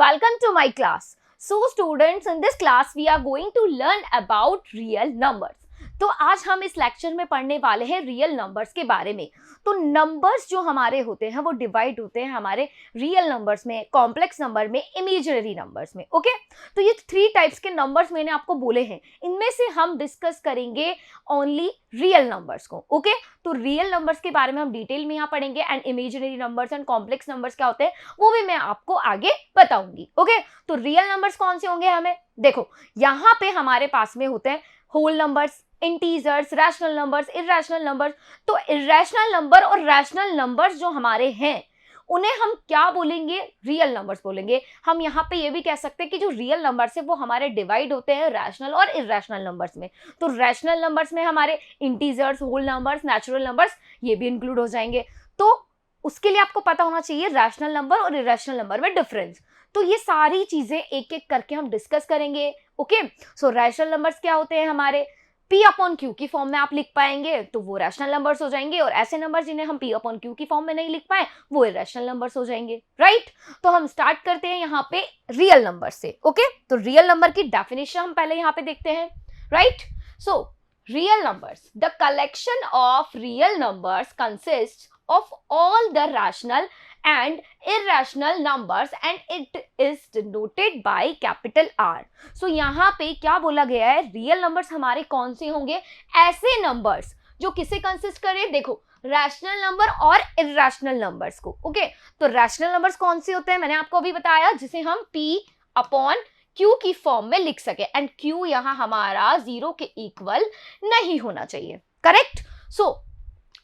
Welcome to my class. So students, in this class we are going to learn about real numbers. तो आज हम इस lecture में पढ़ने वाले हैं रियल नंबर्स के बारे में. तो नंबर्स जो हमारे होते हैं वो डिवाइड होते हैं हमारे रियल नंबर्स में, कॉम्प्लेक्स नंबर में, इमेजिनरी नंबर्स में. ओके, तो ये 3 टाइप्स के नंबर्स मैंने आपको बोले हैं. इनमें से हम डिस्कस करेंगे ओनली रियल नंबर्स को. ओके, तो रियल नंबर्स के बारे में हम डिटेल में यहाँ पढ़ेंगे and imaginary numbers and complex numbers क्या होते हैं वो भी मैं आपको आगे बताऊंगी. ओके, तो रियल नंबर्स कौन से होंगे हमें देखो, यहाँ पे हमारे पास में होते हैं whole numbers, integers, rational numbers, irrational numbers. तो इरैशनल नंबर और रैशनल नंबर्स जो हमारे हैं उन्हें हम क्या बोलेंगे, रियल नंबर्स बोलेंगे. हम यहाँ पे ये भी कह सकते हैं कि जो रियल नंबर्स है वो हमारे डिवाइड होते हैं रैशनल और इरैशनल नंबर्स में. तो रैशनल नंबर्स में हमारे integers, whole numbers, natural numbers ये भी इंक्लूड हो जाएंगे. तो उसके लिए आपको पता होना चाहिए रैशनल नंबर और इरैशनल नंबर में डिफरेंस. तो ये सारी चीजें एक एक करके हम डिस्कस करेंगे. ओके, सो रैशनल नंबर्स क्या होते हैं हमारे, P अपॉन Q की फॉर्म में आप लिख पाएंगे तो वो रैशनल नंबर्स हो जाएंगे, और ऐसे नंबर्स जिन्हें हम P अपॉन Q की फॉर्म में नहीं लिख पाए वो इरैशनल नंबर्स हो जाएंगे. राइट, तो हम स्टार्ट करते हैं यहाँ पे रियल नंबर से. ओके, तो रियल नंबर की डेफिनेशन हम पहले यहाँ पे देखते हैं. Right, so real numbers, the collection of real numbers consist of all the rational and irrational numbers and it is denoted by capital R. So यहाँ पे क्या बोला गया है, रियल नंबर्स हमारे कौन से होंगे, ऐसे नंबर्स जो किसे कंसिस्ट करें, देखो रैशनल नंबर और इरैशनल नंबर्स को. ओके, तो रैशनल नंबर्स कौन से होते हैं मैंने आपको अभी बताया, जिसे हम P अपॉन Q की फॉर्म में लिख सके एंड Q यहाँ हमारा 0 के इक्वल नहीं होना चाहिए. करेक्ट. सो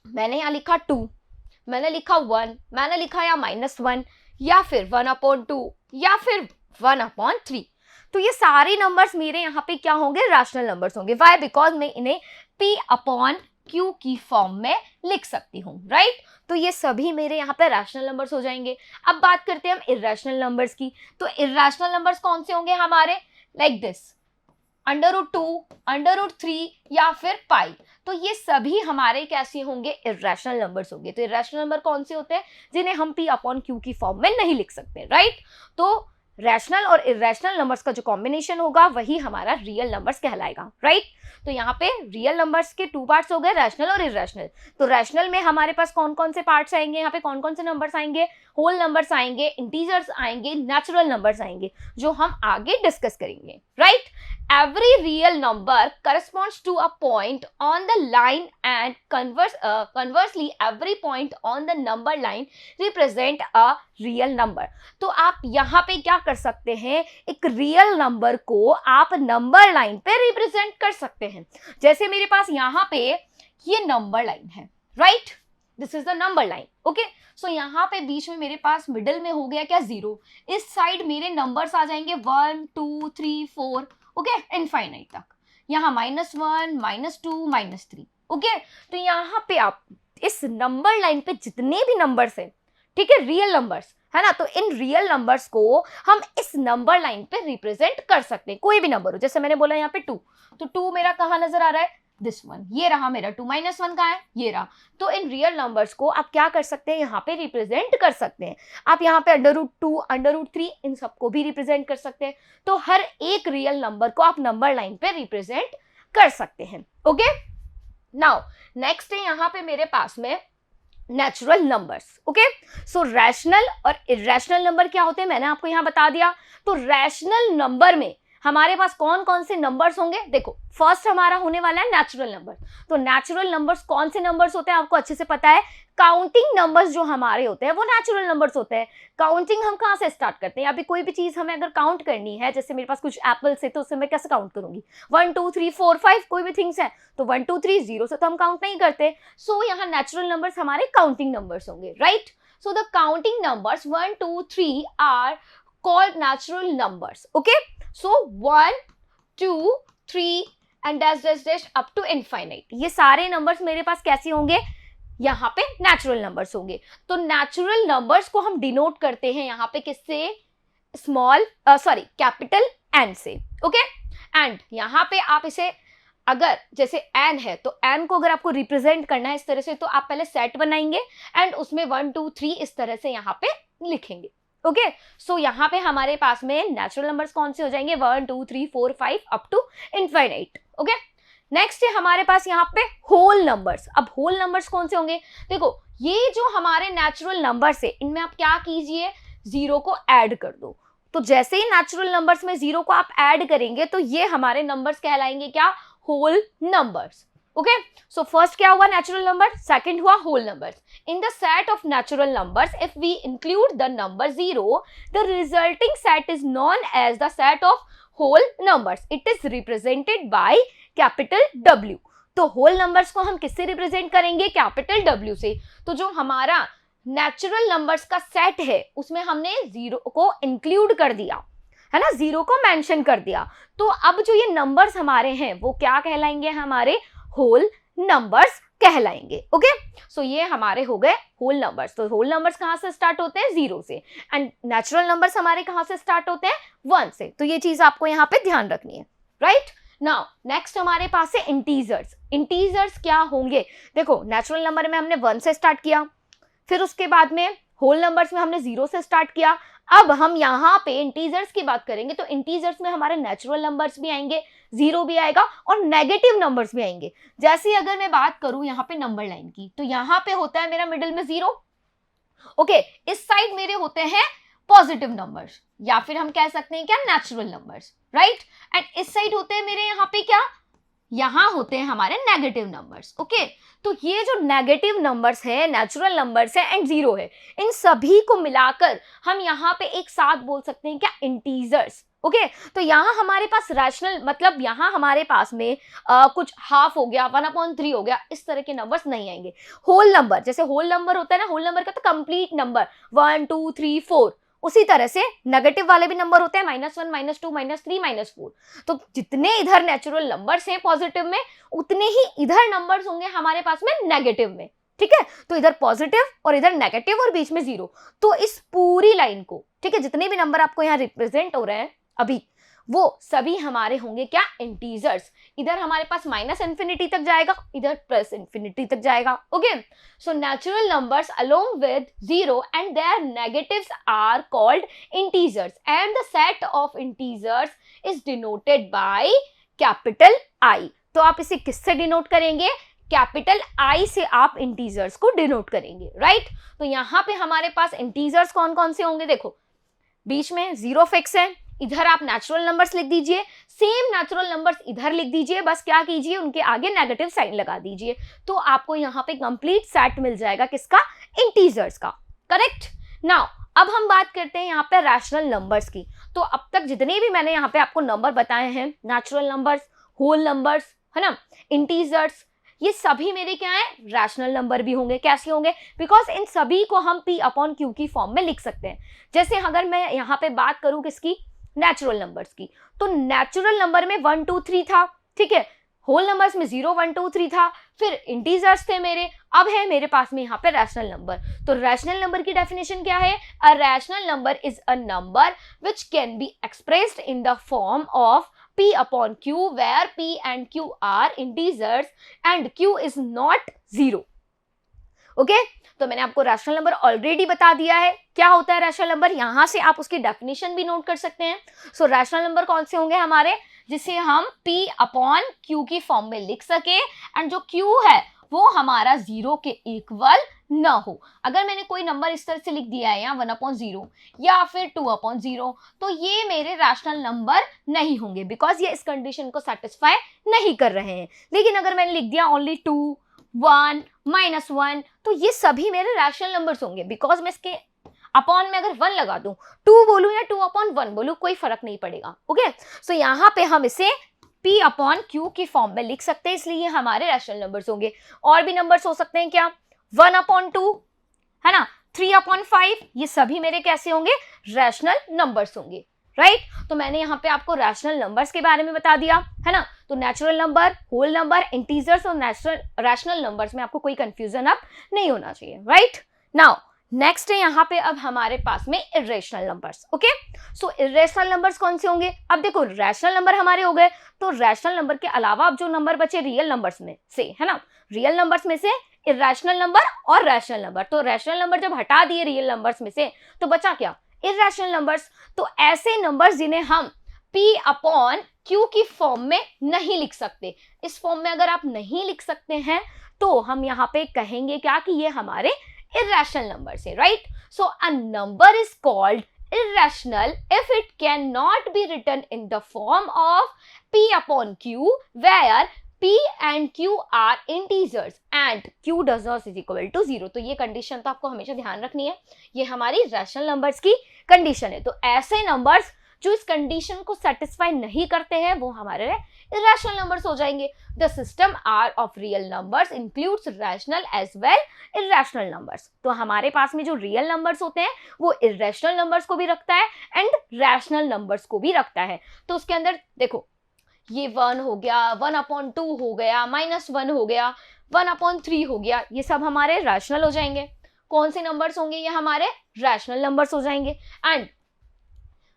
मैंने यहाँ लिखा 2, मैंने लिखा 1, मैंने लिखा या -1 या फिर 1/2 या फिर 1/3. तो ये सारे नंबर्स मेरे यहाँ पे क्या होंगे, रैशनल नंबर्स होंगे. वाई, बिकॉज मैं इन्हें P अपॉन Q की फॉर्म में लिख सकती हूँ. राइट, तो ये सभी मेरे यहाँ पे रैशनल नंबर्स हो जाएंगे. अब बात करते हैं हम इरैशनल नंबर्स की. तो इरैशनल नंबर्स कौन से होंगे हमारे, लाइक दिस √2, √3 या फिर पाई. तो ये सभी हमारे कैसे होंगे, इरैशनल नंबर्स होंगे. तो इरैशनल नंबर कौन से होते हैं, जिन्हें हम P अपॉन Q की फॉर्म में नहीं लिख सकते. राइट, तो रैशनल और इरैशनल नंबर्स का जो कॉम्बिनेशन होगा वही हमारा रियल नंबर्स कहलाएगा. राइट, तो यहाँ पे रियल नंबर्स के 2 पार्ट्स हो गए, रैशनल और इरैशनल. तो रैशनल में हमारे पास कौन कौन से पार्ट्स आएंगे, यहाँ पे कौन कौन से नंबर्स आएंगे, होल नंबर्स आएंगे, इंटीजर्स आएंगे, नेचुरल नंबर्स आएंगे, जो हम आगे डिस्कस करेंगे. Right, every real number corresponds to a point on the line and conversely every point on the number line represent a real number. तो आप यहाँ पे क्या कर सकते हैं, एक रियल नंबर को आप नंबर लाइन पे रिप्रेजेंट कर सकते हैं. जैसे मेरे पास यहाँ पे ये नंबर लाइन है. Right, this is the number line. Okay, so यहाँ पे बीच में मेरे पास मिडिल में हो गया क्या, 0. इस साइड मेरे नंबर्स आ जाएंगे 1 2 3 4. ओके, इनफाइनाइट तक. यहाँ -1, -2, -3. ओके, तो यहाँ पे आप इस नंबर लाइन पे जितने भी नंबर्स हैं, ठीक है, रियल नंबर्स है ना, तो इन रियल नंबर्स को हम इस नंबर लाइन पे रिप्रेजेंट कर सकते हैं. कोई भी नंबर हो, जैसे मैंने बोला यहाँ पे 2, तो 2 मेरा कहाँ नजर आ रहा है, दिस वन, ये रहा मेरा 2. -1 कहाँ है, ये रहा. तो इन रियल नंबर्स को आप क्या कर सकते हैं, यहाँ पे रिप्रेजेंट कर सकते हैं. आप यहाँ पे √2, √3 इन सबको भी रिप्रेजेंट कर सकते हैं. तो हर एक रियल नंबर को आप नंबर लाइन पे रिप्रेजेंट कर सकते हैं. ओके, नाउ नेक्स्ट है यहाँ पे मेरे पास में नेचुरल नंबर्स. ओके, सो रैशनल और इरैशनल नंबर क्या होते हैं मैंने आपको यहाँ बता दिया. तो रैशनल नंबर में हमारे पास कौन कौन से नंबर्स होंगे, देखो फर्स्ट हमारा होने वाला है नेचुरल नंबर. तो नेचुरल नंबर्स कौन से नंबर्स होते हैं आपको अच्छे से पता है, काउंटिंग नंबर्स जो हमारे होते हैं वो नेचुरल नंबर्स होते हैं. काउंटिंग हम कहाँ से स्टार्ट करते हैं, अभी कोई भी चीज हमें अगर काउंट करनी है, जैसे मेरे पास कुछ एप्पल्स है तो उससे मैं कैसे काउंट करूंगी, 1 2 3 4 5 कोई भी थिंग्स है तो 1 2 3 0 से तो हम काउंट नहीं करते. सो यहाँ नेचुरल नंबर्स हमारे काउंटिंग नंबर्स होंगे. Right, so the counting numbers 1 2 3 are called natural numbers. Okay, so 1 2 3 and dash up to infinite. ये सारे नंबर्स मेरे पास कैसे होंगे, यहाँ पे नेचुरल नंबर्स होंगे. तो नेचुरल नंबर्स को हम डिनोट करते हैं यहाँ पे किससे, कैपिटल N से. ओके, एंड यहाँ पे आप इसे अगर जैसे n है तो n को अगर आपको रिप्रेजेंट करना है इस तरह से तो आप पहले सेट बनाएंगे एंड उसमें 1 2 3 इस तरह से यहाँ पे लिखेंगे. ओके, सो यहाँ पे हमारे पास में नेचुरल नंबर्स कौन से हो जाएंगे, 1 2 3 4 5 up to infinite. Okay, next है हमारे पास यहाँ पे होल नंबर्स। अब होल नंबर्स कौन से होंगे, देखो ये जो हमारे नेचुरल नंबर्स है इनमें आप क्या कीजिए, जीरो को ऐड कर दो। तो जैसे ही नेचुरल नंबर्स में जीरो को आप ऐड करेंगे तो ये हमारे नंबर्स कहलाएंगे क्या, whole numbers. Okay, so first क्या हुआ, नेचुरल नंबर, सेकंड हुआ whole numbers. In the set of natural numbers if we include the number zero, the resulting set is known as the set of whole numbers. It is represented by capital W। तो whole numbers को हम किससे represent करेंगे, capital W से। तो जो हमारा natural numbers का सेट है उसमें हमने जीरो को इंक्लूड कर दिया है ना, जीरो को मेंशन कर दिया। तो अब जो ये नंबर्स हमारे हैं वो क्या कहलाएंगे, हमारे होल नंबर्स कहलाएंगे। ओके, सो ये हमारे हो गए होल नंबर्स। तो होल नंबर्स कहां से स्टार्ट होते हैं, जीरो से, एंड नेचुरल नंबर्स हमारे कहां से स्टार्ट होते हैं, 1 से। तो ये चीज आपको यहाँ पे ध्यान रखनी है, राइट। नाउ नेक्स्ट हमारे पास है इंटीजर्स। इंटीजर्स क्या होंगे, देखो नेचुरल नंबर में हमने 1 से स्टार्ट किया, फिर उसके बाद में होल नंबर्स में हमने 0 से स्टार्ट किया। अब हम यहाँ पे इंटीजर्स की बात करेंगे तो इंटीजर्स में हमारे नेचुरल नंबर्स भी आएंगे, 0 भी आएगा और नेगेटिव नंबर्स भी आएंगे। जैसे अगर मैं बात करूं यहाँ पे नंबर लाइन की, तो यहाँ पे होता है मेरा मिडिल में 0। ओके, इस साइड मेरे होते हैं पॉजिटिव नंबर्स, या फिर हम कह सकते हैं क्या, नेचुरल नंबर्स, राइट। एंड इस साइड होते हैं मेरे यहाँ पे क्या, यहाँ होते हैं हमारे नेगेटिव नंबर्स। ओके, तो ये जो नेगेटिव नंबर्स है, नेचुरल नंबर्स है एंड 0 है, इन सभी को मिलाकर हम यहाँ पे एक साथ बोल सकते हैं क्या, इंटीजर्स। ओके, तो यहाँ हमारे पास रैशनल, मतलब यहाँ हमारे पास में कुछ हाफ हो गया, 1/3 हो गया, इस तरह के नंबर्स नहीं आएंगे। होल नंबर, जैसे होल नंबर होता है ना, होल नंबर का तो कंप्लीट नंबर 1 2 3 4, उसी तरह से नेगेटिव वाले भी नंबर होते हैं, -1 -2 -3 -4। तो जितने इधर नेचुरल नंबर्स हैं पॉजिटिव में, उतने ही इधर नंबर्स होंगे हमारे पास में नेगेटिव में, ठीक है। तो इधर पॉजिटिव और इधर नेगेटिव और बीच में 0। तो इस पूरी लाइन को, ठीक है, जितने भी नंबर आपको यहाँ रिप्रेजेंट हो रहे हैं अभी, वो सभी हमारे होंगे क्या, इंटीजर्स। इधर हमारे पास -∞ तक जाएगा, इधर +∞ तक जाएगा। Okay, so natural numbers along with 0 and their negatives are called integers and the set of integers is denoted by capital I। तो आप इसे किससे डिनोट करेंगे, कैपिटल I से आप इंटीजर्स को डिनोट करेंगे, राइट। तो यहाँ पे हमारे पास इंटीजर्स कौन कौन से होंगे, देखो बीच में 0 फिक्स है, इधर आप नेचुरल नंबर्स लिख दीजिए, सेम नेचुरल नंबर्स इधर लिख दीजिए, बस क्या कीजिए, उनके आगे नेगेटिव साइन लगा दीजिए। तो आपको यहाँ पे कंप्लीट सेट मिल जाएगा किसका, इंटीजर्स का, करेक्ट। नाउ अब हम बात करते हैं यहाँ पे रैशनल नंबर्स की। तो अब तक जितने भी मैंने यहाँ पे आपको नंबर बताए हैं, नेचुरल नंबर्स, होल नंबर्स, है ना, इंटीजर्स, ये सभी मेरे क्या है, रैशनल नंबर भी होंगे। कैसे होंगे, बिकॉज इन सभी को हम P/Q की फॉर्म में लिख सकते हैं। जैसे अगर मैं यहाँ पे बात करूँ किसकी, नेचुरल नंबर्स की, तो नेचुरल नंबर में 1 2 3 था, ठीक है, होल नंबर्स में 0 1 2 3 था, फिर इंटीजर्स थे मेरे, अब है मेरे पास में यहाँ पे रैशनल नंबर। तो रैशनल नंबर की डेफिनेशन क्या है, अ rational number is a number which can be expressed in the form of P/Q where P and Q are integers and Q is not 0। Okay, तो मैंने आपको रैशनल नंबर ऑलरेडी बता दिया है क्या होता है रैशनल नंबर, यहां से आप उसकी डेफिनेशन भी नोट कर सकते हैं। सो रैशनल नंबर कौन से होंगे हमारे, जिसे हम P/Q की फॉर्म में लिख सके एंड जो Q है वो हमारा 0 के इक्वल न हो। अगर मैंने कोई नंबर इस तरह से लिख दिया है, या 1/0 या फिर 2/0, तो ये मेरे रैशनल नंबर नहीं होंगे, बिकॉज ये इस कंडीशन को सेटिस्फाई नहीं कर रहे हैं। लेकिन अगर मैंने लिख दिया ओनली 2 1 -1, तो ये सभी मेरे रैशनल नंबर्स होंगे, बिकॉज मैं इसके अपॉन में अगर 1 लगा दूं, 2 बोलूं या 2/1 बोलूं, कोई फर्क नहीं पड़ेगा। ओके, सो यहाँ पे हम इसे P/Q की फॉर्म में लिख सकते हैं, इसलिए ये हमारे रैशनल नंबर्स होंगे। और भी नंबर्स हो सकते हैं क्या, 1/2, है ना, 3/5, ये सभी मेरे कैसे होंगे, रैशनल नंबर्स होंगे, राइट। तो मैंने यहाँ पे आपको रैशनल नंबर्स के बारे में बता दिया, है ना। तो natural number, whole number, integers और रैशनल नंबर्स में आपको कोई कंफ्यूजन अब नहीं होना चाहिए, राइट। नाउ नेक्स्ट है यहाँ पे अब हमारे पास में इर्रेशनल नंबर्स। ओके, सो इर्रेशनल नंबर्स कौन से होंगे, अब देखो रैशनल नंबर हमारे हो गए, तो रैशनल नंबर के अलावा अब जो नंबर बचे रियल नंबर्स में से, है ना, रियल नंबर्स में से इर्रेशनल नंबर और रैशनल नंबर। तो रैशनल नंबर जब हटा दिए रियल नंबर्स में से, तो बचा क्या, इर्रेशनल नंबर्स। तो ऐसे नंबर्स जिन्हें हम p अपॉन q की फॉर्म में नहीं लिख सकते, इस फॉर्म में अगर आप नहीं लिख सकते हैं तो हम यहाँ पे कहेंगे क्या कि ये हमारे इर्रेशनल नंबर्स है, right. So a number is called irrational if it cannot be written in the form of p upon q where p and q are integers and q does not is equal to 0। तो ये condition तो आपको हमेशा ध्यान रखनी है, ये हमारी रैशनल नंबर्स की कंडीशन है। तो ऐसे नंबर्स जो इस कंडीशन को सेटिस्फाई नहीं करते हैं वो हमारे इरेशनल नंबर्स हो जाएंगे। The system are of real numbers includes rational as well irrational numbers. तो हमारे पास में जो रियल नंबर्स होते हैं वो इरेशनल नंबर्स को भी रखता है एंड रैशनल नंबर्स को भी रखता है। तो उसके अंदर देखो ये 1 हो गया, 1/2 हो गया, -1 हो गया, 1/3 हो गया, ये सब हमारे रैशनल हो जाएंगे। कौन से नंबर्स होंगे? ये हमारे रैशनल नंबर्स हो जाएंगे। एंड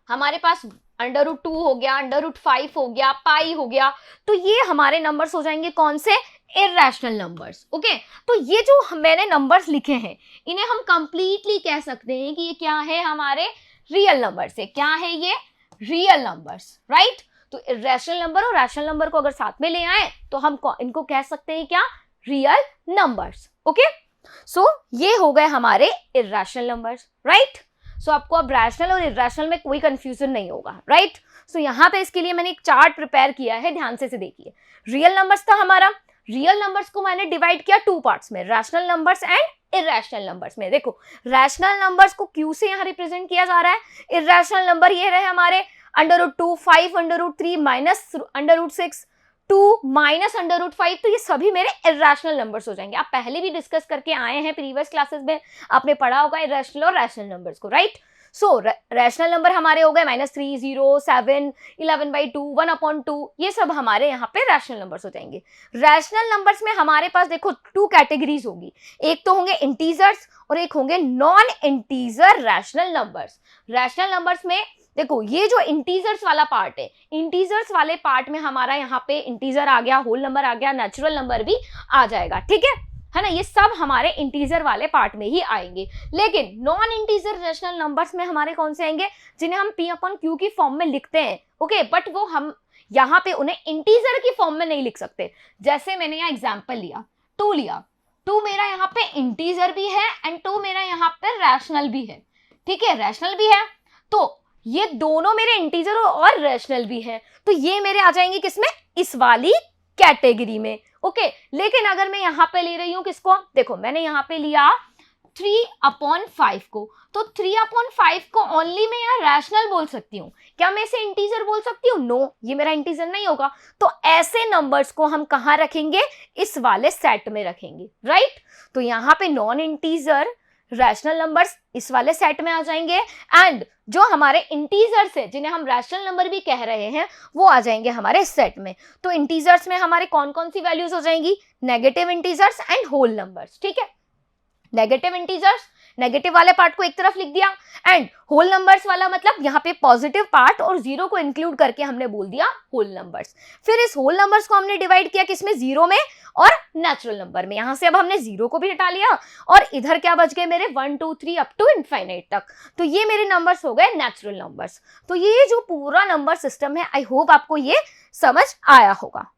हमारे पास √2 हो गया, √5 हो गया, पाई हो गया, तो ये हमारे नंबर्स हो जाएंगे कौन से? Irrational numbers. ओके, तो ये जो मैंने नंबर्स लिखे हैं इन्हें हम कंप्लीटली कह सकते हैं कि ये क्या है? हमारे रियल नंबर्स है। क्या है ये? Real numbers, right. तो इर्रेशनल नंबर और रैशनल नंबर को अगर साथ में ले आए तो हम इनको कह सकते हैं क्या? Real numbers. ओके, सो ये हो गए हमारे इर्रेशनल नंबर्स, राइट। सो आपको अब रैशनल और इर्रेशनल में कोई कंफ्यूजन नहीं होगा, राइट। सो यहाँ पे इसके लिए मैंने एक चार्ट प्रिपेयर किया है, ध्यान से देखिए। रियल नंबर्स था हमारा, रियल नंबर्स को मैंने डिवाइड किया 2 पार्ट्स में, rational numbers and irrational numbers में। देखो रैशनल नंबर्स को क्यू से यहाँ रिप्रेजेंट किया जा रहा है, इर्रेशनल नंबर ये रहे हमारे √2, 5, √3, -√6, 2 -√5, तो ये सभी मेरे इर्रेशनल नंबर्स हो जाएंगे। आप पहले भी डिस्कस करके आए हैं प्रीवियस क्लासेस में, आपने पढ़ा होगा इर्रेशनल और रैशनल नंबर्स को, राइट। सो रैशनल नंबर हमारे हो गए -3, 0, 7, 11/2, 1/2, ये सब हमारे यहाँ पे रैशनल नंबर्स हो जाएंगे। रैशनल नंबर्स में हमारे पास देखो 2 कैटेगरीज होगी, एक तो होंगे इंटीजर्स और एक होंगे non integer rational numbers. Rational numbers में देखो ये जो इंटीजर्स वाला पार्ट है, इंटीजर्स वाले पार्ट में हमारा यहाँ पे इंटीजर आ गया, होल नंबर आ गया, नेचुरल नंबर भी आ जाएगा, ठीक है ना। ये सब हमारे इंटीजर वाले पार्ट में ही आएंगे। लेकिन नॉन इंटीजर रैशनल नंबर्स में हमारे कौन से आएंगे? जिन्हें हम p/q की फॉर्म में लिखते हैं, ओके, बट वो हम यहाँ पे उन्हें इंटीजर की फॉर्म में नहीं लिख सकते। जैसे मैंने यहाँ एग्जाम्पल लिया, 2 लिया, 2 मेरा यहाँ पे इंटीजर भी है एंड 2 मेरा यहाँ पे रैशनल भी है, ठीक है, रैशनल भी है। तो ये दोनों मेरे इंटीजर और रैशनल भी हैं, तो ये मेरे आ जाएंगे किसमें? इस वाली कैटेगरी में, ओके। लेकिन अगर मैं यहाँ पे ले रही हूँ किसको? देखो मैंने यहाँ पे लिया 3/5 को, तो 3/5 को ओनली मैं यहाँ रैशनल बोल सकती हूँ। क्या मैं इसे इंटीजर बोल सकती हूँ? नो, ये मेरा इंटीजर नहीं होगा। तो ऐसे नंबर्स को हम कहाँ रखेंगे? इस वाले सेट में रखेंगे, राइट। तो यहाँ पे नॉन इंटीजर रैशनल नंबर्स इस वाले सेट में आ जाएंगे एंड जो हमारे इंटीजर्स है जिन्हें हम रैशनल नंबर भी कह रहे हैं वो आ जाएंगे हमारे सेट में। तो इंटीजर्स में हमारे कौन कौन सी वैल्यूज हो जाएंगी? Negative integers and whole numbers, ठीक है। नेगेटिव इंटीजर्स, नेगेटिव वाले पार्ट को एक तरफ लिख दिया, एंड होल नंबर्स वाला मतलब यहाँ पे पॉजिटिव पार्ट और 0 को इंक्लूड करके हमने बोल दिया होल नंबर्स। फिर इस होल नंबर्स को हमने डिवाइड किया किसमें? 0 में और नेचुरल नंबर में। यहाँ से अब हमने 0 को भी हटा लिया और इधर क्या बच गए मेरे? 1, 2, 3 अप टू इनफाइनाइट तक। तो ये मेरे नंबर्स हो गए नेचुरल नंबर्स। तो ये जो पूरा नंबर सिस्टम है, आई होप आपको ये समझ आया होगा,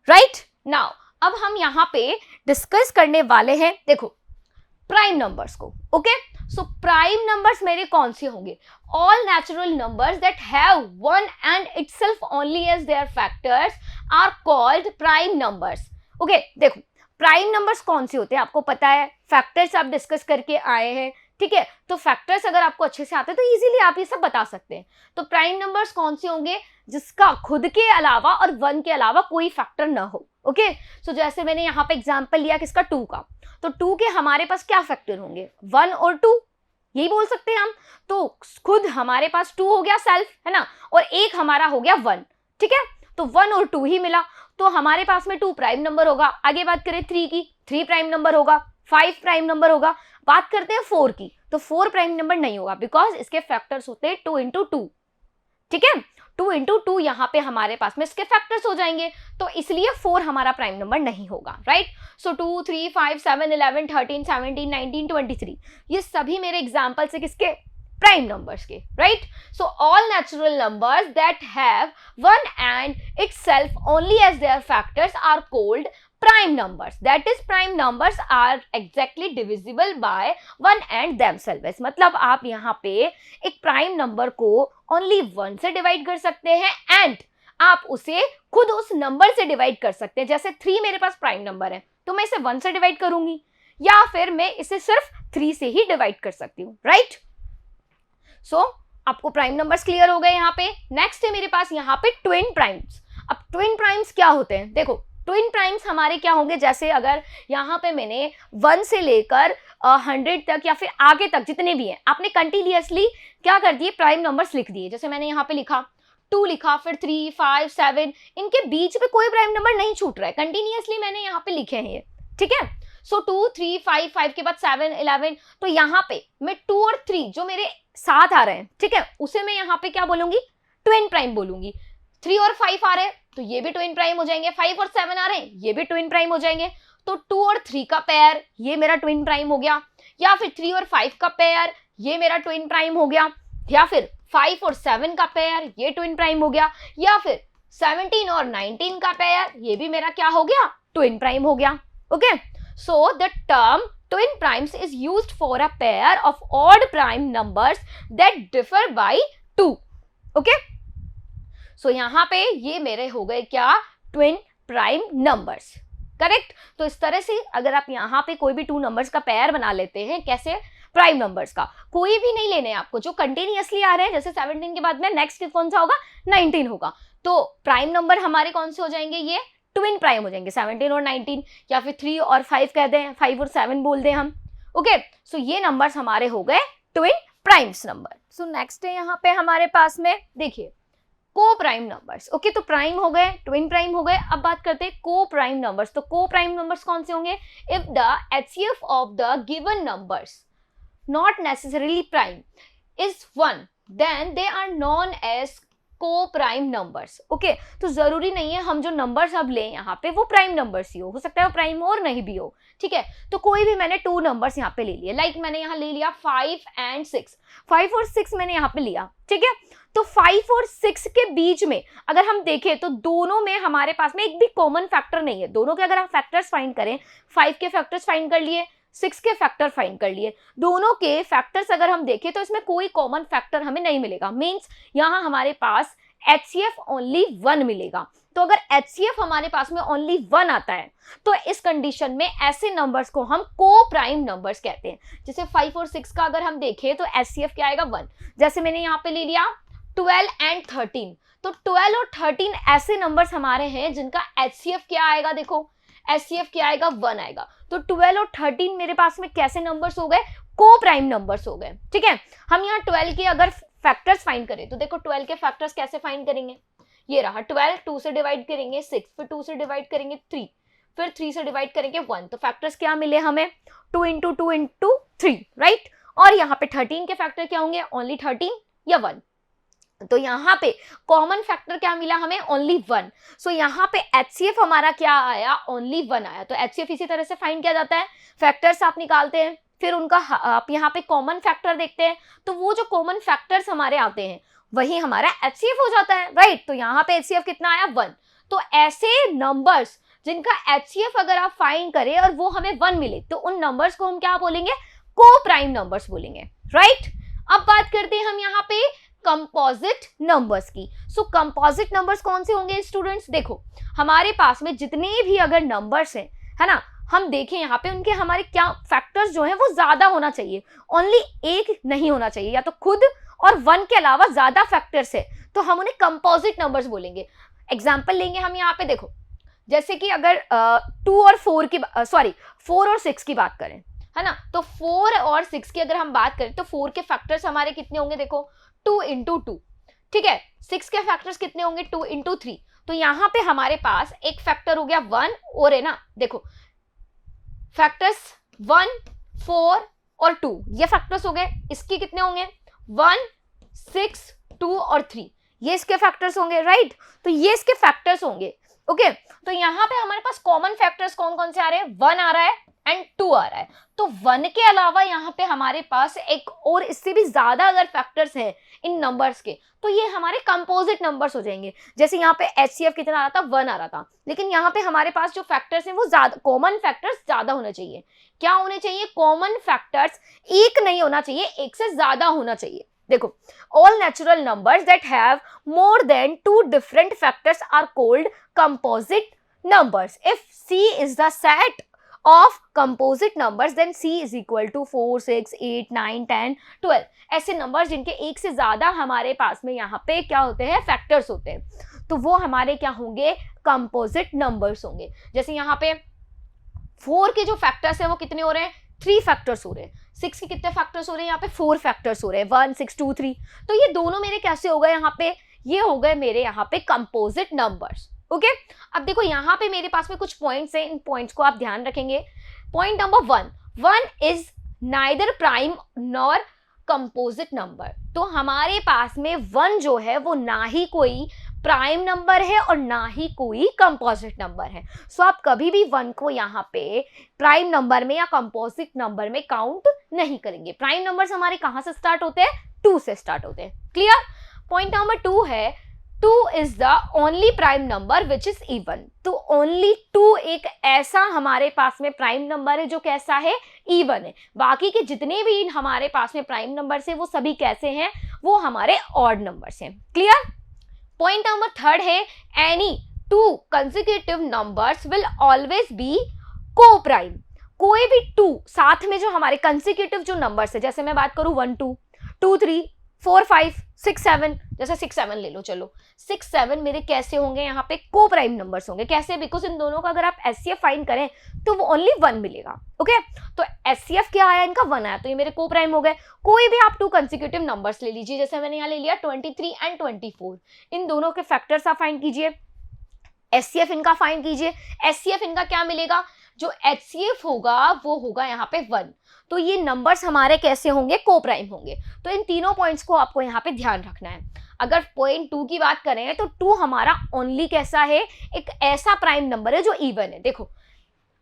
राइट। नाउ अब हम यहाँ पे डिस्कस करने वाले हैं, देखो प्राइम नंबर्स को, ओके। सो प्राइम नंबर्स मेरे कौन से होंगे? All natural numbers that have one and itself only as their factors are called prime numbers, okay. देखो प्राइम नंबर्स कौन से होते हैं आपको पता है, फैक्टर्स आप डिस्कस करके आए हैं, ठीक है। तो फैक्टर्स अगर आपको अच्छे से आते हैं तो इजीली आप ये सब बता सकते हैं। तो प्राइम नंबर्स कौन से होंगे? जिसका खुद के अलावा और 1 के अलावा कोई फैक्टर ना हो, ओके। सो जैसे मैंने यहाँ पे एग्जांपल लिया किसका? 2 का, तो 2 के हमारे पास क्या फैक्टर होंगे? 1 और 2, यही बोल सकते हैं हम। तो खुद हमारे पास 2 हो गया सेल्फ, है ना, और एक हमारा हो गया 1, ठीक है। तो 1 और 2 ही मिला, तो हमारे पास में 2 प्राइम नंबर होगा। आगे बात करें 3 की, 3 प्राइम नंबर होगा, 5 प्राइम नंबर होगा। बात करते हैं 4 की, तो 4 प्राइम नंबर नहीं होगा बिकॉज इसके फैक्टर्स होते हैं 2 × 2, ठीक है। 2 × 2 यहाँ पे हमारे पास में इसके फैक्टर्स हो जाएंगे, तो इसलिए 4 हमारा प्राइम नंबर नहीं होगा, राइट। सो 2, 3, 5, 7, 11, 13, 17, 19, 23 ये सभी मेरे एग्जाम्पल्स है किसके? प्राइम नंबर्स के, right? So all natural numbers that have one and itself only as their factors are called prime numbers. That is, prime numbers are exactly divisible by one and themselves. मतलब आप यहाँ पे एक prime number को only one से divide कर सकते हैं एंड आप उसे खुद उस नंबर से डिवाइड कर सकते हैं. जैसे 3 मेरे पास प्राइम नंबर है तो मैं इसे 1 से डिवाइड करूंगी, या फिर मैं इसे सिर्फ 3 से ही डिवाइड कर सकती हूँ, राइट? सो आपको प्राइम नंबर्स क्लियर हो गए. यहाँ पे नेक्स्ट है मेरे पास यहाँ पे ट्विन प्राइम्स. अब ट्विन प्राइम्स क्या होते हैं? देखो, ट्विन प्राइम्स हमारे क्या होंगे, जैसे अगर यहाँ पे मैंने 1 से लेकर 100 तक या फिर आगे तक जितने भी हैं आपने कंटिन्यूअसली क्या कर दिए, प्राइम नंबर्स लिख दिए. जैसे मैंने यहाँ पे लिखा 2 लिखा, फिर 3, 5, 7, इनके बीच में कोई प्राइम नंबर नहीं छूट रहा है, कंटिन्यूअसली मैंने यहाँ पे लिखे हैं ये, ठीक है? सो 2, 3, 5, 5 के बाद 7, 11, तो यहाँ पे मैं 2 और 3 जो मेरे साथ आ रहे हैं, ठीक है, उसे मैं यहाँ पे क्या बोलूंगी, ट्विन प्राइम बोलूंगी. 3 और 5 आ रहे हैं तो ये भी ट्विन प्राइम हो जाएंगे. 5 और 7 आ रहे हैं ये भी ट्विन प्राइम हो जाएंगे. तो 2 और 3 का पेयर ये मेरा ट्विन प्राइम हो गया, या फिर 3 और 5 का पेयर ये मेरा ट्विन प्राइम हो गया, या फिर 5 और 7 का पेयर ये ट्विन प्राइम हो गया, या फिर 17 और 19 का पेयर ये भी मेरा क्या हो गया, ट्विन प्राइम हो गया. Okay, so the term twin primes is used for a pair of odd prime numbers that differ by 2. okay, so यहाँ पे ये मेरे हो गए क्या, ट्विन प्राइम नंबर्स, करेक्ट? तो इस तरह से अगर आप यहाँ पे कोई भी 2 नंबर्स का पेयर बना लेते हैं, कैसे, प्राइम नंबर्स का, कोई भी नहीं लेने आपको, जो कंटिन्यूअसली आ रहे हैं, जैसे 17 के बाद में नेक्स्ट कौन सा होगा, 19 होगा, तो प्राइम नंबर हमारे कौन से हो जाएंगे, ये ट्विन प्राइम हो जाएंगे, 17 और 19, या फिर 3 और 5 कह दें, 5 और 7 बोल दें हम. ओके, सो ये नंबर्स हमारे हो गए twin primes number. So next है यहाँ पे हमारे पास में, देखिए, को प्राइम नंबर्स. ओके, तो प्राइम हो गए, ट्विन प्राइम हो गए. अब बात करते हैं को प्राइम नंबर्स. तो को प्राइम नंबर्स कौन से होंगे, if the HCF of the given numbers not necessarily prime is 1 then they are known as co prime numbers. Okay, तो जरूरी नहीं है हम जो नंबर्स अब लें यहाँ पे वो प्राइम नंबर्स ही हो सकता है वो प्राइम और नहीं भी हो, ठीक है? तो कोई भी मैंने 2 नंबर्स यहाँ पे ले लिए, लाइक मैंने यहाँ ले लिया 5 and 6, 5 और 6 मैंने यहाँ पे लिया, ठीक है? तो 5 और 6 के बीच में अगर हम देखें तो दोनों में हमारे पास में एक भी कॉमन फैक्टर नहीं है. दोनों के अगर हम फैक्टर्स फाइंड करें, 5 के फैक्टर्स फाइंड कर लिए, 6 के फैक्टर फाइंड कर लिए, दोनों के फैक्टर्स अगर हम देखें तो इसमें कोई कॉमन फैक्टर हमें नहीं मिलेगा. मींस यहाँ हमारे पास HCF ओनली 1 मिलेगा. तो अगर HCF हमारे पास में ओनली 1 आता है तो इस कंडीशन में ऐसे नंबर्स को हम को प्राइम नंबर्स कहते हैं. जैसे 5 और 6 का अगर हम देखें तो HCF क्या आएगा, 1. जैसे मैंने यहाँ पे ले लिया 12 and 13, तो 12 और 13 ऐसे नंबर्स हमारे हैं जिनका HCF क्या आएगा, देखो HCF क्या आएगा, 1 आएगा. तो 12 और 13 मेरे पास में कैसे नंबर्स हो गए, को प्राइम नंबर्स हो गए, ठीक है? हम यहाँ 12 के अगर फैक्टर्स फाइंड करें तो देखो 12 के फैक्टर्स कैसे फाइंड करेंगे, ये रहा 12, 2 से डिवाइड करेंगे 6, फिर 2 से डिवाइड करेंगे 3, फिर 3 से डिवाइड करेंगे 1. तो फैक्टर्स क्या मिले हमें, 2 into 2 into 3, राइट? और यहाँ पे 13 के फैक्टर क्या होंगे, ओनली 13 या 1. तो यहाँ पे कॉमन फैक्टर क्या मिला हमें, ओनली 1. सो यहाँ पे HCF हमारा क्या आया, ओनली 1 आया. तो HCF इसी तरह से फाइंड किया जाता है, फैक्टर्स आप निकालते हैं, फिर उनका आप यहाँ पे कॉमन फैक्टर देखते हैं, तो वो जो कॉमन फैक्टर्स हमारे आते हैं वही हमारा HCF हो जाता है, राइट? तो यहाँ पे HCF कितना आया, 1. तो ऐसे नंबर्स जिनका HCF अगर आप फाइंड करें और वो हमें 1 मिले तो उन नंबर्स को हम क्या बोलेंगे, को प्राइम नंबर्स बोलेंगे, राइट? अब बात करते हैं हम यहाँ पे कंपोजिट नंबर्स की. सो कंपोजिट नंबर्स कौन से होंगे स्टूडेंट्स, देखो हमारे पास में जितने भी अगर नंबर्स हैं, है ना, हम देखें यहाँ पे उनके हमारे क्या फैक्टर्स जो हैं वो ज्यादा होना चाहिए, ओनली एक नहीं होना चाहिए, या तो खुद और 1 के अलावा ज्यादा फैक्टर्स है तो हम उन्हें कंपोजिट नंबर्स बोलेंगे. एग्जांपल लेंगे हम यहाँ पे, देखो जैसे कि अगर 2 और 4 की 4 और 6 की बात करें, है ना, तो 4 और 6 की अगर हम बात करें तो 4 के फैक्टर्स हमारे कितने होंगे, देखो 2 into 2, ठीक है? 6 के फैक्टर्स कितने होंगे, 2 into 3. तो यहाँ पे हमारे पास एक फैक्टर हो गया 1 और, है ना, देखो फैक्टर्स 1, 4 और 2 ये फैक्टर्स हो गए. इसके कितने होंगे, 1, 6, 2 और 3, ये इसके फैक्टर्स होंगे, राइट? तो ये इसके फैक्टर्स होंगे. ओके, तो यहाँ पे हमारे पास कॉमन फैक्टर्स कौन कौन से आ रहे हैं, 1 आ रहा है एंड 2 आ रहा है, तो 1 के अलावा यहाँ पे हमारे पास एक और इससे भी ज्यादा अगर फैक्टर्स हैं इन नंबर्स के, तो ये हमारे कंपोजिट नंबर्स हो जाएंगे। जैसे यहाँ पे HCF कितना आ रहा था, 1 आ रहा था, लेकिन यहाँ पे हमारे पास जो फैक्टर्स हैं वो ज्यादा, कॉमन फैक्टर्स ज्यादा होने चाहिए। क्या होने चाहिए? कॉमन फैक्टर्स एक नहीं होना चाहिए, एक से ज्यादा होना चाहिए। देखो, all natural numbers that have more than 2 different factors are called composite numbers. If C is the set of composite numbers, then C is equal to 4, 6, 8, 9, 10, 12. ऐसे नंबर्स जिनके एक से ज्यादा हमारे पास में यहाँ पे क्या होते हैं, फैक्टर्स होते हैं, तो वो हमारे क्या होंगे, कंपोजिट नंबर्स होंगे। जैसे यहाँ पे 4 के जो फैक्टर्स हैं वो कितने हो रहे हैं, 3 फैक्टर्स हो रहे हैं। 6 के कितने फैक्टर्स हो रहे हैं, यहाँ पे 4 फैक्टर्स हो रहे हैं, 1, 6, 2, 3। तो ये दोनों मेरे कैसे हो गए यहाँ पे, ये हो गए मेरे यहाँ पे कंपोजिट नंबर्स। ओके, अब देखो यहाँ पे मेरे पास में कुछ पॉइंट्स हैं, इन पॉइंट्स को आप ध्यान रखेंगे। Point number 1 is neither prime nor composite number. तो हमारे पास में 1 जो है वो ना ही कोई प्राइम नंबर है और ना ही कोई कंपोजिट नंबर है। सो आप कभी भी 1 को यहाँ पे प्राइम नंबर में या कंपोजिट नंबर में काउंट नहीं करेंगे। प्राइम नंबर्स हमारे कहाँ से स्टार्ट होते हैं, 2 से स्टार्ट होते हैं। क्लियर? पॉइंट नंबर 2 है 2 is the only prime number which is even। तो only 2 एक ऐसा हमारे पास में प्राइम नंबर है जो कैसा है, even है। बाकी के जितने भी हमारे पास में प्राइम नंबर है वो सभी कैसे हैं, वो हमारे ऑड नंबर्स हैं। क्लियर? पॉइंट नंबर 3 है any 2 consecutive numbers will always be co-prime। कोई भी 2 साथ में जो हमारे कंसेक्यूटिव जो नंबर्स है, जैसे मैं बात करूं 1, 2, 2, 3, 4, 5, 6, 7, जैसे 6, 7 ले लो, चलो 6, 7 मेरे कैसे होंगे, यहाँ पे को प्राइम नंबर्स होंगे। कैसे? बिकॉज इन दोनों का अगर आप HCF फाइंड करें तो वो ओनली 1 मिलेगा। ओके, तो HCF क्या आया, इनका 1 आया, तो ये मेरे को प्राइम हो गए। कोई भी आप 2 कंसेक्यूटिव नंबर्स ले लीजिए, जैसे मैंने यहाँ ले लिया 23 एंड 24, इन दोनों के फैक्टर्स आप फाइंड कीजिए, HCF इनका फाइंड कीजिए। HCF इनका क्या मिलेगा, जो HCF होगा वो होगा यहाँ पे 1। तो ये नंबर्स हमारे कैसे होंगे, को प्राइम होंगे। तो इन तीनों पॉइंट्स को आपको यहाँ पे ध्यान रखना है। अगर पॉइंट 2 की बात करें तो 2 हमारा ओनली कैसा है, एक ऐसा प्राइम नंबर है जो इवन है। देखो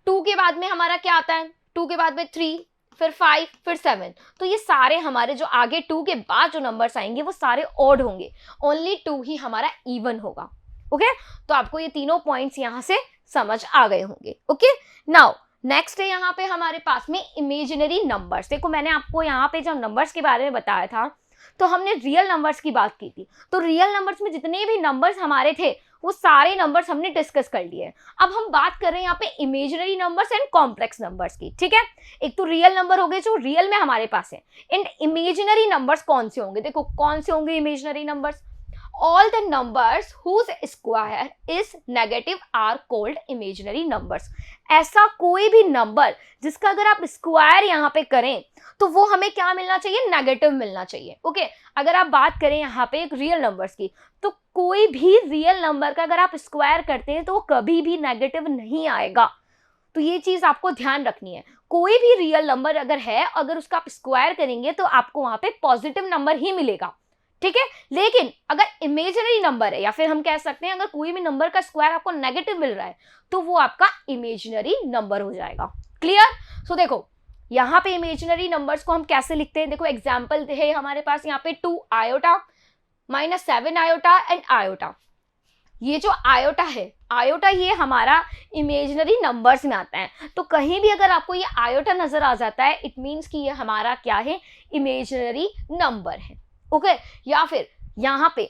2 के बाद में हमारा क्या आता है, 2 के बाद में 3, फिर 5, फिर 7, तो ये सारे हमारे जो आगे 2 के बाद जो नंबर्स आएंगे वो सारे ऑड होंगे, ओनली 2 ही हमारा इवन होगा। ओके, तो आपको ये तीनों पॉइंट्स यहाँ से समझ आ गए होंगे। ओके, नाउ नेक्स्ट है यहाँ पे हमारे पास में इमेजिनरी नंबर्स। देखो मैंने आपको यहाँ पे जब नंबर्स के बारे में बताया था तो हमने रियल नंबर्स की बात की थी। तो रियल नंबर्स में जितने भी नंबर्स हमारे थे वो सारे नंबर्स हमने डिस्कस कर लिए। अब हम बात कर रहे हैं यहाँ पे imaginary numbers and complex numbers की। ठीक है, एक तो रियल नंबर हो गए जो रियल में हमारे पास है, एंड इमेजिनरी नंबर्स कौन से होंगे। देखो कौन से होंगे imaginary numbers, all the numbers whose square is negative are called imaginary numbers। ऐसा कोई भी नंबर जिसका अगर आप स्क्वायर यहाँ पे करें तो वो हमें क्या मिलना चाहिए, नेगेटिव मिलना चाहिए। ओके, अगर आप बात करें यहाँ पे एक रियल नंबर्स की, तो कोई भी रियल नंबर का अगर आप स्क्वायर करते हैं तो वो कभी भी नेगेटिव नहीं आएगा। तो ये चीज आपको ध्यान रखनी है। कोई भी रियल नंबर अगर है, अगर उसका आप स्क्वायर करेंगे तो आपको वहां पे पॉजिटिव नंबर ही मिलेगा। ठीक है, लेकिन अगर इमेजिनरी नंबर है, या फिर हम कह सकते हैं अगर कोई भी नंबर का स्क्वायर आपको नेगेटिव मिल रहा है तो वो आपका इमेजिनरी नंबर हो जाएगा। क्लियर? सो देखो यहाँ पे इमेजिनरी नंबर्स को हम कैसे लिखते हैं। देखो एग्जाम्पल है हमारे पास यहाँ पे 2 आयोटा, -7 आयोटा एंड आयोटा। ये जो आयोटा है, आयोटा ये हमारा इमेजिनरी नंबर्स में आता है। तो कहीं भी अगर आपको ये आयोटा नजर आ जाता है, इट मीन्स कि ये हमारा क्या है, इमेजिनरी नंबर है। ओके, या फिर यहाँ पे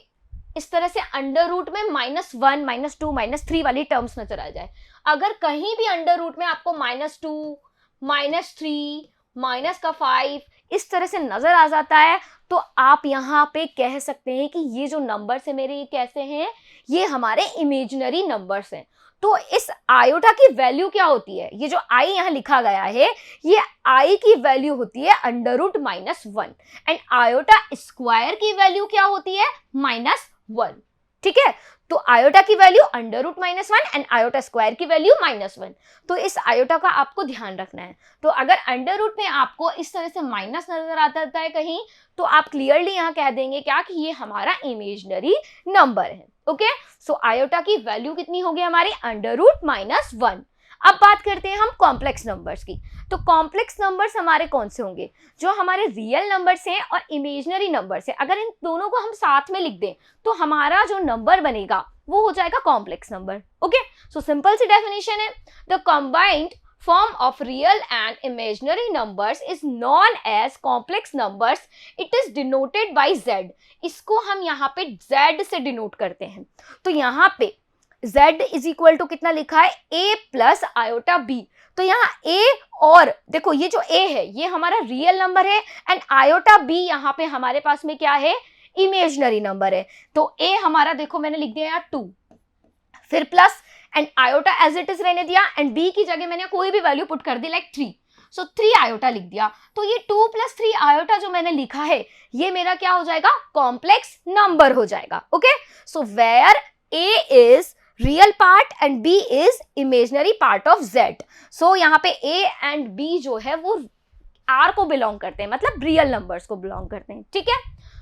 इस तरह से अंडर रूट में -1, -2, -3 वाली टर्म्स नजर आ जाए। अगर कहीं भी अंडर रूट में आपको -2, -3, -5 इस तरह से नजर आ जाता है तो आप यहाँ पे कह सकते हैं कि ये जो नंबर्स है मेरे, ये कैसे हैं, ये हमारे इमेजिनरी नंबर्स हैं। तो इस आयोटा की वैल्यू क्या होती है, ये जो आई यहाँ लिखा गया है, ये आई की वैल्यू होती है √-1 एंड आयोटा स्क्वायर की वैल्यू क्या होती है, -1। ठीक है, तो आयोटा की वैल्यू √-1 एंड आयोटा स्क्वायर की वैल्यू -1। तो इस आयोटा का आपको ध्यान रखना है। तो अगर अंडर रूट में आपको इस तरह से माइनस नजर आता है कहीं, तो आप क्लियरली यहाँ कह देंगे क्या कि ये हमारा इमेजिनरी नंबर है। ओके, सो आयोटा की वैल्यू कितनी होगी हमारी, √-1। अब बात करते हैं हम कॉम्प्लेक्स नंबर्स की। तो कॉम्प्लेक्स नंबर्स हमारे कौन से होंगे? जो हमारे रियल नंबर्स हैं और इमेजिनरी नंबर्स हैं, अगर इन दोनों को हम साथ में लिख दें तो हमारा जो नंबर बनेगा वो हो जाएगा complex number. Okay, so simple सी डेफिनेशन है, the combined form of real and imaginary numbers is known as complex numbers. It is denoted by z. इसको हम यहाँ पे z से डिनोट करते हैं। तो यहाँ पे z इज इक्वल टू कितना लिखा है? a plus iota b। तो यहाँ a और देखो ये जो a है ये हमारा रियल नंबर है एंड आयोटा b यहाँ पे हमारे पास में क्या है? इमेजिनरी नंबर है। तो a हमारा देखो मैंने लिख दिया यहाँ 2, फिर plus and iota as it is रहने दिया एंड b की जगह मैंने कोई भी वैल्यू पुट कर दी लाइक 3, सो 3 आयोटा लिख दिया। तो ये 2 प्लस 3 आयोटा जो मैंने लिखा है ये मेरा क्या हो जाएगा? कॉम्प्लेक्स नंबर हो जाएगा। Okay, so where a is real part and b is imaginary part of z। So यहाँ पे a एंड b जो है वो r को बिलोंग करते हैं, मतलब रियल नंबर्स को बिलोंग करते हैं। ठीक है,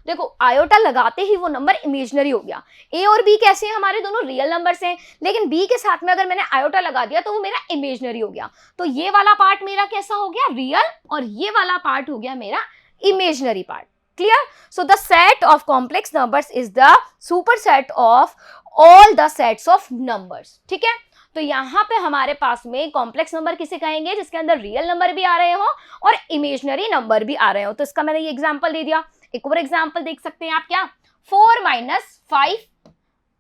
देखो आयोटा लगाते ही वो नंबर इमेजिनरी हो गया। a और b कैसे हैं? हमारे दोनों रियल नंबर्स हैं, लेकिन b के साथ में अगर मैंने आयोटा लगा दिया तो वो मेरा इमेजिनरी हो गया। तो ये वाला पार्ट मेरा कैसा हो गया? रियल, और ये वाला पार्ट हो गया मेरा imaginary part. Clear? So the set of complex numbers is the super set of all the sets of numbers. ठीक है, तो यहाँ पे हमारे पास में कॉम्प्लेक्स नंबर किसे कहेंगे? जिसके अंदर रियल नंबर भी आ रहे हो और इमेजिनरी नंबर भी आ रहे हो। तो इसका मैंने ये एग्जांपल दे दिया। एक और एग्जांपल देख सकते हैं आप, क्या? 4 माइनस 5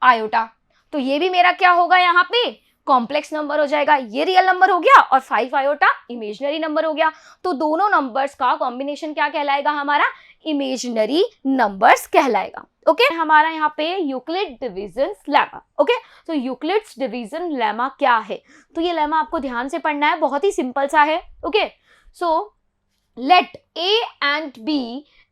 आयोटा। तो ये भी मेरा क्या होगा? यहाँ पे कॉम्प्लेक्स नंबर हो जाएगा। ये रियल नंबर हो गया और 5 आयोटा इमेजिनरी नंबर हो गया। तो दोनों नंबर्स का कॉम्बिनेशन क्या कहलाएगा? हमारा इमेजिनरी नंबर्स कहलाएगा। ओके, हमारा यहाँ पे यूक्लिड डिवीजन लेमा। ओके, तो यूक्लिड्स डिवीजन लेमा क्या है? तो ये लेमा आपको ध्यान से पढ़ना है, बहुत ही सिंपल सा है। Okay, so late a and b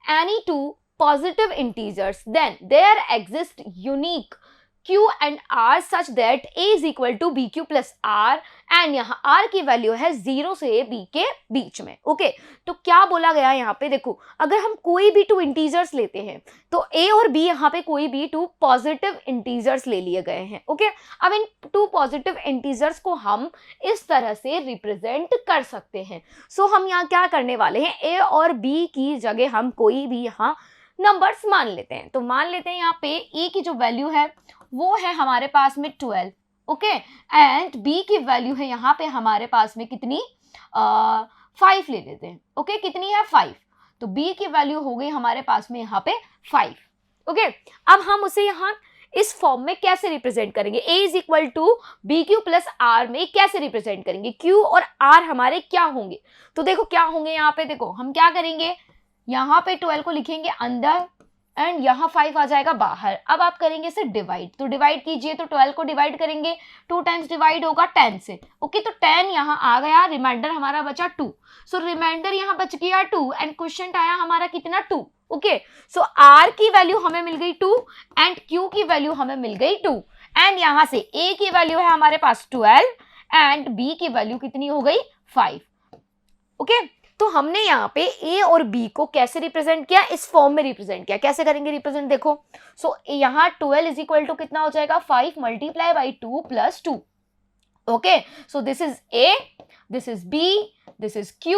any two positive integers, then there exist unique q and r such that a is equal to bq plus r and यहाँ r की वैल्यू है 0 से b के बीच में। Okay, तो क्या बोला गया यहाँ पे? देखो अगर हम कोई भी 2 इंटीजर्स लेते हैं तो a और b यहाँ पे कोई भी 2 पॉजिटिव इंटीजर्स ले लिए गए हैं। ओके, अब इन 2 पॉजिटिव इंटीजर्स को हम इस तरह से रिप्रेजेंट कर सकते हैं। सो हम यहाँ क्या करने वाले हैं? a और b की जगह हम कोई भी यहाँ नंबर्स मान लेते हैं। तो मान लेते हैं यहाँ पे a की जो वैल्यू है वो है हमारे पास में 12। ओके, एंड b की वैल्यू है यहाँ पे हमारे पास में कितनी? 5 ले लेते हैं। ओके, कितनी है? 5। तो b की वैल्यू हो गई हमारे पास में यहाँ पे 5। ओके, अब हम उसे यहाँ इस फॉर्म में कैसे रिप्रेजेंट करेंगे? a is equal to B Q plus R में कैसे रिप्रेजेंट करेंगे? q और r हमारे क्या होंगे? तो देखो क्या होंगे यहाँ पे, देखो हम क्या करेंगे, यहाँ पे 12 को लिखेंगे अंदर एंड यहाँ 5 आ जाएगा बाहर। अब आप करेंगे इसे डिवाइड, तो डिवाइड कीजिए। तो 12 को डिवाइड करेंगे, 2 टाइम्स डिवाइड होगा 10 से। ओके, तो 10 यहाँ आ गया, रिमाइंडर हमारा बचा 2। सो रिमाइंडर यहाँ बच गया 2 एंड क्वेश्चन आया हमारा कितना? 2। ओके, सो r की वैल्यू हमें मिल गई 2 एंड q की वैल्यू हमें मिल गई 2 एंड यहाँ से a की वैल्यू है हमारे पास 12 एंड b की वैल्यू कितनी हो गई? 5। ओके, तो हमने यहाँ पे a और b को कैसे रिप्रेजेंट किया? इस फॉर्म में रिप्रेजेंट किया। कैसे करेंगे रिप्रेजेंट? देखो, सो यहाँ 12 इज इक्वल टू कितना हो जाएगा? 5 multiply by 2 plus 2। Okay, so this is a, this is b, this is q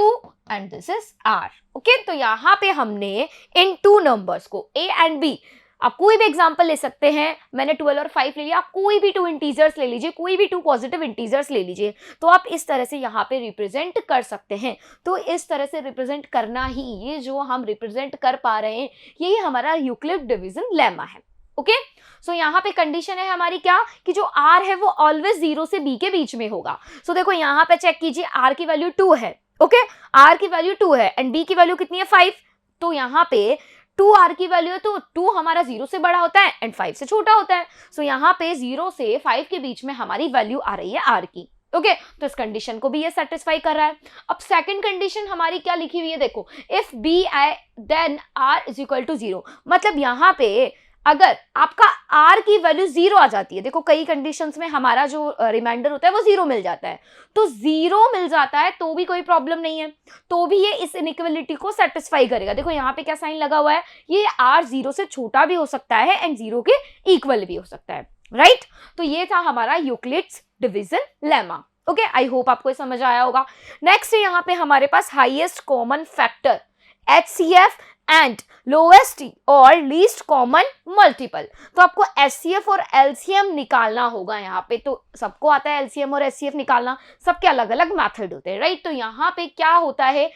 and this is r। Okay, तो यहाँ पे हमने इन 2 नंबर्स को a एंड b, आप कोई भी एग्जांपल ले सकते हैं। मैंने 12 और 5 ले लिया, आप कोई भी 2 इंटीजर्स ले लीजिए, कोई भी 2 पॉजिटिव इंटीजर्स ले लीजिए, तो आप इस तरह से यहाँ पे रिप्रेजेंट कर सकते हैं। तो इस तरह से रिप्रेजेंट करना ही, ये जो हम रिप्रेजेंट कर पा रहे हैं, यही हमारा यूक्लिड डिवीजन लेमा है। ओके, सो यहाँ पे कंडीशन है हमारी क्या, कि जो r है वो ऑलवेज 0 से b के बीच में होगा। सो देखो यहाँ पे चेक कीजिए, r की वैल्यू 2 है। ओके, r की वैल्यू 2 है एंड b की वैल्यू कितनी है? 5। तो यहाँ पे 2r की वैल्यू है, तो 2 हमारा 0 से बड़ा होता है एंड 5 से छोटा होता है। सो यहाँ पे 0 से 5 के बीच में हमारी वैल्यू आ रही है r की। ओके, तो इस कंडीशन को भी ये सेटिस्फाई कर रहा है। अब सेकंड कंडीशन हमारी क्या लिखी हुई है? देखो, if b i then r is equal to 0, मतलब यहाँ पे अगर आपका r की वैल्यू 0 आ जाती है, देखो कई कंडीशंस में हमारा जो रिमाइंडर होता है वो 0 मिल जाता है, तो 0 मिल जाता है तो भी कोई प्रॉब्लम नहीं है, तो भी ये इस इनइक्वालिटी को सेटिस्फाई करेगा। देखो यहाँ पे क्या साइन लगा हुआ है, ये r 0 से छोटा भी हो सकता है एंड 0 के इक्वल भी हो सकता है, राइट? तो ये था हमारा Euclid's division lemma. Okay, I hope आपको ये समझ आया होगा। नेक्स्ट है यहाँ पे हमारे पास highest common factor HCF and lowest और लीस्ट कॉमन मल्टीपल। तो आपको HCF और LCM निकालना होगा यहाँ पे। तो सबको आता है LCM और HCF निकालना, सबके अलग अलग मेथड होते हैं, राइट। तो यहाँ पे क्या होता है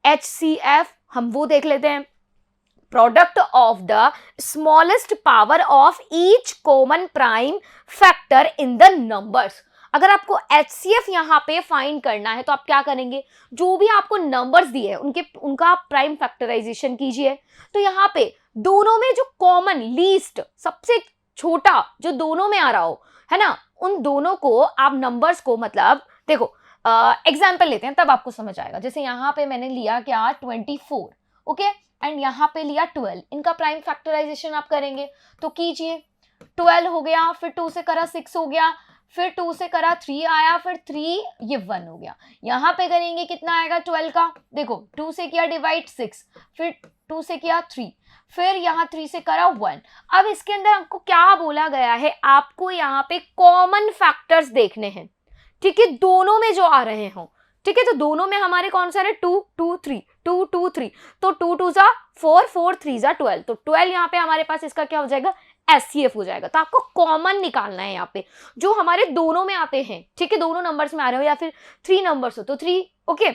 HCF, हम वो देख लेते हैं, product of the smallest power of each common prime factor in the numbers. अगर आपको HCF यहाँ पे फाइंड करना है तो आप क्या करेंगे, जो भी आपको नंबर्स दिए हैं उनका आप प्राइम फैक्टराइजेशन कीजिए। तो यहाँ पे दोनों में जो कॉमन लीस्ट सबसे छोटा जो दोनों में आ रहा हो, है ना, उन दोनों को आप नंबर्स को, मतलब देखो एग्जाम्पल लेते हैं तब आपको समझ आएगा। जैसे यहाँ पे मैंने लिया क्या 24, ओके, एंड यहाँ पे लिया 12, इनका प्राइम फैक्टराइजेशन आप करेंगे तो कीजिए। 12 हो गया, फिर 2 से करा 6 हो गया, फिर 2 से करा 3 आया, फिर 3 ये 1 हो गया। यहाँ पे करेंगे कितना आएगा 12 का, देखो 2 से किया डिवाइड 6, फिर 2 से किया 3, फिर यहाँ 3 से करा 1। अब इसके अंदर आपको क्या बोला गया है, आपको यहाँ पे कॉमन फैक्टर्स देखने हैं, ठीक है, दोनों में जो आ रहे हो, ठीक है। तो दोनों में हमारे कौन सा है 2 2 3 2 2 3, तो 2 2 जा 4 4 3 जा 12, तो 12 यहाँ पे हमारे पास इसका क्या हो जाएगा HCF हो जाएगा। तो आपको कॉमन निकालना है यहाँ पे जो हमारे दोनों में आते हैं, ठीक है, दोनों नंबर्स में आ रहे हो या फिर 3 नंबर्स हो तो 3, ओके।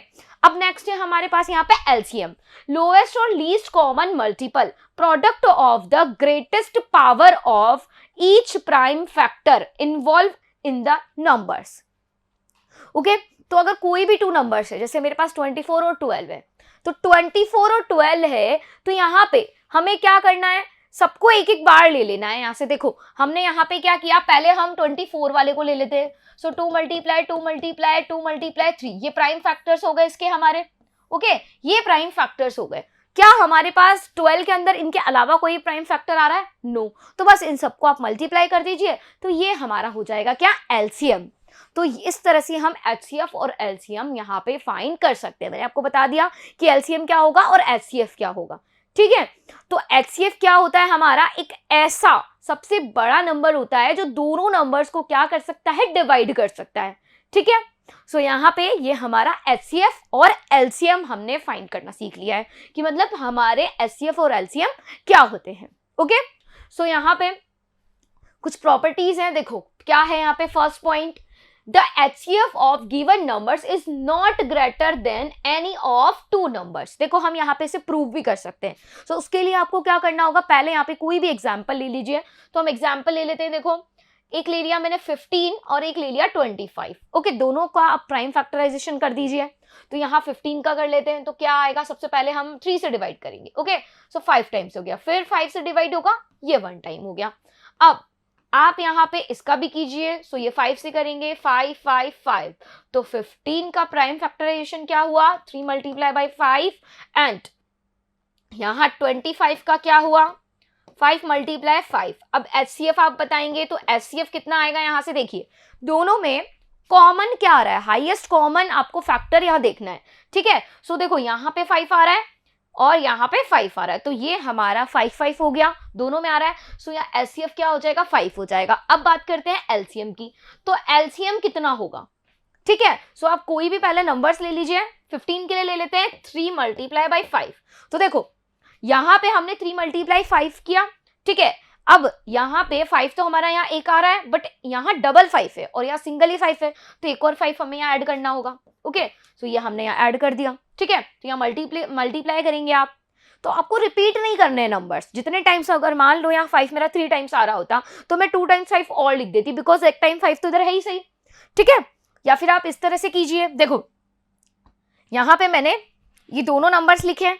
अब नेक्स्ट है हमारे पास यहाँ पे LCM, लोएस्ट और least common multiple, product of the greatest power of each prime factor involve in the numbers, okay. तो अगर कोई भी 2 नंबर्स है, जैसे मेरे पास 24 और 12 है, तो 24 और 12 है, तो यहाँ पे हमें क्या करना है, सबको एक एक बार ले लेना है। यहाँ से देखो हमने यहाँ पे क्या किया, पहले हम 24 वाले को ले लेते हैं। सो 2 मल्टीप्लाई 2 मल्टीप्लाई 2 मल्टीप्लाई 3, ये प्राइम फैक्टर्स हो गए इसके हमारे, ओके, ये प्राइम फैक्टर्स हो गए। क्या हमारे पास 12 के अंदर इनके अलावा कोई प्राइम फैक्टर आ रहा है? नो। तो बस इन सबको आप मल्टीप्लाई कर दीजिए, तो ये हमारा हो जाएगा क्या LCM। तो इस तरह से हम HCF और LCM यहाँ पे फाइंड कर सकते हैं। मैंने आपको बता दिया कि LCM क्या होगा और HCF क्या होगा, ठीक है। तो HCF क्या होता है, हमारा एक ऐसा सबसे बड़ा नंबर होता है जो दोनों नंबर्स को क्या कर सकता है, डिवाइड कर सकता है, ठीक है। सो यहाँ पे ये हमारा HCF और LCM हमने फाइंड करना सीख लिया है कि मतलब हमारे HCF और LCM क्या होते हैं, ओके। सो यहाँ पे कुछ प्रॉपर्टीज हैं, देखो क्या है यहाँ पे। First point, the HCF of given numbers is not greater than any of 2 numbers। देखो हम यहाँ पे इसे प्रूव भी कर सकते हैं। सो उसके लिए आपको क्या करना होगा, पहले यहाँ पे कोई भी एग्जाम्पल ले लीजिए। तो हम एग्जाम्पल ले लेते हैं, देखो एक ले लिया मैंने 15 और एक ले लिया 25, ओके, दोनों का आप प्राइम फैक्टराइजेशन कर दीजिए। तो यहाँ 15 का कर लेते हैं, तो क्या आएगा, सबसे पहले हम 3 से डिवाइड करेंगे, ओके। सो 5 टाइम्स हो गया, फिर 5 से डिवाइड होगा, ये 1 टाइम हो गया। अब आप यहाँ पे इसका भी कीजिए। सो ये 5 से करेंगे, 5 5 5, तो 15 का प्राइम फैक्टराइजेशन क्या हुआ, 3 मल्टीप्लाई बाई 5, एंड यहाँ 25 का क्या हुआ, 5 मल्टीप्लाई 5। अब HCF आप बताएंगे, तो HCF कितना आएगा, यहाँ से देखिए दोनों में कॉमन क्या आ रहा है, हाईएस्ट कॉमन आपको फैक्टर यहाँ देखना है, ठीक है। सो देखो यहाँ पे 5 आ रहा है और यहाँ पे 5 आ रहा है, तो ये हमारा 5 5 हो गया, दोनों में आ रहा है। सो यहाँ HCF क्या हो जाएगा, 5 हो जाएगा। अब बात करते हैं LCM की, तो LCM कितना होगा, ठीक है। सो आप कोई भी पहले नंबर्स ले लीजिए। 15 के लिए ले लेते हैं 3 मल्टीप्लाई बाई 5। तो देखो यहाँ पे हमने 3 मल्टीप्लाई 5 किया, ठीक है। अब यहाँ पे 5 तो हमारा यहाँ एक आ रहा है, बट यहाँ डबल 5 है और यहाँ सिंगल ही 5 है, तो एक और 5 हमें यहाँ ऐड करना होगा, ओके। सो ये हमने यहाँ ऐड कर दिया, ठीक है। तो यहाँ मल्टीप्लाई करेंगे आप, तो आपको रिपीट नहीं करने हैं नंबर्स जितने टाइम्स। अगर मान लो यहाँ 5 मेरा 3 टाइम्स आ रहा होता तो मैं 2 टाइम्स 5 और लिख देती, बिकॉज एक टाइम 5 तो इधर है ही सही, ठीक है। या फिर आप इस तरह से कीजिए, देखो यहाँ पे मैंने ये दोनों नंबर्स लिखे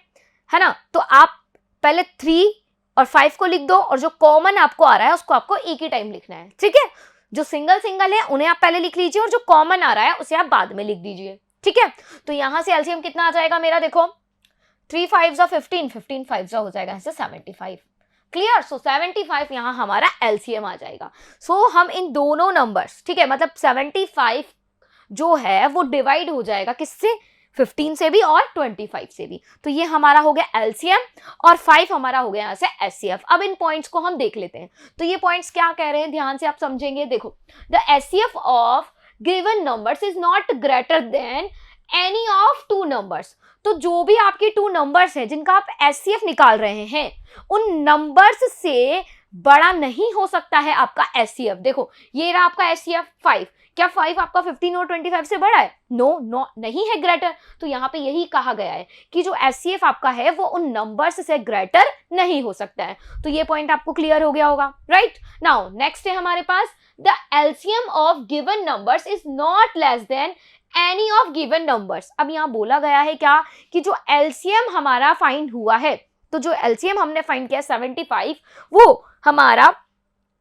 है ना, तो आप पहले 3 और 5 को लिख दो और जो कॉमन आपको आ रहा है उसको आपको एक ही टाइम लिखना है, ठीक है। जो सिंगल सिंगल है उन्हें आप पहले लिख लीजिए और जो कॉमन आ रहा है उसे आप बाद में लिख दीजिए, ठीक है। तो यहां से LCM कितना आ जाएगा मेरा, देखो 3 5 15, 15 5 हो जाएगा ऐसे 75, क्लियर। सो 75 यहाँ हमारा LCM आ जाएगा। सो हम इन दोनों नंबर्स, ठीक है, मतलब 75 जो है वो डिवाइड हो जाएगा किससे, 15 से भी और 25 से भी। तो ये हमारा हो गया LCM और 5 हमारा हो गया यहाँ से HCF। अब इन पॉइंट्स को हम देख लेते हैं। तो ये पॉइंट्स क्या कह रहे हैं, ध्यान से आप समझेंगे। देखो, the HCF of given numbers is not greater than any of two numbers. तो जो भी आपके टू नंबर्स हैं जिनका आप एचसीएफ निकाल रहे हैं, उन नंबर्स से बड़ा नहीं हो सकता है आपका एचसीएफ। देखो ये रहा आपका एचसीएफ 5, क्या 5 आपका 15 और 25 से बड़ा है? नो, नहीं है ग्रेटर। तो यहाँ पे यही कहा गया है कि जो एचसीएफ आपका है वो उन नंबर्स से ग्रेटर नहीं हो सकता है। तो ये पॉइंट आपको क्लियर हो गया होगा, राइट? नाउ नेक्स्ट है हमारे पास the LCM of given numbers is not less than any of given numbers. अब यहाँ बोला गया है क्या कि जो एलसीएम हमारा फाइंड हुआ है, तो जो एलसीएम हमने फाइंड किया 75, वो हमारा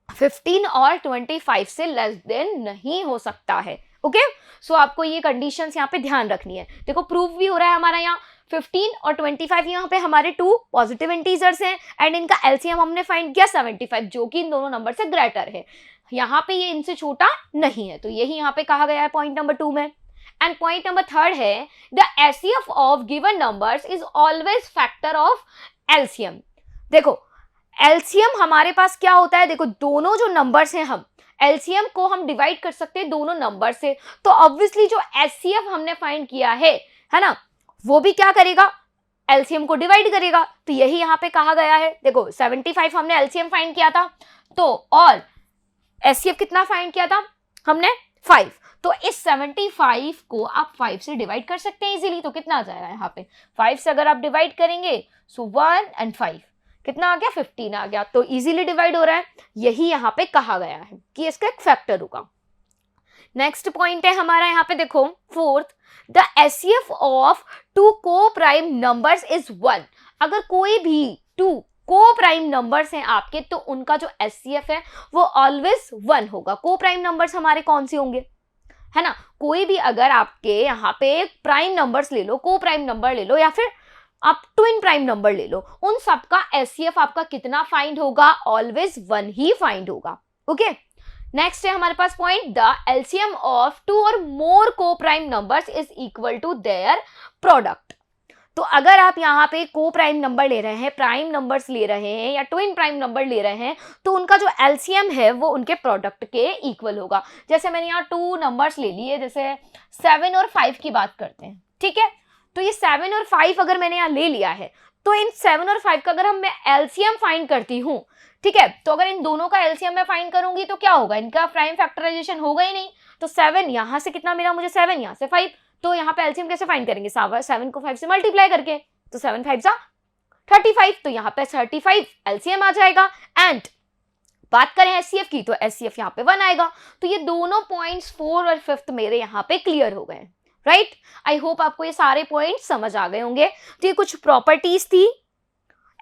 15 और 25 से लेस देन नहीं हो सकता है। ओके, सो आपको ये कंडीशंस यहाँ पे ध्यान रखनी है। देखो प्रूफ भी हो रहा है हमारा यहाँ 15 और 25 यहाँ पे हमारे टू पॉजिटिव इंटीजर्स हैं एंड इनका एलसीएम हमने फाइंड किया 75, जो कि इन दोनों नंबर से ग्रेटर है। यहाँ पे ये इनसे छोटा नहीं है, तो यही यहाँ पे कहा गया है पॉइंट नंबर 2 में। एंड पॉइंट नंबर 3 है the HCF of given numbers is always factor of LCM. देखो एलसीएम हमारे पास क्या होता है, देखो दोनों जो नंबर्स हैं हम एलसीएम को हम डिवाइड कर सकते हैं दोनों नंबर से, तो ऑब्वियसली जो एचसीएफ हमने फाइंड किया है ना, वो भी क्या करेगा, एलसीएम को डिवाइड करेगा। तो यही यहाँ पे कहा गया है। देखो 75 हमने एलसीएम फाइंड किया था, तो और एचसीएफ कितना फाइंड किया था हमने 5, तो इस 75 को आप 5 से डिवाइड कर सकते हैं इजीली। तो कितना आ जाएगा यहाँ पे 5 से अगर आप डिवाइड करेंगे, सो 1 and 5 कितना आ गया, 15 आ गया। तो इजीली डिवाइड हो रहा है, यही यहाँ पे कहा गया है कि इसका एक फैक्टर होगा। नेक्स्ट पॉइंट है हमारा यहाँ पे देखो 4th, the HCF of two co prime numbers is 1। अगर कोई भी टू को प्राइम नंबर्स हैं आपके, तो उनका जो एचसीएफ है वो ऑलवेज 1 होगा। को प्राइम नंबर्स हमारे कौन से होंगे, है ना, कोई भी अगर आपके यहाँ पे प्राइम नंबर्स ले लो, को प्राइम नंबर ले लो या फिर आप ट्विन प्राइम नंबर ले लो, उन सबका एचसीएफ आपका कितना फाइंड होगा, ऑलवेज 1 ही फाइंड होगा। ओके, नेक्स्ट है हमारे पास point the LCM of two और मोर को prime numbers is equal to their product. तो अगर आप यहाँ पे को प्राइम नंबर ले रहे हैं, प्राइम नंबर्स ले रहे हैं या ट्विन प्राइम नंबर ले रहे हैं, तो उनका जो एलसीएम है वो उनके प्रोडक्ट के इक्वल होगा। जैसे मैंने यहाँ 2 नंबर्स ले लिए, जैसे 7 और 5 की बात करते हैं, ठीक है। तो ये 7 और 5 अगर मैंने यहाँ ले लिया है, तो इन 7 और 5 का अगर हम मैं एलसीएम फाइंड करती हूँ, ठीक है, तो अगर इन दोनों का एलसीएम मैं फाइंड करूंगी तो क्या होगा, इनका प्राइम फैक्टराइजेशन होगा ही नहीं। तो 7 यहाँ से कितना मिला मुझे, 7 यहाँ से 5, तो यहाँ पे एलसीएम कैसे फाइंड करेंगे, 7 को 5 से मल्टीप्लाई करके, तो 7 5 जा 35, तो यहाँ पे 35 एलसीएम आ जाएगा। एंड बात करें एचसीएफ की, तो एचसीएफ यहाँ पे 1 आएगा। तो ये दोनों पॉइंट्स 4 और 5 मेरे यहाँ पे क्लियर हो गए, राइट। आई होप आपको ये सारे पॉइंट्स समझ आ गए होंगे। तो ये कुछ प्रॉपर्टीज थी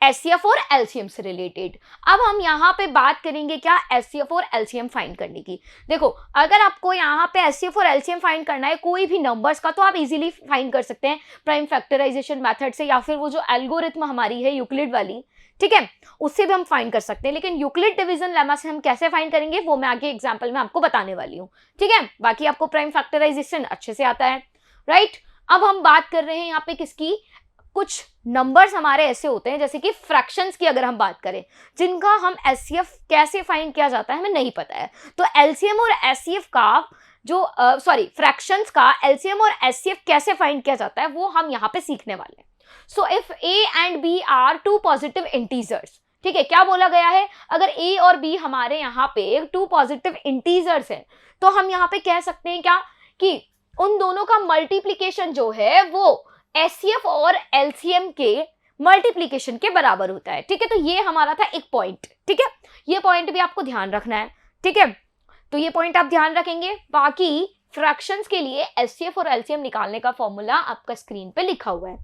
एचसीएफ और एलसीएम से रिलेटेड। अब हम यहाँ पे बात करेंगे क्या, एचसीएफ और एलसीएम फाइंड करने की। देखो अगर आपको यहाँ पे एचसीएफ और एलसीएम फाइंड करना है कोई भी नंबर्स का, तो आप इजीली फाइंड कर सकते हैं प्राइम फैक्टराइजेशन मेथड से, या फिर वो जो एल्गोरिथम हमारी है यूक्लिड वाली, ठीक है, उससे भी हम फाइंड कर सकते हैं। लेकिन यूक्लिड डिवीजन लेमा से हम कैसे फाइंड करेंगे वो मैं आगे एग्जाम्पल में आपको बताने वाली हूँ, ठीक है। बाकी आपको प्राइम फैक्टराइजेशन अच्छे से आता है, राइट। अब हम बात कर रहे हैं यहाँ पे किसकी, कुछ नंबर्स हमारे ऐसे होते हैं जैसे कि फ्रैक्शंस की अगर हम बात करें, जिनका हम एचसीएफ कैसे फाइंड किया जाता है हमें नहीं पता है। तो एलसीएम और एचसीएफ का जो फ्रैक्शंस का एलसीएम और एचसीएफ कैसे फाइंड किया जाता है वो हम यहाँ पे सीखने वाले हैं। So if A and B are two positive integers, ठीक है, क्या बोला गया है, अगर ए और बी हमारे यहाँ पे टू पॉजिटिव इंटीजर्स है, तो हम यहाँ पे कह सकते हैं क्या कि उन दोनों का मल्टीप्लीकेशन जो है वो एचसीएफ और एलसीएम के मल्टीप्लीकेशन के बराबर होता है, ठीक है। तो ये हमारा था एक पॉइंट, ठीक है, ये पॉइंट भी आपको ध्यान रखना है, ठीक है। तो ये पॉइंट आप ध्यान रखेंगे। बाकी फ्रैक्शंस के लिए एचसीएफ और एलसीएम निकालने का फॉर्मूला आपका स्क्रीन पे लिखा हुआ है,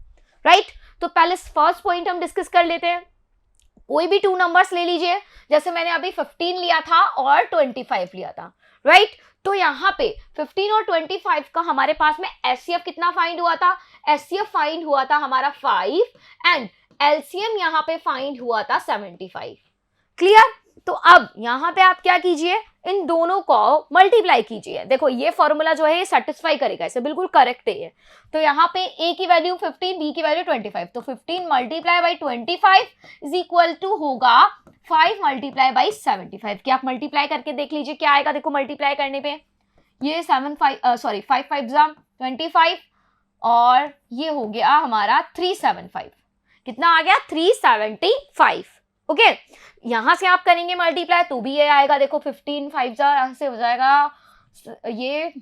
राइट। तो पहले फर्स्ट पॉइंट हम डिस्कस कर लेते हैं। कोई भी 2 नंबर्स ले लीजिए, जैसे मैंने अभी 15 लिया था और 25 लिया था, राइट। तो यहाँ पे 15 और 25 का हमारे पास में एचसीएफ कितना फाइंड हुआ था, एचसीएफ फाइंड हुआ था हमारा 5 एंड एलसीएम यहाँ पे फाइंड हुआ था 75, क्लियर। तो अब यहाँ पे आप क्या कीजिए, इन दोनों को मल्टीप्लाई कीजिए। देखो ये फॉर्मूला जो है ये सेटिस्फाई करेगा, इसे बिल्कुल करेक्ट है ये। तो यहाँ पे ए की वैल्यू 15, बी की वैल्यू 25, तो 15 multiply by 25 is equal to होगा 5 मल्टीप्लाई बाई 75। क्या आप मल्टीप्लाई करके देख लीजिए क्या आएगा। देखो मल्टीप्लाई करने पे ये 5 5 जा 25 और ये हो गया हमारा 375। कितना आ गया? 375। ओके, यहां से आप करेंगे मल्टीप्लाई तो भी ये आएगा, देखो 15 5 जा यहां से हो जाएगा ये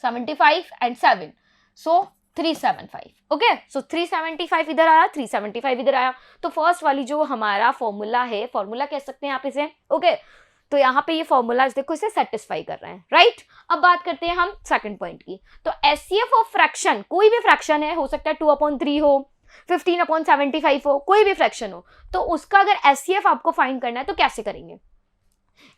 75 एंड 7, सो 375। ओके, सो 375 इधर आया, 375 इधर आया। तो फर्स्ट वाली जो हमारा फॉर्मूला है, फॉर्मूला कह सकते हैं आप इसे। ओके, तो यहाँ पे ये फॉर्मूला देखो इसे सेटिस्फाई कर रहे हैं, राइट। अब बात करते हैं हम सेकंड पॉइंट की। तो एचसीएफ ऑफ फ्रैक्शन, कोई भी फ्रैक्शन है, हो सकता है 2/3 हो, 15/75 हो, कोई भी फ्रैक्शन हो, तो उसका अगर एचसीएफ आपको फाइंड करना है तो कैसे करेंगे?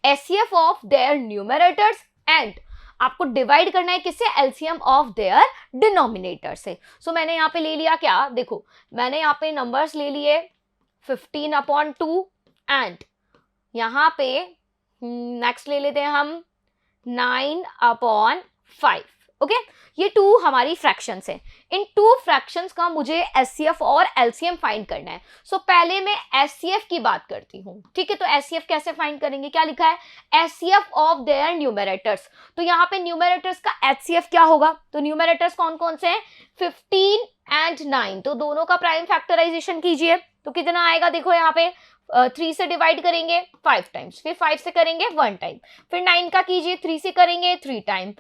HCF of their numerators and आपको डिवाइड करना है किससे? एलसीएम ऑफ देयर डिनोमिनेटर से। सो मैंने यहाँ पे ले लिया क्या, देखो मैंने यहाँ पे नंबर्स ले लिए 15/2 एंड यहाँ पे नेक्स्ट ले लेते हैं हम 9/5। ओके, ये 2 हमारी फ्रैक्शंस हैं। इन 2 फ्रैक्शंस का मुझे एचसीएफ और एलसीएम फाइंड करना है। सो पहले मैं एचसीएफ की बात करती हूँ, ठीक है। तो एचसीएफ कैसे फाइंड करेंगे? क्या लिखा है? HCF of their numerators. तो यहाँ पे न्यूमरेटर्स का एचसीएफ क्या होगा? तो न्यूमरेटर्स कौन कौन से हैं? 15 एंड 9, तो दोनों का प्राइम फैक्टराइजेशन कीजिए। तो कितना आएगा? देखो यहाँ पे 3 से डिवाइड करेंगे 5 टाइम्स, फिर 5 से करेंगे 1 टाइम, फिर 9 का कीजिए 3 से करेंगे 3 टाइम,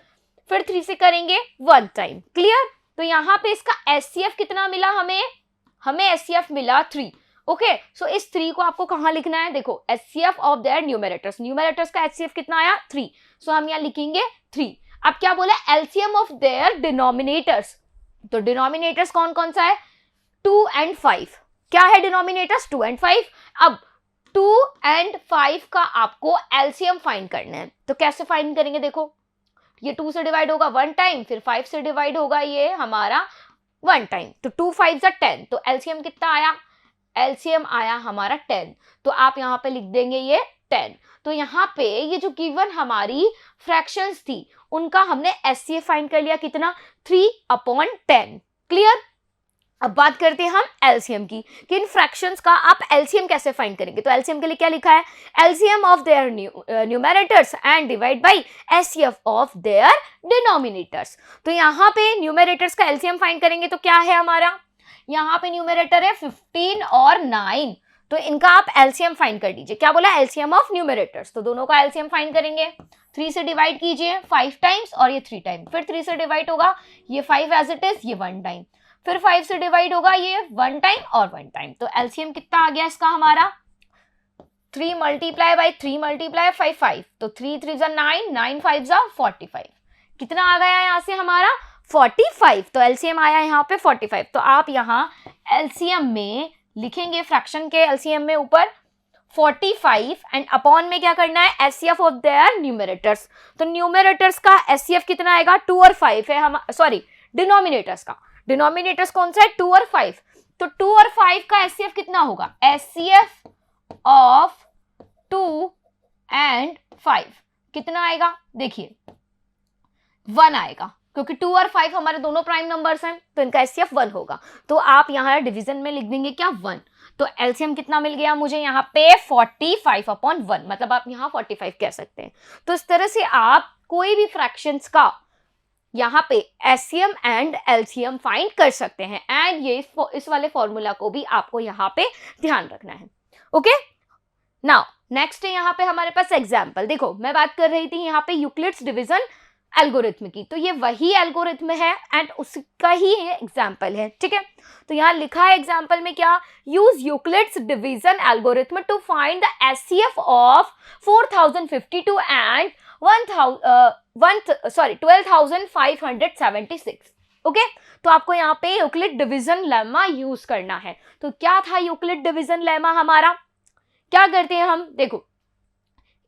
फिर 3 से करेंगे 1 टाइम। क्लियर? तो यहाँ पे इसका एचसीएफ कितना मिला हमें एचसीएफ मिला 3। ओके, सो इस 3 को आपको कहाँ लिखना है? देखो एचसीएफ ऑफ देयर न्यूमरेटर्स का एचसीएफ कितना आया? 3। सो हम यहाँ लिखेंगे 3। अब क्या बोला? LCM of their denominators. तो डिनोमिनेटर्स कौन कौन सा है? 2 एंड 5। क्या है डिनोमिनेटर्स? 2 एंड 5। अब 2 एंड 5 का आपको एलसीएम फाइंड करना है। तो कैसे फाइंड करेंगे? देखो ये 2 से डिवाइड होगा 1 टाइम, फिर 5 से डिवाइड होगा ये हमारा 1 टाइम, तो 2 5 जा 10। तो एलसीएम कितना आया? एलसीएम आया हमारा 10। तो आप यहाँ पे लिख देंगे ये 10। तो यहाँ पे ये जो गिवन हमारी फ्रैक्शंस थी उनका हमने एचसीएफ फाइंड कर लिया, कितना? 3/10। क्लियर? अब बात करते हैं हम एलसीएम की, कि इन फ्रैक्शंस का आप एलसीएम कैसे फाइंड करेंगे? तो एलसीएम के लिए क्या लिखा है? LCM of their numerators and divide by HCF of their denominators. तो यहाँ पे न्यूमरेटर्स का एलसीएम फाइंड करेंगे तो क्या है हमारा? यहाँ पे न्यूमरेटर है 15 और 9, तो इनका आप एलसीएम फाइंड कर दीजिए। क्या बोला? LCM of numerators. तो दोनों का एलसीएम फाइंड करेंगे, 3 से डिवाइड कीजिए 5 टाइम्स और ये 3 टाइम, फिर 3 से डिवाइड होगा ये 5 एज इट इज, ये 1 टाइम, फिर 5 से डिवाइड होगा ये 1 टाइम और 1 टाइम। तो एलसीएम कितना आ गया इसका हमारा? 3 मल्टीप्लाई बाई 3 मल्टीप्लाई 5 5, तो 3 3 जा 9, 9 5 जा 45। कितना आ गया यहाँ से हमारा? 45। तो एलसीएम आया यहाँ पे 45। तो आप यहाँ एलसीएम में लिखेंगे, फ्रैक्शन के एलसीएम में ऊपर 45 एंड अपॉन में क्या करना है? HCF of their numerators. तो न्यूमरेटर्स का एचसीएफ कितना आएगा? 2 और 5 है, हम सॉरी डिनोमिनेटर्स का, डिनोमिनेटर्स कौन सा है? 2 और 5। तो 2 और 5 का एचसीएफ कितना होगा? एचसीएफ ऑफ 2 एंड 5 कितना आएगा? देखिए 1 आएगा, क्योंकि 2 और 5 हमारे दोनों प्राइम नंबर्स हैं, तो इनका एचसीएफ 1 होगा। तो आप यहाँ डिवीजन में लिख देंगे क्या? 1। तो एलसीएम कितना मिल गया मुझे यहाँ पे? 45/1, मतलब आप यहाँ 45 कह सकते हैं। तो इस तरह से आप कोई भी फ्रैक्शंस का यहाँ पे एचसीएम एंड एलसीएम फाइंड कर सकते हैं। एंड ये इस वाले फॉर्मूला को भी आपको यहाँ पे ध्यान रखना है। ओके, नाउ नेक्स्ट है यहाँ पे हमारे पास एग्जाम्पल। देखो मैं बात कर रही थी यहाँ पे यूक्लिड्स डिवीजन एल्गोरिथम की, तो ये वही एल्गोरिथम है एंड उसका ही एग्जाम्पल है, ठीक है। तो यहाँ लिखा है एग्जाम्पल में क्या? Use Euclid's division algorithm to find the HCF of 4052 and 12,576। ओके, तो आपको यहाँ पे यूक्लिड डिवीजन लेमा यूज करना है। तो क्या था यूक्लिड डिवीजन लेमा हमारा? क्या करते हैं हम? देखो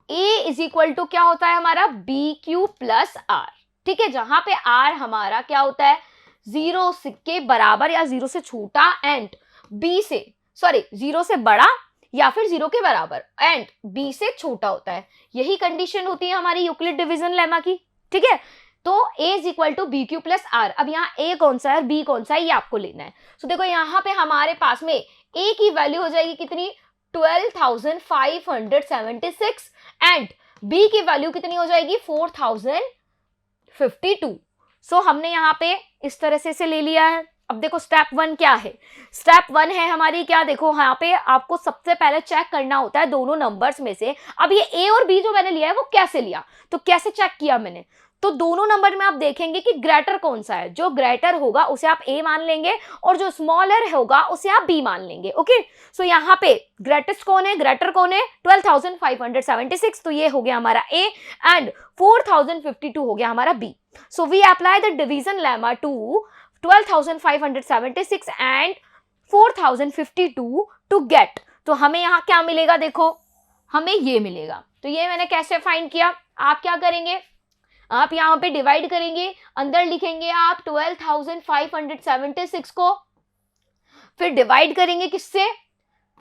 A इज इक्वल टू क्या होता है हमारा? BQ प्लस R, ठीक है, जहां पे R हमारा क्या होता है? 0 के बराबर या 0 से छोटा एंड B से 0 से बड़ा या फिर 0 के बराबर एंड B से छोटा होता है। यही कंडीशन होती है हमारी यूक्लिड डिवीजन लेमा की, ठीक है। तो A is equal to BQ plus R। अब यहाँ A कौन सा है और B कौन सा है ये आपको लेना है। तो देखो यहाँ पे हमारे पास में A की वैल्यू हो जाएगी कितनी? 12,576 एंड B की वैल्यू कितनी हो जाएगी? 4000 52। सो हमने यहाँ पे इस तरह से इसे ले लिया है। अब देखो स्टेप 1 क्या है, स्टेप 1 है हमारी क्या, देखो यहाँ पे आपको सबसे पहले चेक करना होता है दोनों नंबर्स में से अब ये ए और बी जो मैंने लिया है वो कैसे लिया, तो कैसे चेक किया मैंने, तो दोनों नंबर में आप देखेंगे कि ग्रेटर कौन सा है, जो ग्रेटर होगा उसे आप ए मान लेंगे और जो स्मॉलर होगा उसे आप बी मान लेंगे। ओके, सो यहाँ पे ग्रेटेस्ट कौन है, ग्रेटर कौन है, 12,576, तो ये हो गया हमारा ए एंड 4,052 हो गया हमारा बी। So we apply the division lemma to 12,576 and 4,052 to get, तो हमें यहाँ क्या मिलेगा, देखो हमें ये मिलेगा। तो ये मैंने कैसे फाइंड किया, आप क्या करेंगे, आप यहाँ पे डिवाइड करेंगे, अंदर लिखेंगे आप 12,576 को, फिर डिवाइड करेंगे किससे,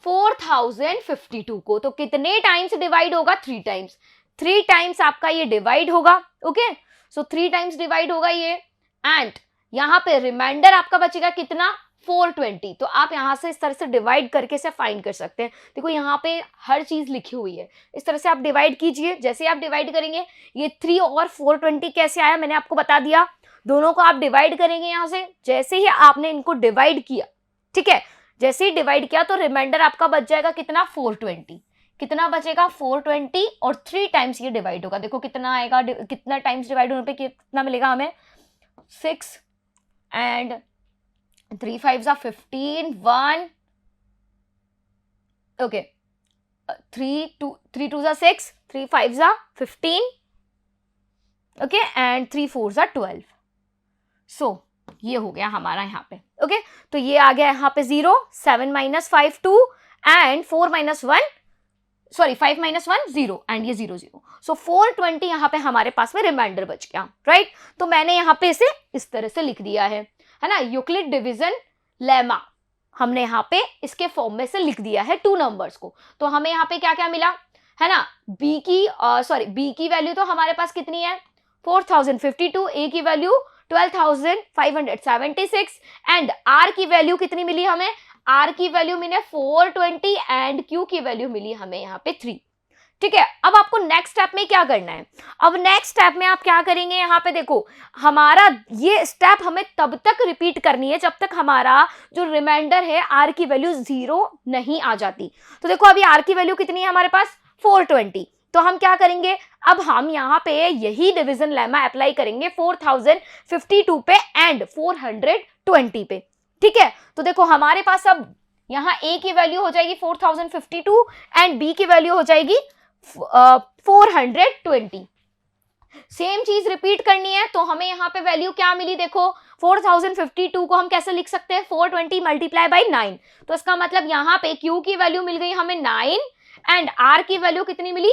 4,052 को, तो कितने टाइम्स डिवाइड होगा, 3 टाइम्स, 3 टाइम्स आपका ये डिवाइड होगा। ओके, सो 3 टाइम्स डिवाइड होगा ये एंड यहाँ पे रिमाइंडर आपका बचेगा कितना, 420। तो आप यहाँ से इस तरह से डिवाइड करके इसे फाइंड कर सकते हैं। देखो यहाँ पे हर चीज लिखी हुई है, इस तरह से आप डिवाइड कीजिए। जैसे आप डिवाइड करेंगे ये 3 और 420 कैसे आया मैंने आपको बता दिया, दोनों को आप डिवाइड करेंगे यहाँ से, जैसे ही आपने इनको डिवाइड किया, ठीक है, जैसे ही डिवाइड किया तो रिमाइंडर आपका बच जाएगा कितना, 420, कितना बचेगा 420 और 3 टाइम्स ये डिवाइड होगा। देखो कितना आएगा, कितना टाइम्स डिवाइड होने पे कितना मिलेगा हमें, 6 एंड 3 5 15 1, ओके 3 2 6, 3 5 15, ओके एंड 3 4 12। सो ये हो गया हमारा यहाँ पे। ओके, तो ये आ गया यहाँ पे 0, 7 - 5 2 एंड 4 - 1 सॉरी 5 - 1 0 एंड ये 0 0। सो 420 यहाँ पे हमारे पास में रिमाइंडर बच गया, राइट। तो मैंने यहाँ पे इसे इस तरह से लिख दिया है ना, यूक्लिड डिवीजन लेमा हमने यहाँ पे इसके फॉर्म में से लिख दिया है 2 नंबर्स को। तो हमें यहाँ पे क्या क्या मिला है ना, बी की वैल्यू तो हमारे पास कितनी है, 4,052, ए की वैल्यू 12,576 एंड आर की वैल्यू कितनी मिली हमें, आर की वैल्यू मिली 420 एंड क्यू की वैल्यू मिली हमें यहाँ पे 3। ठीक है, अब आपको नेक्स्ट स्टेप में क्या करना है, अब नेक्स्ट स्टेप में आप क्या करेंगे, यहाँ पे देखो हमारा ये स्टेप हमें तब तक रिपीट करनी है जब तक हमारा जो रिमाइंडर है आर की वैल्यू 0 नहीं आ जाती। तो देखो अभी आर की वैल्यू कितनी है हमारे पास, 420। तो हम क्या करेंगे, अब हम यहाँ पे यही डिवीजन लेमा अप्लाई करेंगे 4052 पे एंड 420 पे। ठीक है, तो देखो हमारे पास अब यहाँ ए की वैल्यू हो जाएगी 4052 एंड बी की वैल्यू हो जाएगी 420। सेम चीज रिपीट करनी है, तो हमें यहाँ पे वैल्यू क्या मिली, देखो 4052 को हम कैसे लिख सकते हैं, 420 मल्टीप्लाई बाई 9। तो इसका मतलब यहाँ पे क्यू की वैल्यू मिल गई हमें 9 एंड आर की वैल्यू कितनी मिली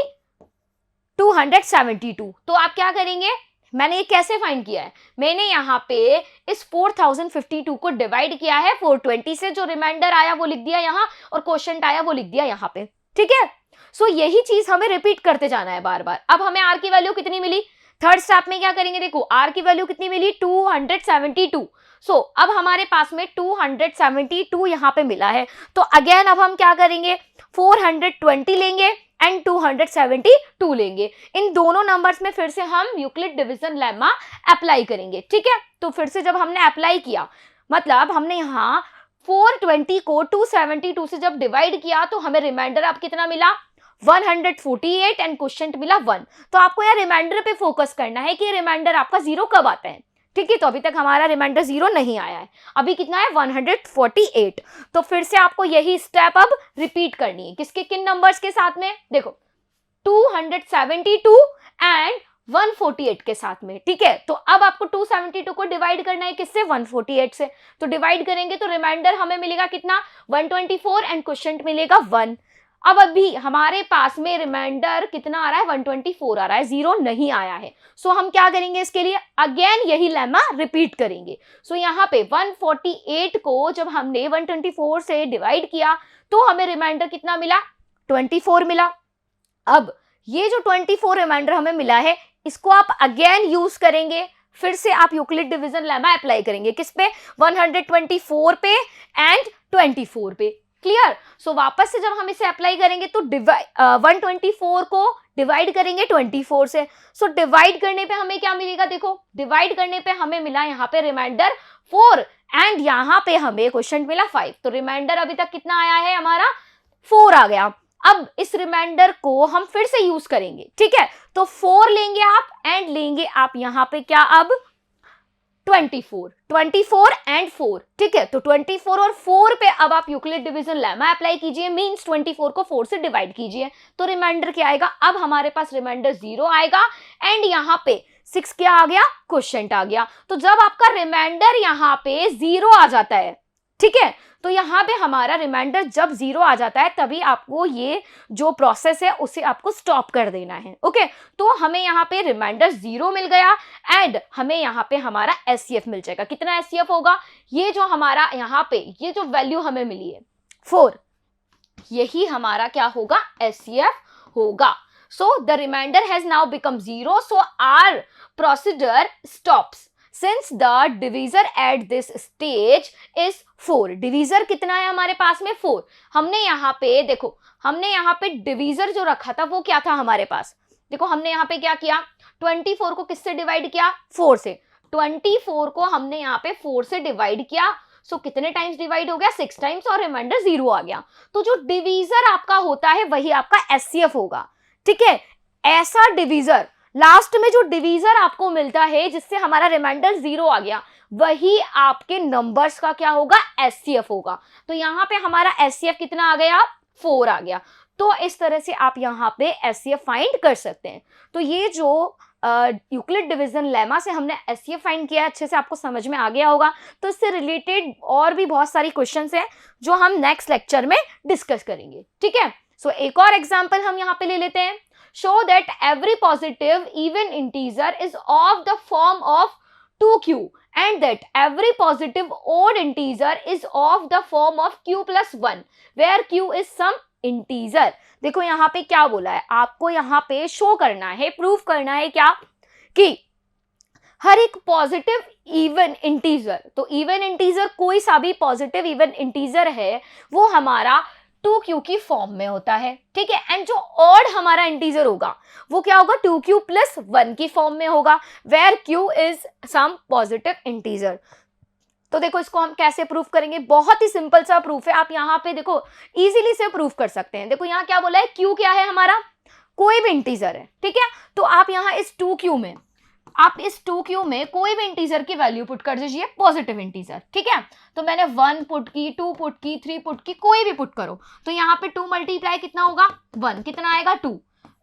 272। तो आप क्या करेंगे, मैंने ये कैसे फाइंड किया है, मैंने यहाँ पे इस 4052 को डिवाइड किया है 420 से, जो रिमाइंडर आया वो लिख दिया यहाँ और क्वोशंट आया वो लिख दिया यहाँ पे। ठीक है, सो यही चीज हमें रिपीट करते जाना है बार बार। अब हमें आर की वैल्यू कितनी मिली, थर्ड स्टेप में क्या करेंगे, देखो आर की वैल्यू कितनी मिली 272। सो अब हमारे पास में 272 यहाँ पे मिला है, तो अगेन अब हम क्या करेंगे 420 लेंगे एंड 272 लेंगे, इन दोनों नंबर्स में फिर से हम यूक्लिड डिवीजन लेमा अप्लाई करेंगे। ठीक है, तो फिर से जब हमने अप्लाई किया, मतलब हमने यहाँ 420 को 272 से जब डिवाइड किया तो हमें रिमाइंडर अब कितना मिला 148 एंड क्वोशंट मिला 1। तो आपको यार रिमाइंडर पे फोकस करना है कि रिमाइंडर आपका 0 कब आता है। ठीक है, तो अभी तक हमारा रिमाइंडर 0 नहीं आया है, अभी कितना है 148। तो फिर से आपको यही स्टेप अब रिपीट करनी है, किसके किन नंबर्स के साथ में, देखो 272 एंड 148 के साथ में। ठीक है, तो अब आपको 272 को डिवाइड करना है किससे, 148 से। तो डिवाइड करेंगे तो रिमाइंडर हमें मिलेगा कितना 124 एंड क्वोशंट मिलेगा 1। अब अभी हमारे पास में रिमाइंडर कितना आ रहा है 124 आ रहा है, 0 नहीं आया है। सो हम क्या करेंगे, इसके लिए अगेन यही लेमा रिपीट करेंगे। सो यहाँ पे 148 को जब हमने 124 से डिवाइड किया तो हमें रिमाइंडर कितना मिला 24 मिला। अब ये जो 24 रिमाइंडर हमें मिला है इसको आप अगेन यूज करेंगे, फिर से आप यूक्लिड डिवीजन लेमा अप्लाई करेंगे किस पे 124 पे एंड 24 पे। क्लियर? सो वापस से जब हम इसे अप्लाई करेंगे तो 124 को डिवाइड करेंगे 24 से। सो डिवाइड करने पे हमें क्या मिलेगा? देखो डिवाइड करने पे हमें मिला यहाँ पे रिमाइंडर 4 एंड यहाँ पे हमें क्वेश्चन मिला 5। तो रिमाइंडर अभी तक कितना आया है हमारा? 4 आ गया। अब इस रिमाइंडर को हम फिर से यूज करेंगे, ठीक है? तो 4 लेंगे आप एंड लेंगे आप यहाँ पे क्या? अब 24 एंड 4, ठीक है? तो 24 और 4 पे अब आप यूक्लिड डिवीजन लेमा अप्लाई कीजिए, मींस 24 को 4 से डिवाइड कीजिए, तो रिमाइंडर क्या आएगा? अब हमारे पास रिमाइंडर 0 आएगा एंड यहाँ पे 6 क्या आ गया? क्वोशिएंट आ गया। तो जब आपका रिमाइंडर यहाँ पे 0 आ जाता है, ठीक है, तो यहाँ पे हमारा रिमाइंडर जब 0 आ जाता है तभी आपको ये जो प्रोसेस है उसे आपको स्टॉप कर देना है। ओके, तो हमें यहाँ पे रिमाइंडर 0 मिल गया एंड हमें यहाँ पे हमारा एचसीएफ मिल जाएगा। कितना एचसीएफ होगा? ये जो हमारा यहाँ पे ये जो वैल्यू हमें मिली है 4, यही हमारा क्या होगा? एचसीएफ होगा। So the remainder has now become 0. So our procedure stops. Since the divisor at this stage is 4. Divisor कितना है हमारे पास में? 4। हमने यहाँ पे देखो, हमने यहाँ पे डिवीजर जो रखा था वो क्या था हमारे पास? देखो हमने यहाँ पे क्या किया? 24 को किससे डिवाइड किया? 4 से। 24 को हमने यहाँ पे 4 से डिवाइड किया। सो कितने टाइम्स डिवाइड हो गया? 6 टाइम्स और रिमाइंडर 0 आ गया। तो जो डिवीजर आपका होता है वही आपका एचसीएफ होगा, ठीक है? ऐसा डिवीजर, लास्ट में जो डिवीजर आपको मिलता है जिससे हमारा रिमाइंडर 0 आ गया, वही आपके नंबर्स का क्या होगा? एचसीएफ होगा। तो यहाँ पे हमारा एचसीएफ कितना आ गया? 4 आ गया। तो इस तरह से आप यहाँ पे एचसीएफ फाइंड कर सकते हैं। तो ये जो यूक्लिड डिवीजन लेमा से हमने एचसीएफ फाइंड किया, अच्छे से आपको समझ में आ गया होगा। तो इससे रिलेटेड और भी बहुत सारी क्वेश्चंस हैं जो हम नेक्स्ट लेक्चर में डिस्कस करेंगे, ठीक है? सो एक और एग्जाम्पल हम यहाँ पे ले लेते हैं। Show that every positive even integer is of the form of 2q and that every positive odd integer is of the form of q plus 1 where q is some integer। देखो यहाँ पे क्या बोला है, आपको यहाँ पे शो करना है, प्रूव करना है क्या? कि हर एक पॉजिटिव इवन इंटीजर, तो इवन इंटीजर कोई सा भी पॉजिटिव इवन इंटीजर है वो हमारा 2q की फॉर्म में होता है, ठीक है? एंड जो ऑड हमारा इंटीजर होगा वो क्या होगा? 2q प्लस 1 की फॉर्म में होगा, where q is some positive integer. तो देखो इसको हम कैसे प्रूफ करेंगे? बहुत ही सिंपल सा प्रूफ है, आप यहाँ पे देखो इजीली से प्रूफ कर सकते हैं। देखो यहाँ क्या बोला है? q क्या है हमारा? कोई भी इंटीजर है, ठीक है? तो आप यहाँ इस 2q में, आप इस 2q में कोई भी इंटीजर की वैल्यू पुट कर दीजिए, पॉजिटिव इंटीजर, ठीक है? तो मैंने 1 पुट की, 2 पुट की, 3 पुट की, कोई भी पुट करो। तो यहाँ पे 2 मल्टीप्लाई कितना होगा? 1, कितना आएगा? 2।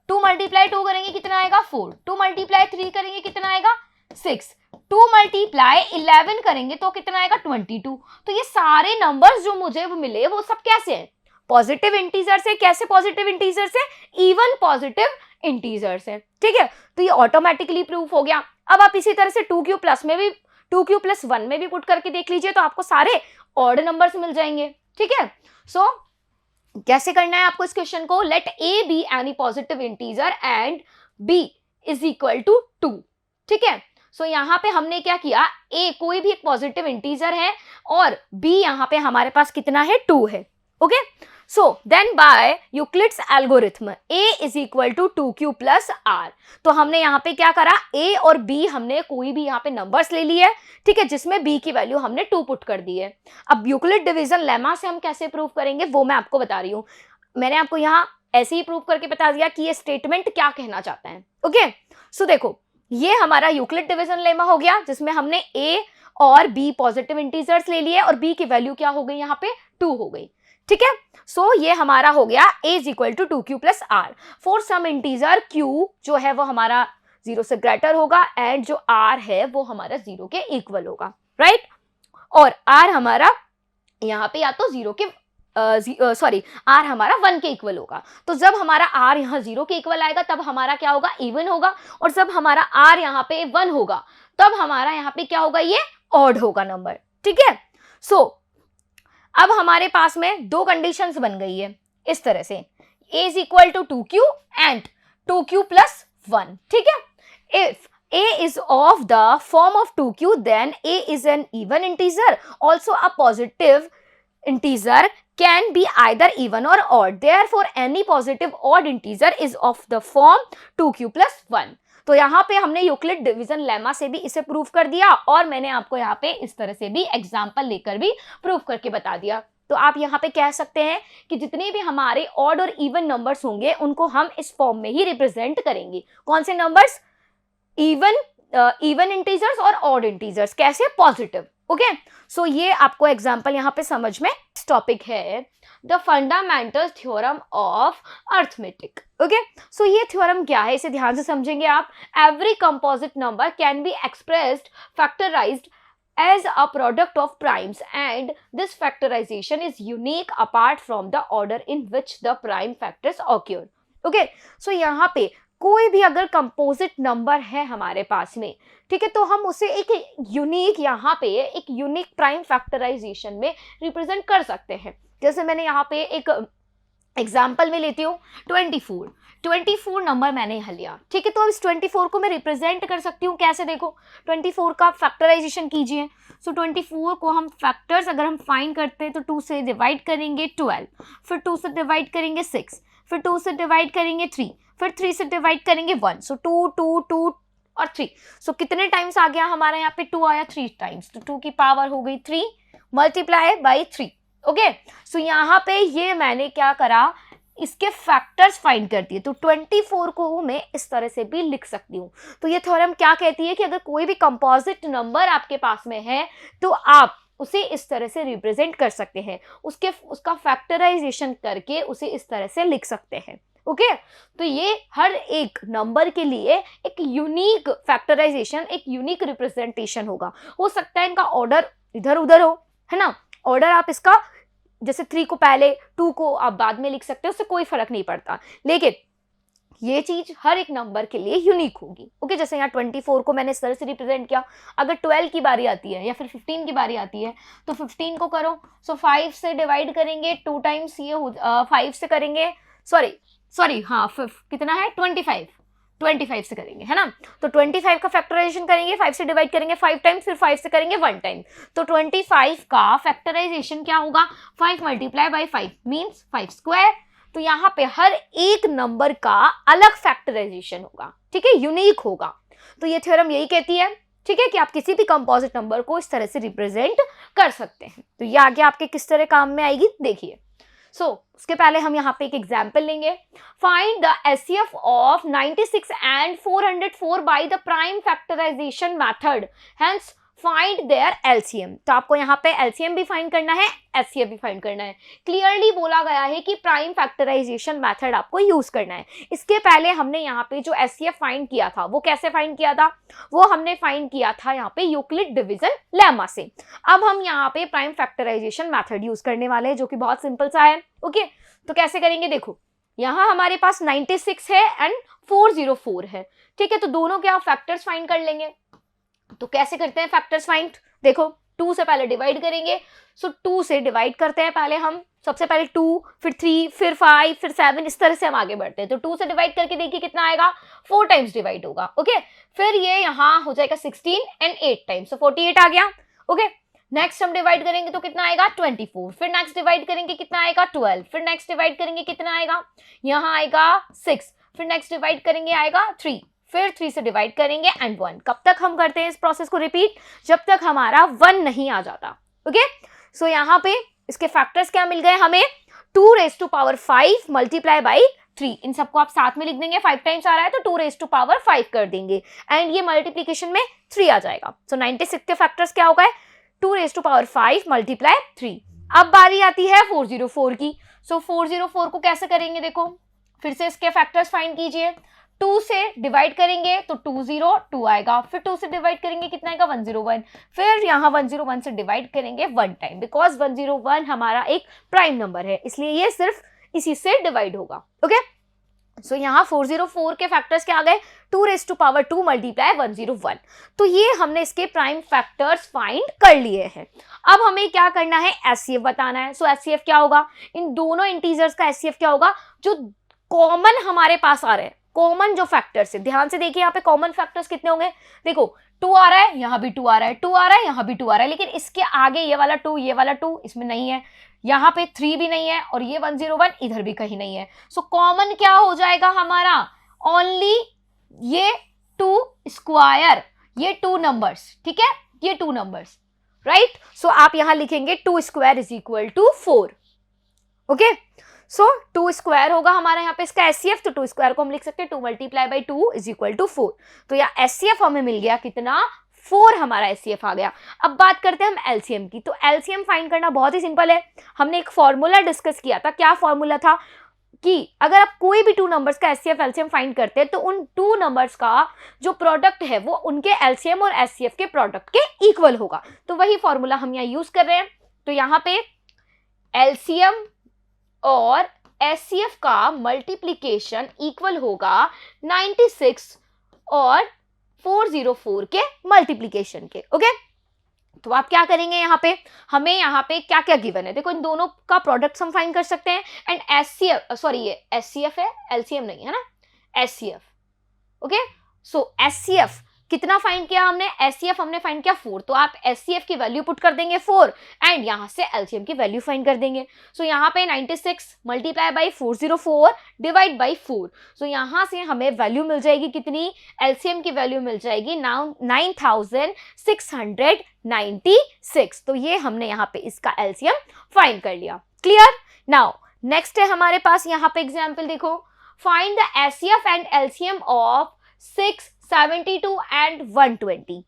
2 मल्टीप्लाई 2 करेंगे कितना आएगा? 4। 2 मल्टीप्लाई 3 करेंगे कितना आएगा? 6। 2 मल्टीप्लाई 11 करेंगे तो कितना आएगा? 22। तो ये सारे नंबर्स जो मुझे मिले वो सब कैसे हैं? पॉजिटिव इंटीजर से। कैसे पॉजिटिव इंटीजर से? इवन पॉजिटिव इंटीजर से, ठीक है? तो ये ऑटोमेटिकली प्रूफ हो गया। अब आप इसी तरह से 2q प्लस में भी, 2q प्लस 1 में भी पुट करके देख लीजिए, तो आपको सारे ऑड नंबर्स मिल जाएंगे, ठीक है? सो कैसे करना है आपको इस क्वेश्चन को? Let a be any positive integer and b is equal to 2, ठीक है? सो यहाँ पे हमने क्या किया? a कोई भी एक पॉजिटिव इंटीजर है और b यहाँ पे हमारे पास कितना है? 2 है, okay? So then by Euclid's algorithm a is equal to 2q plus r। तो हमने यहाँ पे क्या करा? a और b हमने कोई भी यहाँ पे नंबर्स ले लिए, ठीक है, जिसमें b की वैल्यू हमने 2 पुट कर दी है। अब यूक्लिड डिवीजन लेमा से हम कैसे प्रूव करेंगे वो मैं आपको बता रही हूँ। मैंने आपको यहाँ ऐसे ही प्रूव करके बता दिया कि ये स्टेटमेंट क्या कहना चाहता है, ओके? सो देखो ये हमारा यूक्लिड डिवीजन लेमा हो गया जिसमें हमने a और b पॉजिटिव इंटीजर्स ले लिए और b की वैल्यू क्या हो गई? यहाँ पे 2 हो गई, ठीक है? सो ये हमारा हो गया a is equal to 2q plus r for some integer q जो है वो हमारा 0 से ग्रेटर होगा एंड जो r है वो हमारा 0 के इक्वल होगा, राइट? और r हमारा यहाँ पे या तो 0 के r हमारा 1 के इक्वल होगा। तो जब हमारा r यहाँ 0 के इक्वल आएगा तब हमारा क्या होगा? इवन होगा, और जब हमारा r यहाँ पे 1 होगा तब हमारा यहाँ पे क्या होगा? ये ऑड होगा नंबर, ठीक है? सो अब हमारे पास में 2 कंडीशंस बन गई है इस तरह से, a is equal to 2q and 2q plus 1, ठीक है? If a is of the form of 2q then a is an even integer, also a positive integer can be either even or odd. Therefore, any positive odd integer is of the form 2q plus 1. तो यहाँ पे हमने Euclid division lemma से भी इसे prove कर दिया और मैंने आपको यहाँ पे इस तरह से भी एग्जाम्पल लेकर भी प्रूव करके बता दिया. तो आप यहाँ पे कह सकते हैं कि जितने भी हमारे ऑड और इवन नंबर्स होंगे उनको हम इस फॉर्म में ही रिप्रेजेंट करेंगे. कौन से नंबर्स? इवन इंटीजर्स और ऑड इंटीजर्स. कैसे? पॉजिटिव. ओके, सो ये आपको एग्जाम्पल यहाँ पे समझ में टॉपिक है the fundamental theorem of arithmetic. Okay, so ये थ्योरम क्या है इसे ध्यान से समझेंगे आप. Every composite number can be expressed factorized as a product of primes and this factorization is unique apart from the order in which the prime factors occur. Okay, so यहाँ पे कोई भी अगर कंपोजिट नंबर है हमारे पास में, ठीक है, तो हम उसे एक यूनिक यहाँ पे एक यूनिक प्राइम फैक्टराइजेशन में रिप्रेजेंट कर सकते हैं. जैसे मैंने यहाँ पे एक एग्जाम्पल में लेती हूँ 24 नंबर मैंने यहाँ लिया, ठीक है, तो अब इस 24 को मैं रिप्रेजेंट कर सकती हूँ कैसे? देखो 24 का फैक्टराइजेशन कीजिए. सो 24 को हम फैक्टर्स अगर हम फाइंड करते हैं तो 2 से डिवाइड करेंगे 12, फिर 2 से डिवाइड करेंगे 6, फिर 2 से डिवाइड करेंगे 3, फिर 3 से डिवाइड करेंगे 1. सो 2 2 2 और 3. सो कितने टाइम्स आ गया हमारा यहाँ पे? 2 आया 3 टाइम्स. तो 2 की पावर हो गई 3 मल्टीप्लाई बाई 3. ओके, सो यहाँ पे ये मैंने क्या करा, इसके फैक्टर्स फाइंड कर दिए. तो 24 को मैं इस तरह से भी लिख सकती हूँ. तो ये थ्योरम क्या कहती है कि अगर कोई भी कंपोजिट नंबर आपके पास में है तो आप उसे इस तरह से रिप्रेजेंट कर सकते हैं, उसका फैक्टराइजेशन करके उसे इस तरह से लिख सकते हैं. ओके, तो ये हर एक नंबर के लिए एक यूनिक फैक्टराइजेशन, एक यूनिक रिप्रेजेंटेशन होगा. हो सकता है इनका ऑर्डर इधर उधर हो, है ना. ऑर्डर आप इसका जैसे 3 को पहले, 2 को आप बाद में लिख सकते हो, उससे कोई फर्क नहीं पड़ता, लेकिन ये चीज हर एक नंबर के लिए यूनिक होगी. ओके, जैसे यहाँ 24 को मैंने इस तरह से रिप्रेजेंट किया. अगर 12 की बारी आती है या फिर 15 की बारी आती है तो 15 को करो. सो 5 से डिवाइड करेंगे 2 टाइम्स, ये 5 से करेंगे, सॉरी हाँ, कितना है 25 से करेंगे, है ना. तो 25 का फैक्टराइजेशन करेंगे, 5 से डिवाइड करेंगे 5 टाइम्स, फिर 5 से करेंगे 1 टाइम. तो 25 का फैक्टराइजेशन क्या होगा? 5 मल्टीप्लाई बाई 5 मीन्स 5 स्क्वायर. तो यहाँ पे हर एक नंबर का अलग फैक्टराइजेशन होगा, ठीक है, यूनिक होगा. तो ये थ्योरम यही कहती है, ठीक है, कि आप किसी भी कंपोजिट नंबर को इस तरह से रिप्रेजेंट कर सकते हैं. तो ये आगे आपके किस तरह काम में आएगी देखिए. उसके पहले हम यहाँ पे एक एग्जाम्पल लेंगे. Find the HCF of 96 and 404 by the prime factorisation method, hence find their LCM. तो आपको यहाँ पे एलसीएम भी फाइंड करना है, एचसीएफ भी फाइंड करना है. क्लियरली बोला गया है कि प्राइम फैक्टराइजेशन मेथड आपको यूज करना है. इसके पहले हमने यहाँ पे जो एचसीएफ फाइंड किया था वो कैसे फाइंड किया था? वो हमने फाइंड किया था यहाँ पे यूक्लिड डिवीजन लेमा से. अब हम यहाँ पे प्राइम फैक्टराइजेशन मेथड यूज करने वाले हैं जो कि बहुत सिंपल सा है. ओके, तो कैसे करेंगे? देखो यहाँ हमारे पास 96 है एंड 404 है, ठीक है, तो दोनों के आप फैक्टर्स फाइंड कर लेंगे. तो कैसे करते हैं फैक्टर्स फाइंड? देखो 2 से पहले डिवाइड करेंगे. सो 2 से डिवाइड करते हैं पहले हम, सबसे पहले 2, फिर 3, फिर 5, फिर 7, इस तरह से हम आगे बढ़ते हैं. तो 2 से डिवाइड करके देखिए कितना आएगा, 4 टाइम्स डिवाइड होगा. ओके, फिर ये यहाँ हो जाएगा 16 एंड 8 टाइम्स, सो 48 आ गया. ओके, नेक्स्ट हम डिवाइड करेंगे तो कितना आएगा 24, फिर नेक्स्ट डिवाइड करेंगे कितना आएगा 12, फिर नेक्स्ट डिवाइड करेंगे कितना आएगा, यहाँ आएगा 6, फिर नेक्स्ट डिवाइड करेंगे आएगा 3, फिर 3 से डिवाइड करेंगे एंड 1. कब तक हम करते हैं इस प्रोसेस को रिपीट? जब तक हमारा 1 नहीं आ जाता. ओके, सो यहाँ पे इसके फैक्टर्स क्या मिल गए हमें? 2 raised to power 5 multiply by 3. इन सबको आप साथ में लिख देंगे, 5 टाइम्स आ रहा है तो 2 raised to power 5 कर देंगे एंड ये मल्टीप्लीकेशन में 3 आ जाएगा. सो 96 के फैक्टर्स क्या हो गए? 2 raised to power 5 मल्टीप्लाई 3. अब बारी आती है 404 की. सो 404 को कैसे करेंगे? देखो फिर से इसके फैक्टर्स फाइंड कीजिए. 2 से डिवाइड करेंगे तो 202 आएगा, फिर 2 से डिवाइड करेंगे कितना आएगा 101, फिर यहाँ 101 से डिवाइड करेंगे 1 टाइम, बिकॉज 101 हमारा एक प्राइम नंबर है इसलिए ये सिर्फ इसी से डिवाइड होगा. ओके, सो यहाँ 404 के फैक्टर्स क्या आ गए? 2 raised to power 2 मल्टीप्लाई 101. तो ये हमने इसके प्राइम फैक्टर्स फाइंड कर लिए हैं. अब हमें क्या करना है? एचसीएफ बताना है. सो एचसीएफ क्या होगा? इन दोनों इंटीजर्स का एचसीएफ क्या होगा? जो कॉमन हमारे पास आ रहे हैं, कॉमन जो फैक्टर्स है, ध्यान से देखिए यहाँ पे कॉमन फैक्टर्स कितने होंगे. देखो 2 आ रहा है, यहाँ भी 2 आ रहा है, 2 आ रहा है, यहाँ भी 2 आ रहा है, लेकिन इसके आगे ये वाला 2, ये वाला 2 इसमें नहीं है, यहाँ पे 3 भी नहीं है और ये 101 इधर भी कहीं नहीं है। सो कॉमन क्या हो जाएगा हमारा, ओनली ये 2 स्क्वायर, ये 2 नंबर्स, ठीक है, ये 2 नंबर्स, राइट। सो आप यहां लिखेंगे 2 square is equal to 4, okay. So 2 square होगा हमारा यहाँ पे इसका एचसीएफ, तो 2 स्क्वायर को हम लिख सकते हैं 2 multiply by 2 is equal to 4। तो यहाँ एचसीएफ हमें मिल गया कितना, 4 हमारा एचसीएफ आ गया। अब बात करते हैं हम एलसीएम की। तो एलसीएम फाइंड करना बहुत ही सिंपल है। हमने एक फॉर्मूला डिस्कस किया था। क्या फॉर्मूला था कि अगर आप कोई भी 2 नंबर्स का एचसीएफ एलसीएम फाइंड करते हैं तो उन 2 नंबर्स का जो प्रोडक्ट है वो उनके एलसीएम और एचसीएफ के प्रोडक्ट के इक्वल होगा। तो वही फॉर्मूला हम यहाँ यूज कर रहे हैं। तो यहाँ पे एलसीएम और एचसीएफ का मल्टीप्लीकेशन इक्वल होगा 96 और 404 के मल्टीप्लीकेशन के, ओके। तो आप क्या करेंगे, यहाँ पे हमें यहाँ पे क्या क्या गिवन है, देखो इन दोनों का प्रोडक्ट हम फाइंड कर सकते हैं। एंड एचसीएफ, सॉरी ये एचसीएफ है, एलसीएम नहीं है ना, एचसीएफ, ओके। सो एचसीएफ कितना फाइंड किया हमने, एचसीएफ हमने फाइंड किया 4। तो आप एचसीएफ की वैल्यू पुट कर देंगे 4 एंड यहां से एलसीएम की वैल्यू फाइंड कर देंगे। सो यहाँ पे 96 मल्टीप्लाई बाई 404 डिवाइड बाई 4। सो यहां से हमें वैल्यू मिल जाएगी कितनी, एलसीएम की वैल्यू मिल जाएगी 9696। तो ये हमने यहाँ पे इसका एलसीएम फाइंड कर लिया। क्लियर। नाउ नेक्स्ट है हमारे पास यहाँ पे एग्जाम्पल देखो, find the HCF and LCM of 6, 72 and 120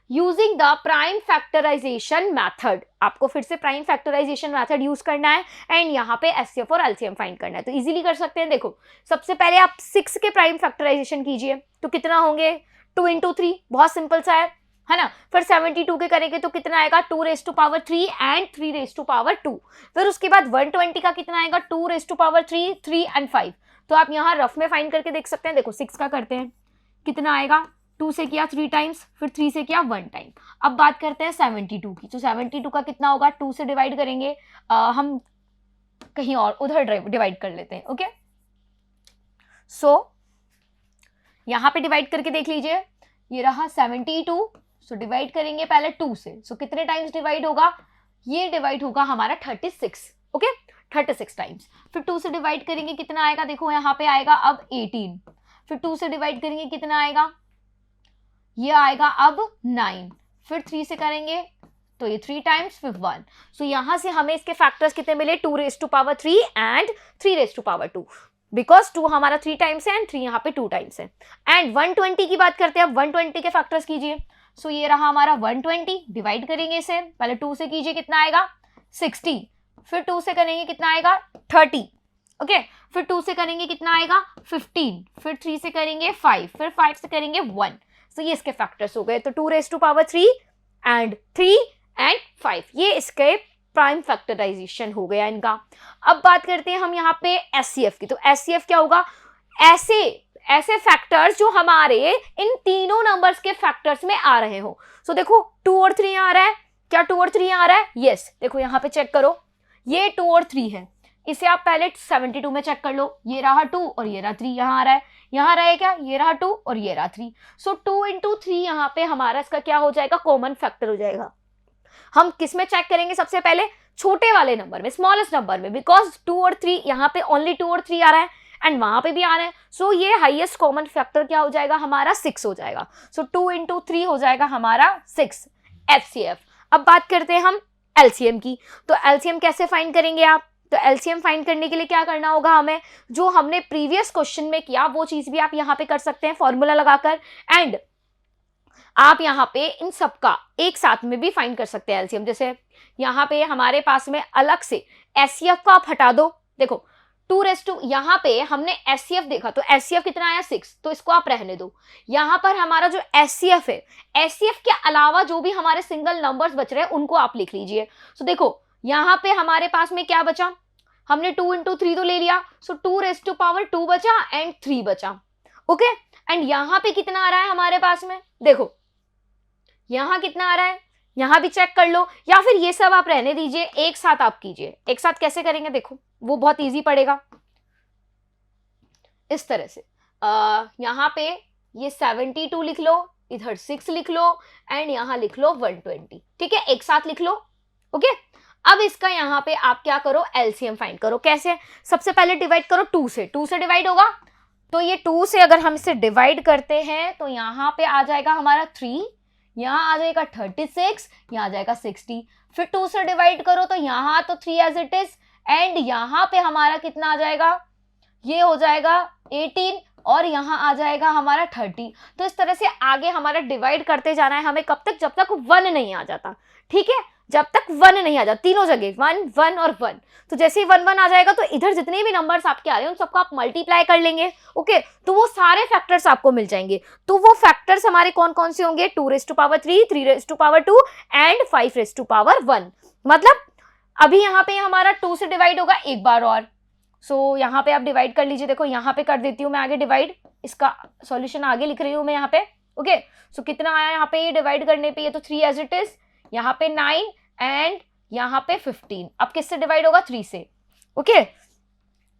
using the prime factorisation method. आपको फिर से प्राइम फैक्टराइजेशन मेथड यूज करना है एंड यहाँ पे एचसीएफ और एलसीएम फाइंड करना है। तो इजीली कर सकते हैं। देखो सबसे पहले आप 6 के प्राइम फैक्टराइजेशन कीजिए, तो कितना होंगे 2 इंटू 3, बहुत सिंपल सा है ना। फिर 72 के करेंगे तो कितना आएगा 2 raise to power 3 and 3 raise to power 2। फिर उसके बाद 120 का कितना आएगा 2 रेज टू पावर 3, 3 एंड 5। तो आप यहाँ रफ में फाइंड करके देख सकते हैं। देखो 6 का करते हैं, कितना आएगा, 2 से किया 3 टाइम्स, फिर 3 से किया 1 टाइम। अब बात करते हैं 72 की। तो 72 का कितना होगा, 2 से डिवाइड करेंगे, हम कहीं और उधर डिवाइड कर लेते हैं, ओके। सो यहाँ पे डिवाइड करके देख लीजिए, ये रहा 72। सो डिवाइड करेंगे पहले 2 से। सो कितने टाइम्स डिवाइड होगा, ये डिवाइड होगा हमारा 36, ओके, 36 टाइम्स। फिर 2 से डिवाइड करेंगे, कितना आएगा, देखो यहाँ पे आएगा अब 18। फिर 2 से डिवाइड करेंगे, कितना आएगा, ये आएगा अब 9। फिर 3 से करेंगे तो ये 3 टाइम्स, फिर 1। सो यहां से हमें इसके फैक्टर्स कितने मिले, 2 raise to power 3 and 3 raise to power 2, because 2 हमारा 3 टाइम्स है एंड 3 यहाँ पे 2 टाइम्स है। एंड 120 की बात करते हैं। अब 120 के फैक्टर्स कीजिए। सो ये रहा हमारा 120, डिवाइड करेंगे इसे, पहले 2 से कीजिए, कितना आएगा 60। फिर 2 से करेंगे, कितना आएगा 30, ओके। फिर 2 से करेंगे, कितना आएगा 15। फिर 3 से करेंगे 5, फिर 5 से करेंगे 1। तो ये इसके फैक्टर्स हो गए। तो 2 raise to power 3 and 3 and 5, ये इसके प्राइम फैक्टराइजेशन हो गया इनका। अब बात करते हैं हम यहाँ पे एचसीएफ की। तो एचसीएफ क्या होगा, ऐसे फैक्टर्स जो हमारे इन तीनों नंबर्स के फैक्टर्स में आ रहे हो। सो देखो 2 और 3 आ रहा है, क्या 2 और 3 आ रहा है, यस। देखो यहाँ पे चेक करो, ये 2 और 3 है, इसे आप पहले 72 में चेक कर लो, ये रहा 2 और ये रहा 3, यहाँ आ रहा है, यहाँ रहे क्या, ये रहा 2 और ये रहा 3। सो 2 इंटू 3 यहाँ पे हमारा इसका क्या हो जाएगा, कॉमन फैक्टर हो जाएगा। हम किस में चेक करेंगे, सबसे पहले छोटे वाले नंबर में, स्मॉलेस्ट नंबर में, बिकॉज 2 और 3 यहाँ पे ओनली 2 और 3 आ रहा है एंड वहां पे भी आ रहा है। सो ये हाईएस्ट कॉमन फैक्टर क्या हो जाएगा हमारा, 6 हो जाएगा। सो 2 इंटू 3 हो जाएगा हमारा 6 एचसीएफ। अब बात करते हैं हम एलसीएम की। तो एलसीएम कैसे फाइंड करेंगे आप, तो एलसीएम फाइंड करने के लिए क्या करना होगा हमें, जो हमने प्रीवियस क्वेश्चन में किया वो चीज भी आप यहाँ पे कर सकते हैं फॉर्मूला लगाकर। एंड आप यहाँ पे इन सबका एक साथ में भी फाइंड कर सकते हैं एलसीएम। जैसे यहाँ पे हमारे पास में अलग से एचसीएफ को आप हटा दो। देखो 2 रेज टू, यहाँ पे हमने एचसीएफ देखा तो एचसीएफ कितना आया 6, तो इसको आप रहने दो। यहाँ पर हमारा जो एचसीएफ है, एचसीएफ के अलावा जो भी हमारे सिंगल नंबर्स बच रहे हैं उनको आप लिख लीजिए। सो देखो यहाँ पे हमारे पास में क्या बचा, हमने 2 इंटू 3 तो ले लिया। सो 2 रेज टू पावर 2 बचा एंड 3 बचा, ओके। एंड यहाँ पे कितना आ रहा है हमारे पास में, देखो यहाँ कितना आ रहा है, यहाँ भी चेक कर लो, या फिर ये सब आप रहने दीजिए, एक साथ आप कीजिए। एक साथ कैसे करेंगे, देखो वो बहुत इजी पड़ेगा इस तरह से। यहाँ पे ये 72 लिख लो, इधर 6 लिख लो एंड यहाँ लिख लो 120, ठीक है, एक साथ लिख लो, ओके। अब इसका यहाँ पे आप क्या करो, एलसीएम फाइंड करो। कैसे? सबसे पहले डिवाइड करो 2 से, 2 से डिवाइड होगा तो ये 2 से अगर हम इसे डिवाइड करते हैं तो यहाँ पे आ जाएगा हमारा 3, यहाँ आ जाएगा 36, यहाँ आ जाएगा 60। फिर 2 से डिवाइड करो तो यहाँ तो 3 एज इट इज, एंड यहाँ पे हमारा कितना आ जाएगा, ये हो जाएगा 18 और यहाँ आ जाएगा हमारा 30। तो इस तरह से आगे हमारा डिवाइड करते जाना है हमें, कब तक? जब तक 1 नहीं आ जाता, ठीक है, जब तक 1 नहीं आ जाता, तीनों जगह 1 1 और 1। तो जैसे ही 1 1 आ जाएगा तो इधर जितने भी नंबर्स आपके आ रहे हैं उन सबको आप मल्टीप्लाई कर लेंगे, ओके, तो वो सारे फैक्टर्स आपको मिल जाएंगे। तो वो फैक्टर्स हमारे कौन कौन से होंगे? 2⁻3, 3⁻2 एंड 5⁻1। मतलब अभी यहाँ पे हमारा 2 से डिवाइड होगा एक बार और, सो यहाँ पे आप डिवाइड कर लीजिए। देखो यहाँ पे कर देती हूँ मैं आगे डिवाइड, इसका सॉल्यूशन आगे लिख रही हूँ मैं यहाँ पे, ओके। सो कितना आया यहाँ पे डिवाइड करने पे? ये तो 3 एज इट इज, यहाँ पे 9 एंड यहाँ पे 15। अब किससे डिवाइड होगा? 3 से, ओके।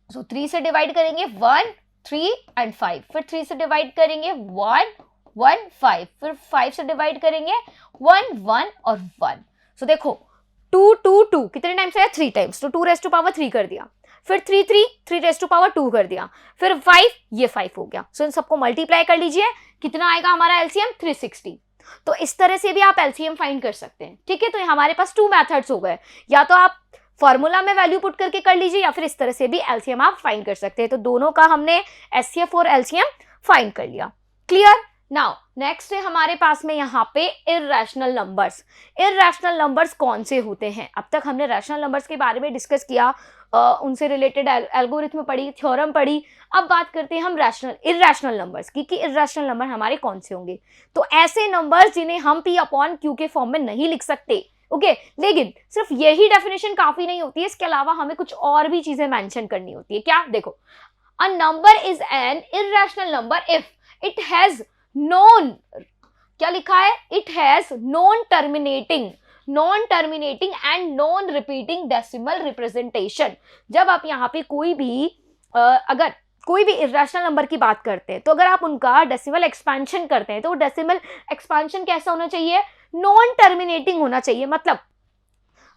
सो 3 से डिवाइड करेंगे 1 3 एंड 5, फिर 3 से डिवाइड करेंगे 1 1 5, फिर 5 से डिवाइड करेंगे 1 1 और 1। सो देखो 2 2 2 कितने टाइम्स आया? 3 टाइम्स, तो 2⁻3 कर दिया, फिर 3 3 3⁻2 कर दिया, फिर 5, ये 5 हो गया। सो इन सबको मल्टीप्लाई कर लीजिए, कितना आएगा हमारा एलसीएम? 360। तो इस तरह से भी आप एलसीएम फाइंड कर सकते हैं, ठीक है। तो हमारे पास 2 मेथड्स हो गए, या तो आप फॉर्मूला में वैल्यू पुट करके कर लीजिए या फिर इस तरह से भी एलसीएम आप फाइंड कर सकते हैं। तो दोनों का हमने एचसीएफ और एलसीएम फाइंड कर लिया, क्लियर। नाउ नेक्स्ट है हमारे पास में यहाँ पे इर्रेशनल नंबर्स। इर्रेशनल नंबर्स कौन से होते हैं? अब तक हमने रैशनल नंबर्स के बारे में डिस्कस किया, उनसे रिलेटेड एल्गोरिथम पढ़ी, थ्योरम पढ़ी। अब बात करते हैं हम इर्रेशनल नंबर्स की, कि इर्रेशनल नंबर हमारे कौन से होंगे। तो ऐसे नंबर्स जिन्हें हम P/Q के फॉर्म में नहीं लिख सकते, ओके। लेकिन सिर्फ यही डेफिनेशन काफी नहीं होती है, इसके अलावा हमें कुछ और भी चीजें मेंशन करनी होती है। क्या? देखो, a number is an irrational number if it has non, क्या लिखा है? It has non terminating and non repeating decimal representation. जब आप यहाँ पे कोई भी अगर कोई भी इर्रेशनल नंबर की बात करते हैं तो अगर आप उनका डेसिमल एक्सपेंशन करते हैं तो डेसिमल एक्सपेंशन कैसा होना चाहिए? नॉन टर्मिनेटिंग होना चाहिए। मतलब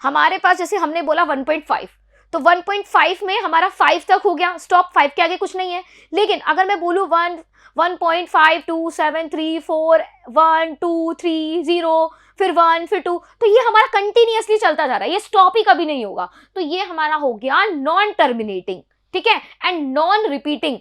हमारे पास जैसे हमने बोला 1.5, तो 1.5 में हमारा 5 तक हो गया, स्टॉप, 5 के आगे कुछ नहीं है। लेकिन अगर मैं बोलूँ 1 1.5 2 7 3 4 1 2 3 0 फिर 1 फिर 2, तो ये हमारा कंटिन्यूअसली चलता जा रहा है, ये स्टॉप ही कभी नहीं होगा। तो ये हमारा हो गया नॉन टर्मिनेटिंग, ठीक है। एंड नॉन रिपीटिंग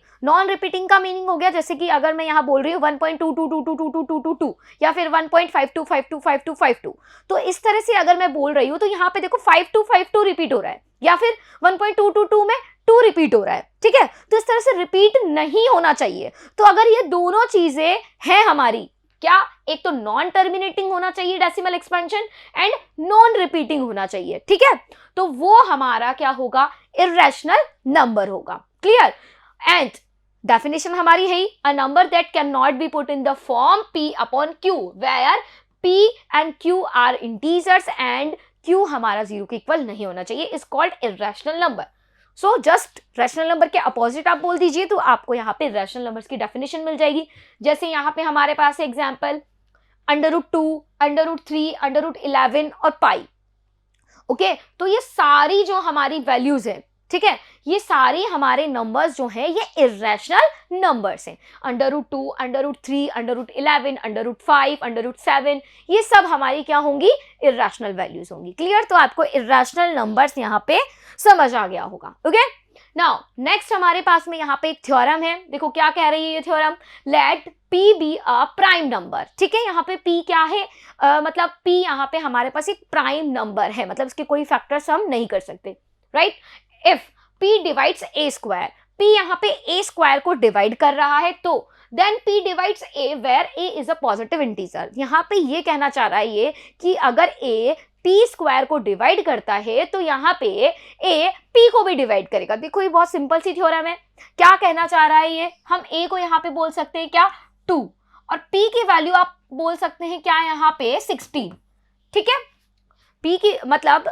का मीनिंग हो गया, जैसे कि अगर मैं यहाँ बोल रही हूँ 1.222222222 या फिर 1.52525252, तो इस तरह से अगर मैं बोल रही हूँ तो यहाँ पे देखो 5252 रिपीट हो रहा है, या फिर 1.222 में 2 रिपीट हो रहा है, ठीक है। तो इस तरह से रिपीट नहीं होना चाहिए। तो अगर ये दोनों चीजें हैं हमारी, क्या? एक तो नॉन टर्मिनेटिंग होना चाहिए decimal expansion, and non repeating होना चाहिए, ठीक है। तो वो हमारा क्या होगा? इर्रेशनल नंबर होगा, क्लियर। एंड डेफिनेशन हमारी है, a number that can not be put in the form P/Q where P and Q are integers and Q हमारा 0 के इक्वल नहीं होना चाहिए, is called irrational number. So just rational number के opposite आप बोल दीजिए तो आपको यहाँ पे रैशनल नंबर्स की डेफिनेशन मिल जाएगी। जैसे यहाँ पे हमारे पास है एग्जाम्पल √2, √3, √11 और पाई, ओके। तो ये सारी जो हमारी वैल्यूज है, ठीक है, ये सारी हमारे नंबर्स जो हैं ये इर्रेशनल नंबर्स हैं। √2, √3, √11, √5, √7, ये सब हमारी क्या होंगी? इर्रेशनल वैल्यूज होंगी, क्लियर। तो आपको इर्रेशनल नंबर्स यहाँ पे समझ आ गया होगा, ओके। नाउ नेक्स्ट हमारे पास में यहाँ पे एक थ्योरम है, देखो क्या कह रही है ये theorem, let P be a prime number, ठीक है। यहाँ पे P क्या है? मतलब P यहाँ पे हमारे पास एक प्राइम नंबर है, मतलब इसके कोई फैक्टर्स हम नहीं कर सकते, right. If P divides A², P यहाँ पे A² को डिवाइड कर रहा है, तो then P divides A where A is a positive integer. यहाँ पे ये कहना चाह रहा है ये कि अगर A P² को डिवाइड करता है तो यहाँ पे A P को भी डिवाइड करेगा। देखो ये बहुत सिंपल सी थ्योरम है। क्या कहना चाह रहा है ये? हम A को यहाँ पे बोल सकते हैं क्या? 2, और P की वैल्यू आप बोल सकते हैं क्या यहाँ पे? 16, ठीक है। P की मतलब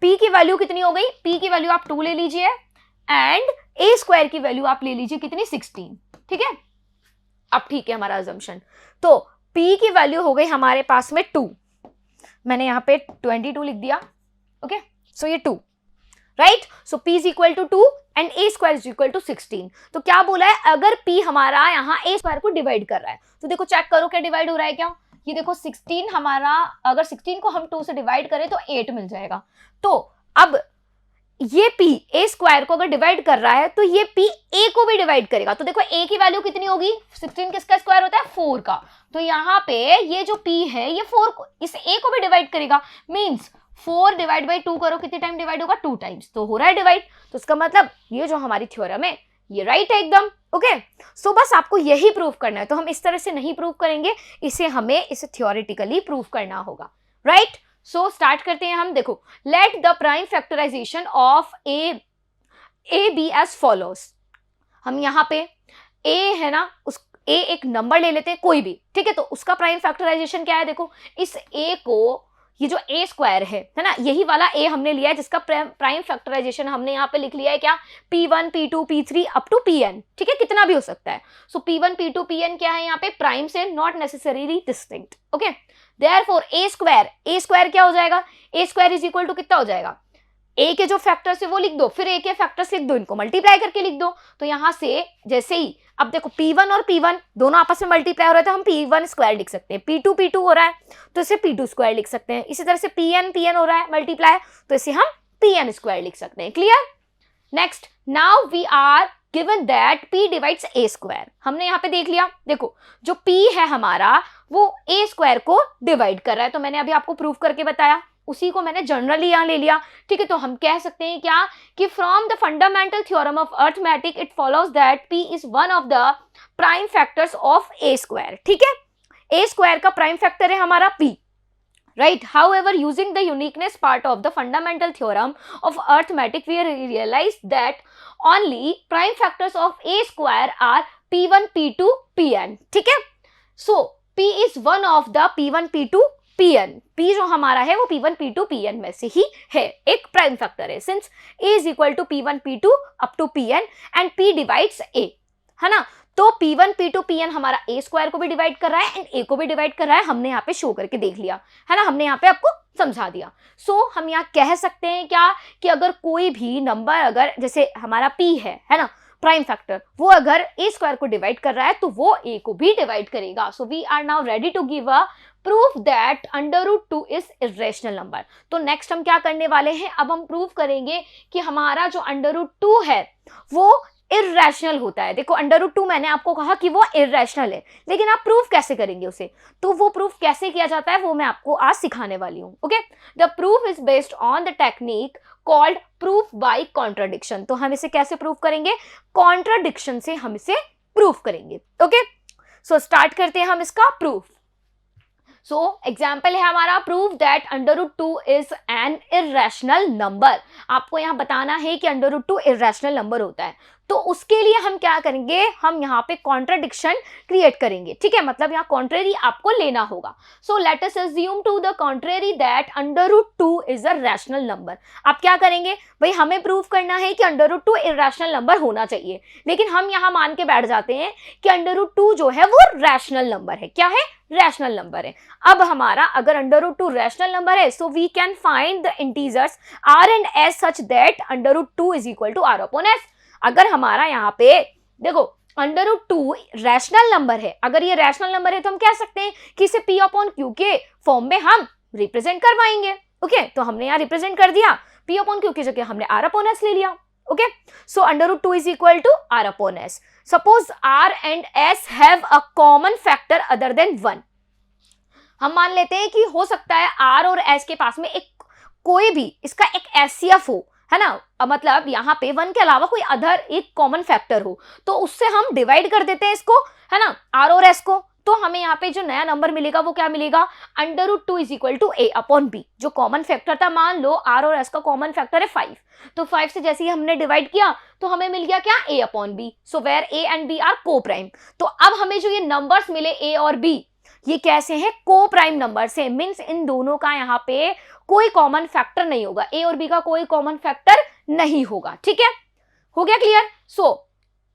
P की वैल्यू कितनी हो गई? P की वैल्यू आप 2 ले लीजिए एंड A² की वैल्यू आप ले लीजिए कितनी? 16, ठीक है। अब ठीक है हमारा अजम्पशन, तो P की वैल्यू हो गई हमारे पास में 2, मैंने यहाँ पे 22 लिख दिया, ओके, सो ये 2, right? So p is equal to 2 and a square is equal to 16। तो क्या बोला है, अगर p हमारा यहाँ a स्क्वायर को डिवाइड कर रहा है, तो देखो चेक करो क्या डिवाइड हो रहा है क्या। ये देखो 16 हमारा, अगर 16 को हम 2 से डिवाइड करें तो 8 मिल जाएगा। तो अब ये p a स्क्वायर को अगर डिवाइड कर रहा है तो ये p a को भी डिवाइड करेगा। तो देखो a की वैल्यू कितनी होगी, 16 किसका स्क्वायर होता है, 4 का। तो यहाँ पे ये जो p है ये 4 को, इस a को भी डिवाइड करेगा। मींस 4 डिवाइड बाई 2 करो, कितने टाइम डिवाइड होगा, 2 टाइम्स। तो हो रहा है डिवाइड। तो इसका मतलब ये जो हमारी थ्योरम है ये राइट है एकदम। ओके, सो बस आपको यही प्रूव करना है। तो हम इस तरह से नहीं प्रूव करेंगे, इसे थ्योरेटिकली प्रूव करना होगा, राइट? सो स्टार्ट करते हैं हम। देखो, let the prime factorisation of a b as follows. हम यहाँ पे a है ना, उस a एक नंबर ले लेते हैं कोई भी, ठीक है? तो उसका प्राइम फैक्टराइजेशन क्या है, देखो इस a को, ये जो a स्क्वायर है ना, यही वाला a हमने लिया है जिसका प्राइम फैक्टराइजेशन हमने यहाँ पे लिख लिया है क्या, p1 p2 p3 up to pn, ठीक है? कितना भी हो सकता है। सो p1 p2 pn क्या है यहाँ पे, प्राइम से not necessarily distinct. Okay, therefore a square क्या हो जाएगा, a square is equal to कितना हो जाएगा, a के जो फैक्टर्स है वो लिख दो, फिर a के फैक्टर्स लिख दो, इनको मल्टीप्लाई करके लिख दो। तो यहां से जैसे ही, अब देखो p1 और p1 दोनों आपस में मल्टीप्लाई हो रहे थे, हम p1 स्क्वायर लिख सकते हैं। p2 हो रहा है तो इसे p2 स्क्वायर लिख सकते हैं। इसी तरह से pn हो रहा है मल्टीप्लाई, तो इसे हम pn स्क्वायर लिख सकते हैं। Clear? Next, now we are given that p divides a square. हमने यहाँ पे देख लिया, देखो जो p है हमारा वो a स्क्वायर को डिवाइड कर रहा है। तो मैंने अभी आपको प्रूव करके बताया, उसी को मैंने जनरली यहाँ ले लिया, ठीक है? तो हम कह सकते हैं क्या कि from the fundamental theorem of arithmetic it follows that p is one of the prime factors of a square. ठीक है, a स्क्वायर का प्राइम फैक्टर है हमारा p, right? However, using the uniqueness part of the fundamental theorem of arithmetic, we realize that only prime factors of a square are p1 p2 pn। ठीक है, so p is one of the p1 p2 pn। p जो हमारा है वो p1 p2 pn में से ही है, एक प्राइम फैक्टर है। Since a is equal to p1 p2 up to pn and p divides a, है ना? तो p1 p2 pn हमारा a स्क्वायर को भी डिवाइड कर रहा है एंड a को भी डिवाइड कर रहा है। हमने यहाँ पे शो करके देख लिया, है ना? हमने यहाँ पे आपको समझा दिया। सो हम यहाँ कह सकते हैं क्या कि अगर कोई भी नंबर, अगर जैसे हमारा p है ना, प्राइम फैक्टर, वो अगर a स्क्वायर को डिवाइड कर रहा है तो वो a को भी डिवाइड करेगा। So we are now ready to give a proof that √2 is irrational number. तो नेक्स्ट हम क्या करने वाले हैं, अब हम प्रूव करेंगे कि हमारा जो √2 है वो इरेशनल होता है। देखो √2 मैंने आपको कहा कि वो इरेशनल है, लेकिन आप प्रूफ कैसे करेंगे उसे, तो वो प्रूफ कैसे किया जाता है वो मैं आपको आज सिखाने वाली हूँ। Okay, the proof is based on the technique called proof by contradiction. तो हम इसे कैसे प्रूफ करेंगे, कॉन्ट्राडिक्शन से हम इसे प्रूफ करेंगे। ओके, सो स्टार्ट करते हैं हम इसका प्रूफ। सो एग्जाम्पल है हमारा, prove that √2 is an irrational number. आपको यहाँ बताना है कि √2 इरेशनल नंबर होता है, तो उसके लिए हम क्या करेंगे, हम यहाँ पे कॉन्ट्राडिक्शन क्रिएट करेंगे। ठीक है, मतलब यहाँ कॉन्ट्रेरी आपको लेना होगा। So let us assume to the contrary that √2 is a rational number. आप क्या करेंगे भाई, हमें प्रूव करना है कि √2 इरेशनल नंबर होना चाहिए, लेकिन हम यहाँ मान के बैठ जाते हैं कि √2 जो है वो रैशनल नंबर है। क्या है, रैशनल नंबर है। अब हमारा अगर √2 रैशनल नंबर है, so we can find the integers r and s such that √2 is equal to r upon s। अगर हमारा यहाँ पे देखो √2 रैशनल नंबर है, अगर ये रैशनल नंबर है तो हम कह सकते हैं कि इसे p अपॉन q के फॉर्म में हम रिप्रेजेंट कर पाएंगे। ओके, तो हमने यहाँ रिप्रेजेंट कर दिया, p अपॉन q की जगह हमने r अपॉन s ले लिया। Okay, so √2 is equal to r upon s। Suppose r and s have a common factor other than 1। हम मान लेते हैं कि हो सकता है r और s के पास में एक कोई भी इसका एक HCF हो, है ना? मतलब यहाँ पे 1 के अलावा कोई अदर एक कॉमन फैक्टर हो, तो उससे हम डिवाइड कर देते हैं इसको, है ना, r और s को। तो हमें यहाँ पे जो नया नंबर मिलेगा वो क्या मिलेगा, √2 is equal to a upon b। जो कॉमन फैक्टर था, मान लो r और s का कॉमन फैक्टर है 5, तो 5 से जैसे ही हमने डिवाइड किया तो हमें मिल गया क्या, a upon b। So where a and b are coprime. तो अब हमें जो ये नंबर्स मिले a और b, ये कैसे हैं, को प्राइम नंबर से। मीन्स इन दोनों का यहाँ पे कोई कॉमन फैक्टर नहीं होगा, a और b का कोई कॉमन फैक्टर नहीं होगा। ठीक है, हो गया क्लियर? सो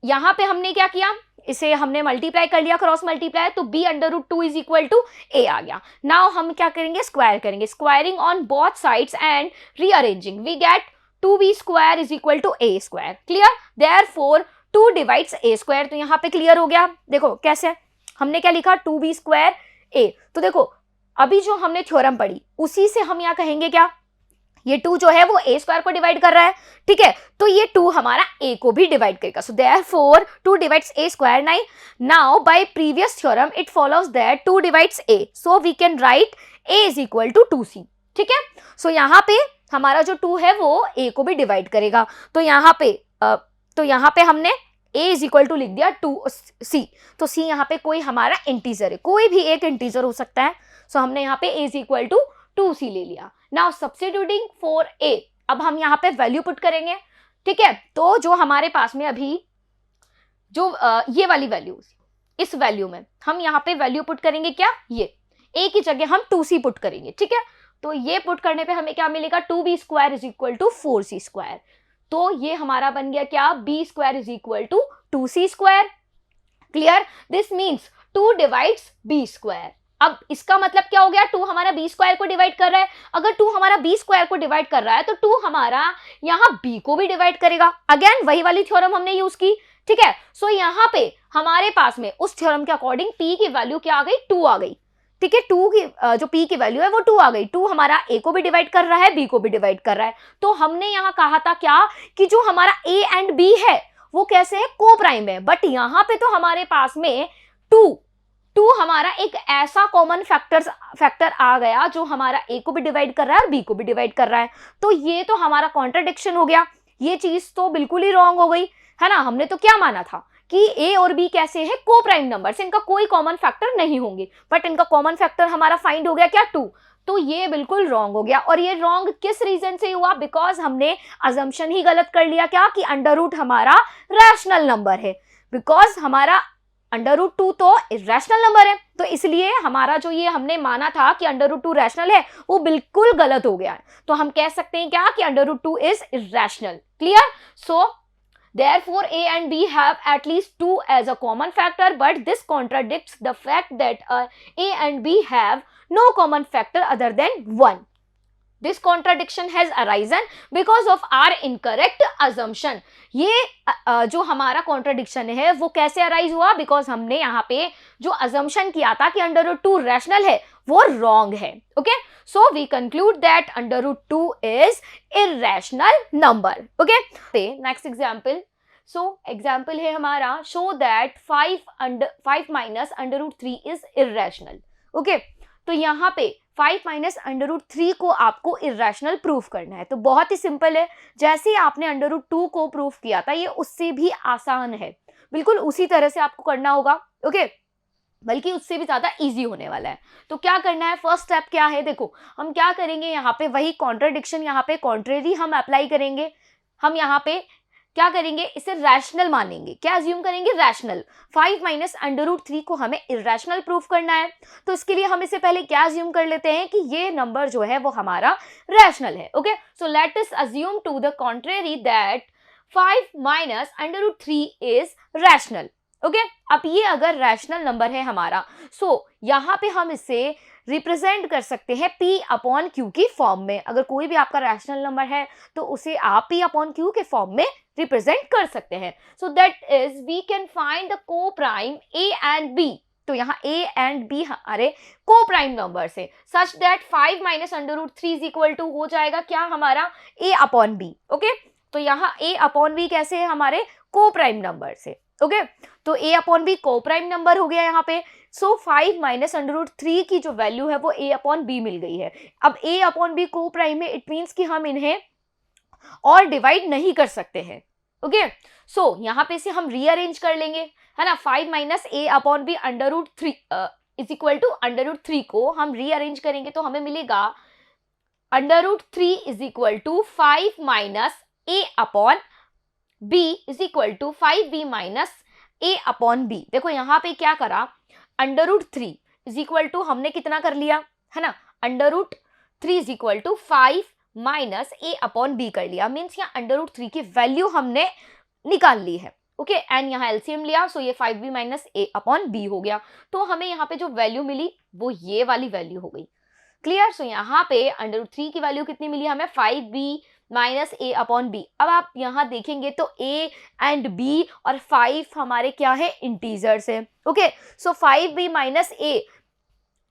यहाँ पे हमने क्या किया, इसे हमने मल्टीप्लाई कर लिया, क्रॉस मल्टीप्लाई, तो b under root 2 is equal to a आ गया। नाउ हम क्या करेंगे, स्क्वायर करेंगे, squaring on both sides and rearranging we get 2b square is equal to a square. Clear, therefore 2 divides a square. तो यहाँ पे क्लियर हो गया। देखो कैसे, हमने क्या लिखा, 2b स्क्वायर a। तो देखो अभी जो हमने थ्योरम पढ़ी उसी से हम यहाँ कहेंगे क्या, ये 2 जो है वो a स्क्वायर को डिवाइड कर रहा है, ठीक है, तो ये 2 हमारा a को भी डिवाइड करेगा। So therefore 2 divides a square. Now by previous theorem it follows that 2 divides a, so we can write a is equal to 2c। ठीक है, सो यहाँ पे हमारा जो 2 है वो a को भी डिवाइड करेगा। तो यहाँ पे हमने a इज इक्वल टू लिख दिया 2c। तो c यहाँ पे कोई हमारा इंटीजर है, कोई भी एक इंटीजर हो सकता है। सो हमने यहाँ पे a is equal to 2c ले लिया। नाउ सब्स्टिट्यूटिंग फॉर a, अब हम यहाँ पे वैल्यू पुट करेंगे। ठीक है, तो जो हमारे पास में अभी जो ये वाली वैल्यू, इस वैल्यू में हम यहाँ पे वैल्यू पुट करेंगे क्या, ये a की जगह हम 2c पुट करेंगे। ठीक है, तो ये पुट करने पे हमें क्या मिलेगा, 2b square is equal to 4c square. तो ये हमारा बन गया क्या, b square is equal to 2c square. Clear, this means 2 divides b square. अब इसका मतलब क्या हो गया, 2 हमारा b स्क्वायर को डिवाइड कर रहा है। अगर 2 हमारा b स्क्वायर को डिवाइड कर रहा है तो 2 हमारा यहाँ b को भी डिवाइड करेगा। अगेन वही वाली थ्योरम हमने यूज की। ठीक है, सो यहाँ पे हमारे पास में उस थ्योरम के अकॉर्डिंग p की वैल्यू क्या आ गई, 2 आ गई। ठीक है, 2 की जो p की वैल्यू है वो 2 आ गई। 2 हमारा a को भी डिवाइड कर रहा है, b को भी डिवाइड कर रहा है। तो हमने यहाँ कहा था क्या, कि जो हमारा a एंड b है वो कैसे है, को प्राइम है। बट यहाँ पे तो हमारे पास में 2 हमारा एक ऐसा कॉमन फैक्टर आ गया जो हमारा a को भी डिवाइड कर रहा है और b को भी डिवाइड कर रहा है। तो ये तो हमारा कॉन्ट्रडिक्शन हो गया, ये चीज तो बिल्कुल ही रॉन्ग हो गई, है ना। हमने तो क्या माना था कि a और b कैसे है, को प्राइम नंबर्स, इनका कोई कॉमन फैक्टर नहीं होंगे, बट इनका कॉमन फैक्टर हमारा फाइंड हो गया क्या, 2। तो ये बिल्कुल रॉन्ग हो गया। और ये रॉन्ग किस रीजन से हुआ, बिकॉज हमने अजम्पशन ही गलत कर लिया क्या, कि अंडर रूट हमारा रैशनल नंबर है। बिकॉज हमारा अंडर रूट 2 तो इरेशनल नंबर है, तो इसलिए हमारा जो ये हमने माना था कि अंडर रूट 2 रैशनल है वो बिल्कुल गलत हो गया है। तो हम कह सकते हैं क्या, कि under root 2 is irrational. Clear, so therefore a and b have at least 2 as a common factor, but this contradicts the fact that a and b have no common factor other than 1. This contradiction has arisen because of our incorrect assumption. ये जो हमारा contradiction है वो कैसे arise हुआ, because हमने यहाँ पे जो assumption किया था कि अंडर रूट 2 रैशनल है वो wrong है। okay, so we conclude that under root 2 is irrational number. okay, next example. so example है हमारा, show that 5 minus under root 3 is irrational. okay, तो यहाँ पे 5 माइनस अंडर रूट 3 को आपको इरेशनल प्रूफ करना है। तो बहुत ही सिंपल है, जैसे आपने अंडर रूट 2 को प्रूफ किया था, ये उससे भी आसान है, बिल्कुल उसी तरह से आपको करना होगा। ओके, बल्कि उससे भी ज्यादा इजी होने वाला है। तो क्या करना है, फर्स्ट स्टेप क्या है, देखो हम क्या करेंगे, यहाँ पे वही कॉन्ट्रडिक्शन, यहाँ पे कॉन्ट्रेरी हम अप्लाई करेंगे। हम यहाँ पे क्या करेंगे, इसे रैशनल मानेंगे, क्या अज्यूम करेंगे, रैशनल। 5 माइनस अंडर रूट 3 को हमें इरेशनल प्रूफ करना है, तो इसके लिए हम इसे पहले क्या अज्यूम कर लेते हैं कि ये नंबर जो है वो हमारा रैशनल है। Okay, so let us assume to the contrary that 5 minus under root 3 is rational. Okay, अब ये अगर रैशनल नंबर है हमारा, सो यहाँ पे हम इसे रिप्रेजेंट कर सकते हैं P अपॉन Q की फॉर्म में। अगर कोई भी आपका रैशनल नंबर है तो उसे आप P अपॉन Q के फॉर्म में रिप्रेजेंट कर सकते हैं। So that is we can find the coprime A and B। तो यहाँ A एंड B हमारे को प्राइम नंबर से, such that 5 minus under root 3 is equal to हो जाएगा क्या हमारा A अपॉन B। ओके, तो यहाँ A अपॉन B कैसे है, हमारे को प्राइम नंबर से। ओके, तो A अपॉन B को प्राइम नंबर हो गया यहाँ पे। सो 5 माइनस अंडर रूट 3 की जो वैल्यू है वो A अपॉन B मिल गई है। अब A अपॉन B को प्राइम है, इट मीन्स कि हम इन्हें और डिवाइड नहीं कर सकते हैं। ओके, सो यहाँ पे से हम रीअरेंज कर लेंगे, है ना। 5 minus A upon B under root 3 is equal to under root 3 को हम रीअरेंज करेंगे तो हमें मिलेगा under root 3 is equal to 5 minus A upon B is equal to 5B minus A upon B। देखो यहाँ पे क्या करा, under root 3 is equal to हमने कितना कर लिया, है ना, under root 3 is equal to 5 minus A upon B कर लिया। मीन्स यहाँ अंडर रूट 3 की वैल्यू हमने निकाल ली है। ओके एंड यहाँ एलसीएम लिया, सो ये 5b minus a upon b हो गया। तो हमें यहाँ पे जो वैल्यू मिली वो ये वाली वैल्यू हो गई। क्लियर? सो यहाँ पे √3 की वैल्यू कितनी मिली हमें? 5b minus a upon b। अब आप यहाँ देखेंगे तो a एंड b और 5 हमारे क्या है? इंटीजर्स है। Okay so 5b minus a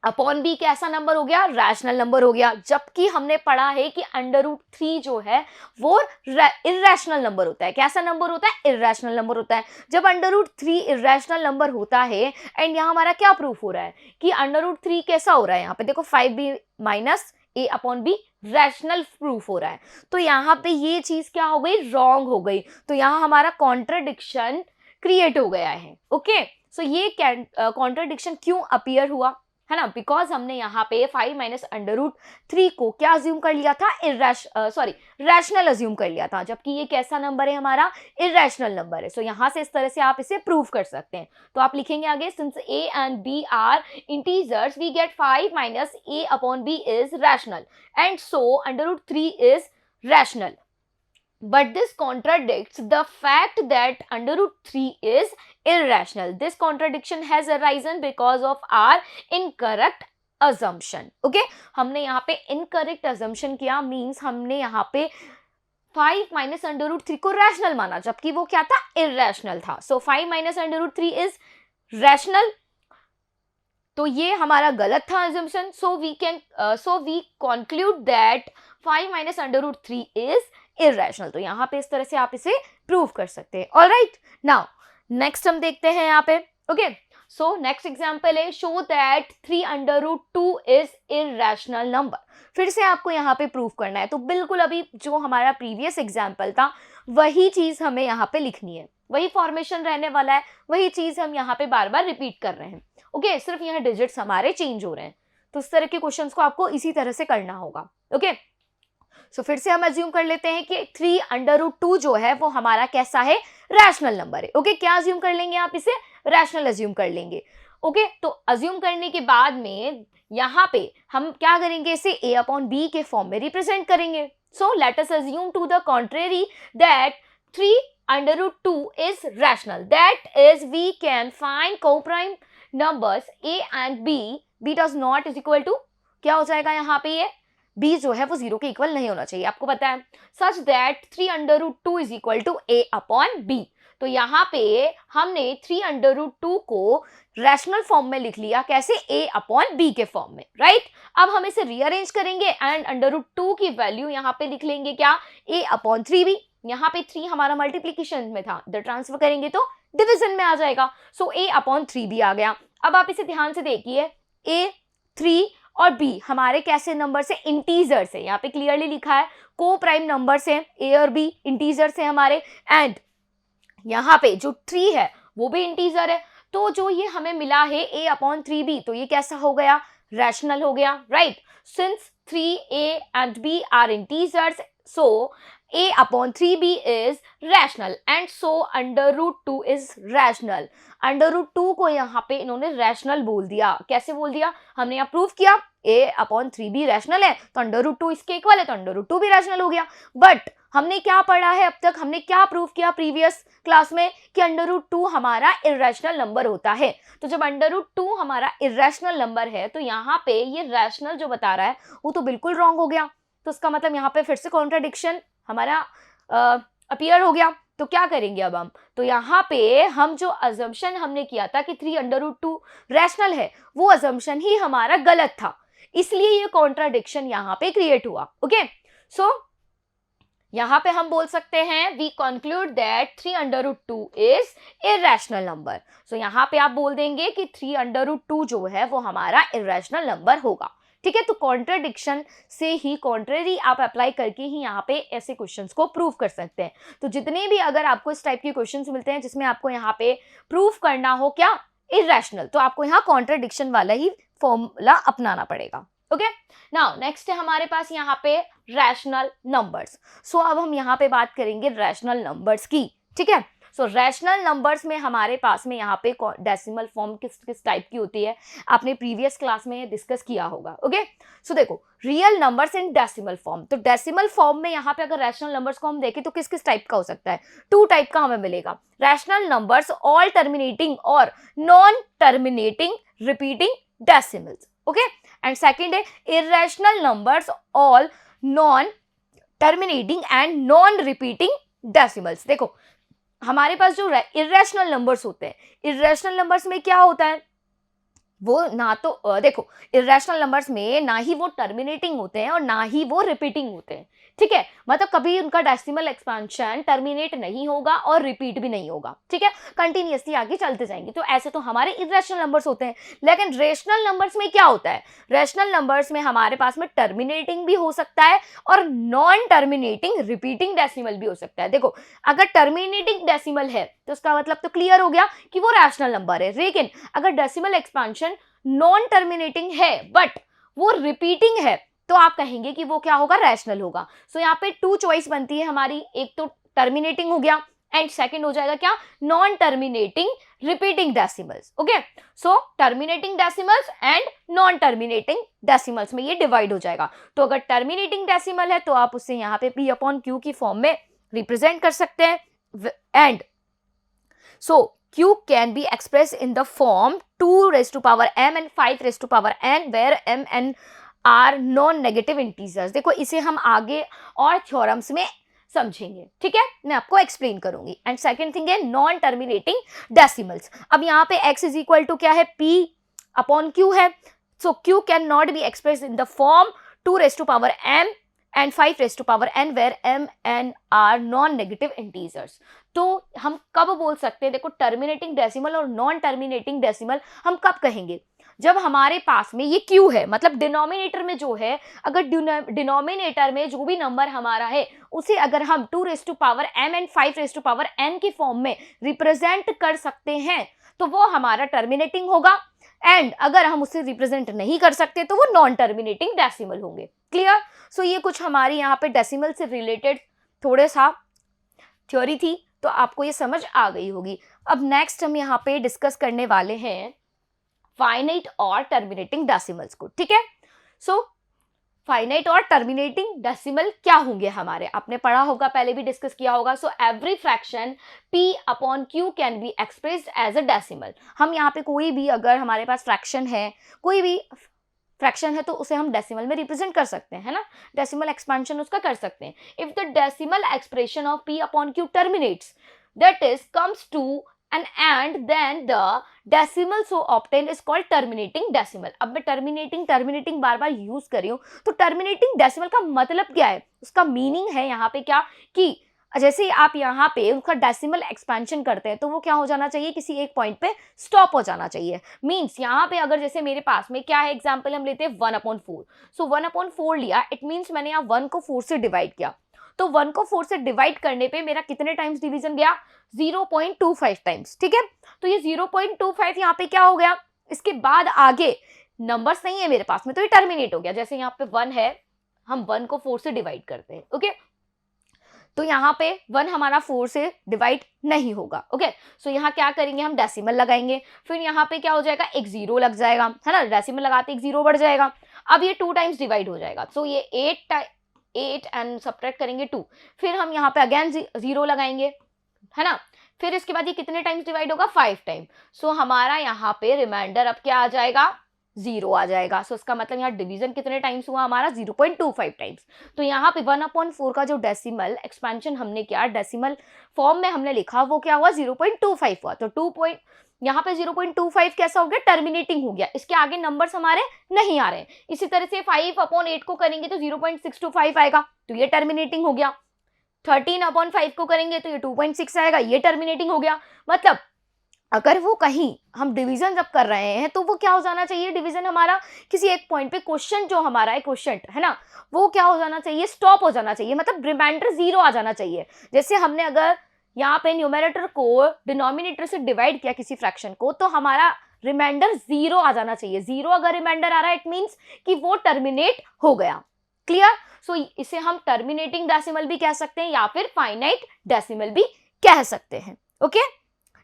upon b कैसा नंबर हो गया? रैशनल नंबर हो गया। जबकि हमने पढ़ा है कि √3 जो है वो इर्रेशनल नंबर होता है। कैसा नंबर होता है? इर्रेशनल नंबर होता है। जब √3 इर्रेशनल नंबर होता है एंड यहाँ हमारा क्या प्रूफ हो रहा है कि √3 कैसा हो रहा है? यहाँ पे देखो 5b minus a upon B rational proof हो रहा है। तो यहाँ पे ये चीज क्या हो गई? रॉन्ग हो गई। तो यहाँ हमारा कॉन्ट्रडिक्शन क्रिएट हो गया है। ओके सो ये कॉन्ट्रडिक्शन क्यों अपीयर हुआ है ना? बिकॉज हमने यहाँ पे 5 माइनस √3 को क्या अज्यूम कर लिया था? रैशनल अज्यूम कर लिया था, जबकि ये कैसा नंबर है हमारा? इर्रेशनल नंबर है। सो यहाँ से इस तरह से आप इसे प्रूव कर सकते हैं। तो आप लिखेंगे आगे, since a and b are integers we get 5 minus a upon b is rational and so √3 is rational. But this contradicts the fact that √3 is irrational. This contradiction has arisen because of our incorrect assumption. Okay? हमने यहाँ पे incorrect assumption किया, means हमने यहाँ पे 5 minus √3 को rational माना, जबकि वो क्या था? irrational था. So 5 minus √3 is rational. तो ये हमारा गलत था assumption. So we conclude that 5 minus √3 is irrational. तो यहाँ पे इस तरह से आप इसे प्रूव कर सकते हैं। ऑलराइट, नाउ नेक्स्ट हम देखते हैं यहाँ पे। ओके सो नेक्स्ट एग्जांपल है, show that 3√2 is irrational number. फिर से आपको यहाँ पे प्रूव करना है। तो बिल्कुल अभी जो हमारा प्रीवियस एग्जांपल था वही चीज हमें यहाँ पे लिखनी है, वही फॉर्मेशन रहने वाला है, वही चीज हम यहाँ पे बार बार रिपीट कर रहे हैं। ओके सिर्फ यहाँ डिजिट्स हमारे चेंज हो रहे हैं। तो इस तरह के क्वेश्चंस को आपको इसी तरह से करना होगा। ओके सो फिर से हम अज्यूम कर लेते हैं कि 3√2 जो है वो हमारा कैसा है? रैशनल नंबर है। ओके क्या अज्यूम कर लेंगे आप? इसे रैशनल अज्यूम कर लेंगे। ओके तो अज्यूम करने के बाद में यहाँ पे हम क्या करेंगे? इसे a अपॉन b के फॉर्म में रिप्रेजेंट करेंगे। So let us assume to the contrary that 3√2 is rational. That is, we can find co-prime numbers a and b. b does not is equal to क्या हो जाएगा यहाँ पे? ये b जो है वो 0 के इक्वल नहीं होना चाहिए, आपको पता है। Such that 3√2 is equal to a upon b। तो यहाँ पे हमने 3√2 को रैशनल फॉर्म में लिख लिया। कैसे? a अपॉन b के फॉर्म में, राइट? अब हम इसे रीअरेंज करेंगे एंड √2 की वैल्यू यहाँ पे लिख लेंगे क्या? a upon 3b। यहाँ पे 3 हमारा मल्टीप्लीकेशन में था, इधर ट्रांसफर करेंगे तो डिवीजन में आ जाएगा। सो a अपॉन 3b आ गया। अब आप इसे ध्यान से देखिए, a 3 और b हमारे कैसे नंबर से? इंटीजर से। यहाँ पे क्लियरली लिखा है को प्राइम नंबर से, a और b इंटीजर से हमारे, एंड यहाँ पे जो 3 है वो भी इंटीजर है। तो जो ये हमें मिला है a अपॉन 3b, तो ये कैसा हो गया? रैशनल हो गया, right? Since 3a and b are integers, so a upon 3b is rational and so √2 is rational. √2 को यहाँ पे इन्होंने रैशनल बोल दिया। कैसे बोल दिया? हमने यहाँ प्रूव किया a अपॉन 3b रैशनल है, तो √2 इसके इक्वल है, तो √2 भी रैशनल हो गया। बट हमने क्या पढ़ा है अब तक? हमने क्या प्रूव किया प्रीवियस क्लास में? कि √2 हमारा इर्रेशनल नंबर होता है। तो जब √2 हमारा इर्रेशनल नंबर है तो यहाँ पे ये रैशनल जो बता रहा है वो तो बिल्कुल रॉन्ग हो गया। तो इसका मतलब यहाँ पे फिर से कॉन्ट्रडिक्शन हमारा अपीयर हो गया। तो क्या करेंगे अब हम? तो यहाँ पे हम जो अजम्पशन हमने किया था कि 3√2 रैशनल है, वो अजम्पशन ही हमारा गलत था, इसलिए ये कॉन्ट्राडिक्शन यहाँ पे क्रिएट हुआ। ओके सो यहाँ पे हम बोल सकते हैं we conclude that 3√2 is irrational number. So यहाँ पे आप बोल देंगे कि 3√2 जो है वो हमारा इर्रेशनल नंबर होगा। ठीक है, तो कॉन्ट्रडिक्शन से ही, कॉन्ट्रेरी आप अप्लाई करके ही यहाँ पे ऐसे क्वेश्चंस को प्रूव कर सकते हैं। तो जितने भी अगर आपको इस टाइप के क्वेश्चंस मिलते हैं जिसमें आपको यहाँ पे प्रूव करना हो क्या? इर्रेशनल, तो आपको यहाँ कॉन्ट्रडिक्शन वाला ही फॉर्मूला अपनाना पड़ेगा। ओके नाउ नेक्स्ट है हमारे पास यहाँ पे रैशनल नंबर्स। सो अब हम यहाँ पे बात करेंगे रैशनल नंबर्स की। ठीक है, सो रैशनल नंबर्स में हमारे पास में यहाँ पे डेसिमल फॉर्म किस किस टाइप की होती है, आपने प्रीवियस क्लास में डिस्कस किया होगा। ओके, सो देखो real numbers in decimal form, तो डेसिमल फॉर्म में यहाँ पे अगर रैशनल नंबर्स को हम देखें तो किस किस टाइप का हो सकता है, 2 टाइप का हमें मिलेगा। रैशनल नंबर्स ऑल टर्मिनेटिंग और non terminating repeating decimals. Okay, and second है irrational numbers all non terminating and non repeating decimals. देखो हमारे पास जो इरेशनल नंबर्स होते हैं, इरेशनल नंबर्स में क्या होता है, वो ना तो देखो इरेशनल नंबर्स में ना ही वो टर्मिनेटिंग होते हैं और ना ही वो रिपीटिंग होते हैं, ठीक है, मतलब कभी उनका डेसिमल एक्सपेंशन टर्मिनेट नहीं होगा और रिपीट भी नहीं होगा, ठीक है, कंटिन्यूअसली आगे चलते जाएंगे। तो ऐसे तो हमारे इरेशनल नंबर्स होते हैं। लेकिन रेशनल नंबर्स में क्या होता है, रेशनल नंबर्स में हमारे पास में टर्मिनेटिंग भी हो सकता है और नॉन टर्मिनेटिंग रिपीटिंग डेसिमल भी हो सकता है। देखो अगर टर्मिनेटिंग डेसिमल है तो उसका मतलब तो क्लियर हो गया कि वो रैशनल नंबर है, लेकिन अगर डेसिमल एक्सपेंशन नॉन टर्मिनेटिंग है बट वो रिपीटिंग है तो आप कहेंगे कि वो क्या होगा, रैशनल होगा। सो यहाँ पे 2 चॉइस बनती है हमारी, एक तो टर्मिनेटिंग हो गया एंड सेकंड हो जाएगा क्या, non terminating repeating decimals. Okay, so terminating decimals and non terminating decimals में ये डिवाइड हो जाएगा। तो अगर टर्मिनेटिंग डेसिमल है तो आप उसे यहाँ पे P/Q की फॉर्म में रिप्रेजेंट कर सकते हैं and so Q can be expressed in the form 2 raised to power m and 5 raised to power n where m and r non-negative integers। देखो इसे हम आगे और थ्योरम्स में समझेंगे, ठीक है, मैं आपको एक्सप्लेन करूंगी। एंड सेकंड थिंग है नॉन टर्मिनेटिंग डेसिमल्स। अब यहाँ पे x इज इक्वल टू क्या है, P/Q है, सो Q can not be express in the form 2 raised to power m and 5 raised to power n where m and r non-negative integers। तो हम कब बोल सकते हैं, देखो टर्मिनेटिंग डेसिमल और नॉन टर्मिनेटिंग डेसिमल हम कब कहेंगे, जब हमारे पास में ये Q है, मतलब डिनोमिनेटर में जो है, अगर डिनोमिनेटर में जो भी नंबर हमारा है उसे अगर हम 2 raised to power m and 5 raised to power n की फॉर्म में रिप्रेजेंट कर सकते हैं तो वो हमारा टर्मिनेटिंग होगा, एंड अगर हम उसे रिप्रेजेंट नहीं कर सकते तो वो नॉन टर्मिनेटिंग डेसिमल होंगे। क्लियर? सो ये कुछ हमारी यहाँ पे डेसिमल से रिलेटेड थोड़ा सा थ्योरी थी, तो आपको ये समझ आ गई होगी। अब नेक्स्ट हम यहाँ पे डिस्कस करने वाले हैं फाइनाइट और टर्मिनेटिंग डेसिमल्स को, ठीक है। सो फाइनाइट और टर्मिनेटिंग डेसिमल क्या होंगे हमारे, आपने पढ़ा होगा, पहले भी डिस्कस किया होगा। So every fraction P/Q can be expressed as a decimal. हम यहाँ पे कोई भी अगर हमारे पास फ्रैक्शन है, कोई भी फ्रैक्शन है तो उसे हम डेसिमल में रिप्रेजेंट कर सकते हैं, है ना, डेसिमल एक्सपेंशन उसका कर सकते हैं। If the decimal expression of P/Q terminates, that is comes to and then the decimal so obtained is called terminating decimal। अब मैं टर्मिनेटिंग बार बार यूज कर रही हूँ, तो टर्मिनेटिंग डेसिमल का मतलब क्या है, उसका मीनिंग है यहाँ पे क्या, कि जैसे ही आप यहाँ पे उसका डेसिमल एक्सपेंशन करते हैं तो वो क्या हो जाना चाहिए, किसी एक पॉइंट पे स्टॉप हो जाना चाहिए। मीन्स यहाँ पे अगर जैसे मेरे पास में क्या है, एग्जाम्पल हम लेते हैं 1/4। सो 1/4 लिया, इट मीन्स मैंने यहाँ 1 को 4 से डिवाइड किया, तो 1 को 4 से डिवाइड करने पे मेरा कितने टाइम्स डिवीजन गया, 0.25 टाइम्स, ठीक है। तो ये 0.25 यहाँ पे क्या हो गया, इसके बाद आगे नंबर्स नहीं है मेरे पास में, तो ये टर्मिनेट हो गया। जैसे यहाँ पे 1 है, हम 1 को 4 से डिवाइड करते हैं, ओके, तो यहाँ पे 1 हमारा 4 से डिवाइड नहीं होगा, ओके। सो यहाँ क्या करेंगे, हम डेसिमल लगाएंगे, फिर यहाँ पे क्या हो जाएगा, एक 0 लग जाएगा, है ना, डेसिमल लगाते एक 0 बढ़ जाएगा। अब ये 2 टाइम्स डिवाइड हो जाएगा, सो ये 8 एंड सब्ट्रैक्ट करेंगे 2, फिर हम यहाँ पे अगेन 0 लगाएंगे, है ना, फिर इसके बाद ये कितने टाइम्स डिवाइड होगा, 5 टाइम। सो हमारा यहाँ पे रिमाइंडर अब क्या आ जाएगा, 0 आ जाएगा। सो इसका मतलब यहाँ डिवीजन कितने टाइम्स हुआ हमारा, 0.25 टाइम्स। तो यहाँ पे 1/4 का जो डेसिमल एक्सपेंशन हमने किया, डेसिमल फॉर्म में हमने लिखा, वो क्या हुआ, 0.25 हुआ। तो यहाँ पे 0.25 कैसा हो गया, टर्मिनेटिंग हो गया, इसके आगे नंबर्स हमारे नहीं आ रहे हैं। इसी तरह से 5/8 को करेंगे तो 0.625 आएगा, तो ये टर्मिनेटिंग हो गया। 13/5 को करेंगे तो ये 2.6 आएगा, ये टर्मिनेटिंग हो गया। मतलब अगर वो कहीं हम डिवीजन जब कर रहे हैं तो वो क्या हो जाना चाहिए, डिवीजन हमारा किसी एक पॉइंट पे, क्वेश्चन जो हमारा है, क्वेश्चन है ना, वो क्या हो जाना चाहिए, स्टॉप हो जाना चाहिए, मतलब रिमाइंडर 0 आ जाना चाहिए। जैसे हमने अगर यहाँ पे न्यूमरेटर को डिनोमिनेटर से डिवाइड किया किसी फ्रैक्शन को, तो हमारा रिमाइंडर 0 आ जाना चाहिए। 0 अगर रिमाइंडर आ रहा है, इट मीन्स कि वो टर्मिनेट हो गया। क्लियर? सो इसे हम टर्मिनेटिंग डेसिमल भी कह सकते हैं या फिर फाइनाइट डेसिमल भी कह सकते हैं। ओके,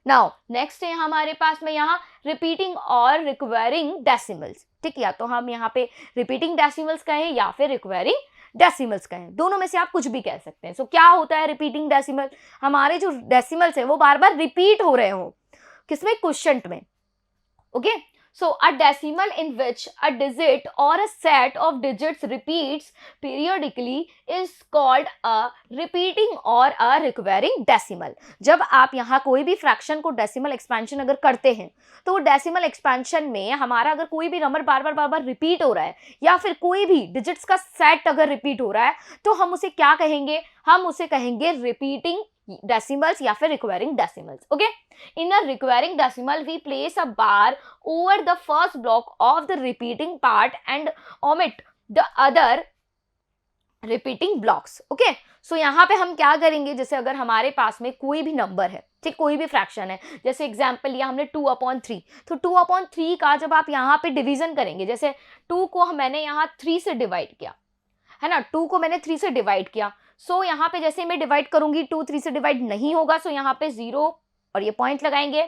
नाउ नेक्स्ट है हमारे पास में यहाँ रिपीटिंग और रिक्वायरिंग डेसिमल्स। ठीक, या तो हम यहाँ पे रिपीटिंग डेसिमल्स कहें या फिर रिक्वायरिंग डेसिमल्स कहें, दोनों में से आप कुछ भी कह सकते हैं। सो क्या होता है रिपीटिंग डेसिमल? हमारे जो डेसिमल्स है वो बार बार रिपीट हो रहे हो, किसमें? क्वोशिएंट में। Okay, so a decimal in which a digit or a set of digits repeats periodically is called a repeating or a recurring decimal। जब आप यहाँ कोई भी फ्रैक्शन को डेसिमल एक्सपेंशन अगर करते हैं तो वो डेसिमल एक्सपेंशन में हमारा अगर कोई भी नंबर बार बार रिपीट हो रहा है या फिर कोई भी डिजिट्स का सेट अगर रिपीट हो रहा है तो हम उसे क्या कहेंगे? हम उसे कहेंगे रिपीटिंग decimals या फिर recurring decimals। okay, in a recurring decimal we place a bar over the first block of the repeating part and omit the other repeating blocks। okay, so यहाँ पे हम क्या करेंगे? जैसे अगर हमारे पास में कोई भी नंबर है, ठीक, कोई भी फ्रैक्शन है, जैसे एग्जाम्पल लिया हमने 2/3, तो 2/3 का जब आप यहाँ पे डिवीजन करेंगे, जैसे 2 को मैंने यहाँ 3 से डिवाइड किया है ना, 2 को मैंने 3 से डिवाइड किया, सो यहाँ पे जैसे मैं डिवाइड करूंगी 2 3 से डिवाइड नहीं होगा, सो यहाँ पे 0 और ये पॉइंट लगाएंगे,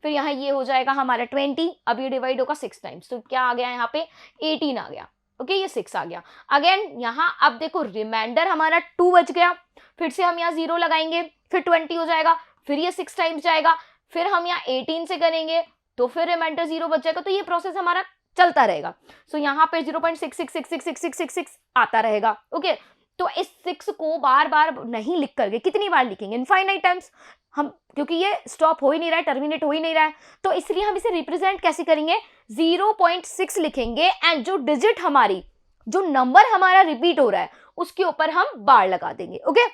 फिर यहाँ ये हो जाएगा हमारा 20, अब ये डिवाइड होगा 6 टाइम्स, तो क्या आ गया यहाँ पे? 18 आ गया। ओके, ये 6 आ गया। अगेन यहाँ अब देखो रिमाइंडर हमारा 2 बच गया, फिर से हम यहाँ 0 लगाएंगे, फिर 20 हो जाएगा, फिर ये 6 टाइम्स जाएगा, फिर हम यहाँ 18 से करेंगे तो फिर रिमाइंडर 0 बच जाएगा, तो ये प्रोसेस हमारा चलता रहेगा। सो यहाँ पे 0.666666 आता रहेगा। ओके, तो इस 6 को बार बार नहीं लिख करके कितनी बार लिखेंगे? इनफाइनाइट टाइम्स हम, क्योंकि ये स्टॉप हो ही नहीं रहा है, टर्मिनेट हो ही नहीं रहा है, तो इसलिए हम इसे रिप्रेजेंट कैसे करेंगे? 0.6 लिखेंगे एंड जो डिजिट हमारी, जो नंबर हमारा रिपीट हो रहा है उसके ऊपर हम बार लगा देंगे। ओके,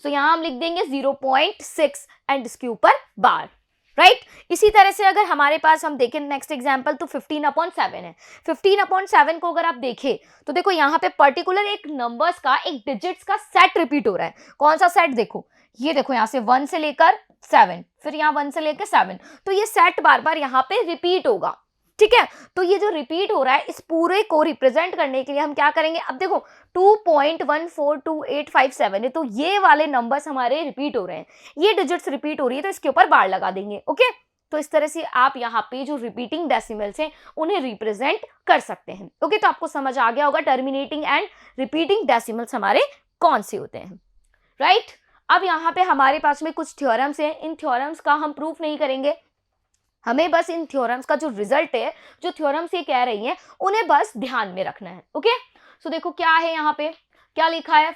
सो यहां हम लिख देंगे 0.6 एंड इसके ऊपर बार, राइट। इसी तरह से अगर हमारे पास हम देखें नेक्स्ट एग्जांपल, तो 15/7 है। 15/7 को अगर आप देखें तो देखो यहाँ पे पर्टिकुलर एक नंबर्स का, एक डिजिट्स का सेट रिपीट हो रहा है। कौन सा सेट? देखो ये देखो, यहाँ से 1 से लेकर 7, फिर यहाँ 1 से लेकर 7, तो ये सेट बार बार यहाँ पे रिपीट होगा। ठीक है, तो ये जो रिपीट हो रहा है इस पूरे को रिप्रेजेंट करने के लिए हम क्या करेंगे? अब देखो 2.142857 है, तो ये वाले नंबर्स हमारे रिपीट हो रहे हैं, ये डिजिट्स रिपीट हो रही है, तो इसके ऊपर बार लगा देंगे। ओके, तो इस तरह से आप यहाँ पे जो रिपीटिंग डेसिमल्स हैं उन्हें रिप्रेजेंट कर सकते हैं। ओके, तो आपको समझ आ गया होगा टर्मिनेटिंग एंड रिपीटिंग डेसिमल्स हमारे कौन से होते हैं, राइट। अब यहाँ पे हमारे पास में कुछ थ्योरम्स हैं, इन थ्योरम्स का हम प्रूफ नहीं करेंगे, हमें बस इन थ्योरम्स का जो रिजल्ट है, जो थ्योरम्स ये कह रही हैं, उन्हें बस ध्यान में रखना है। ओके, सो देखो क्या है यहाँ पे, क्या लिखा है।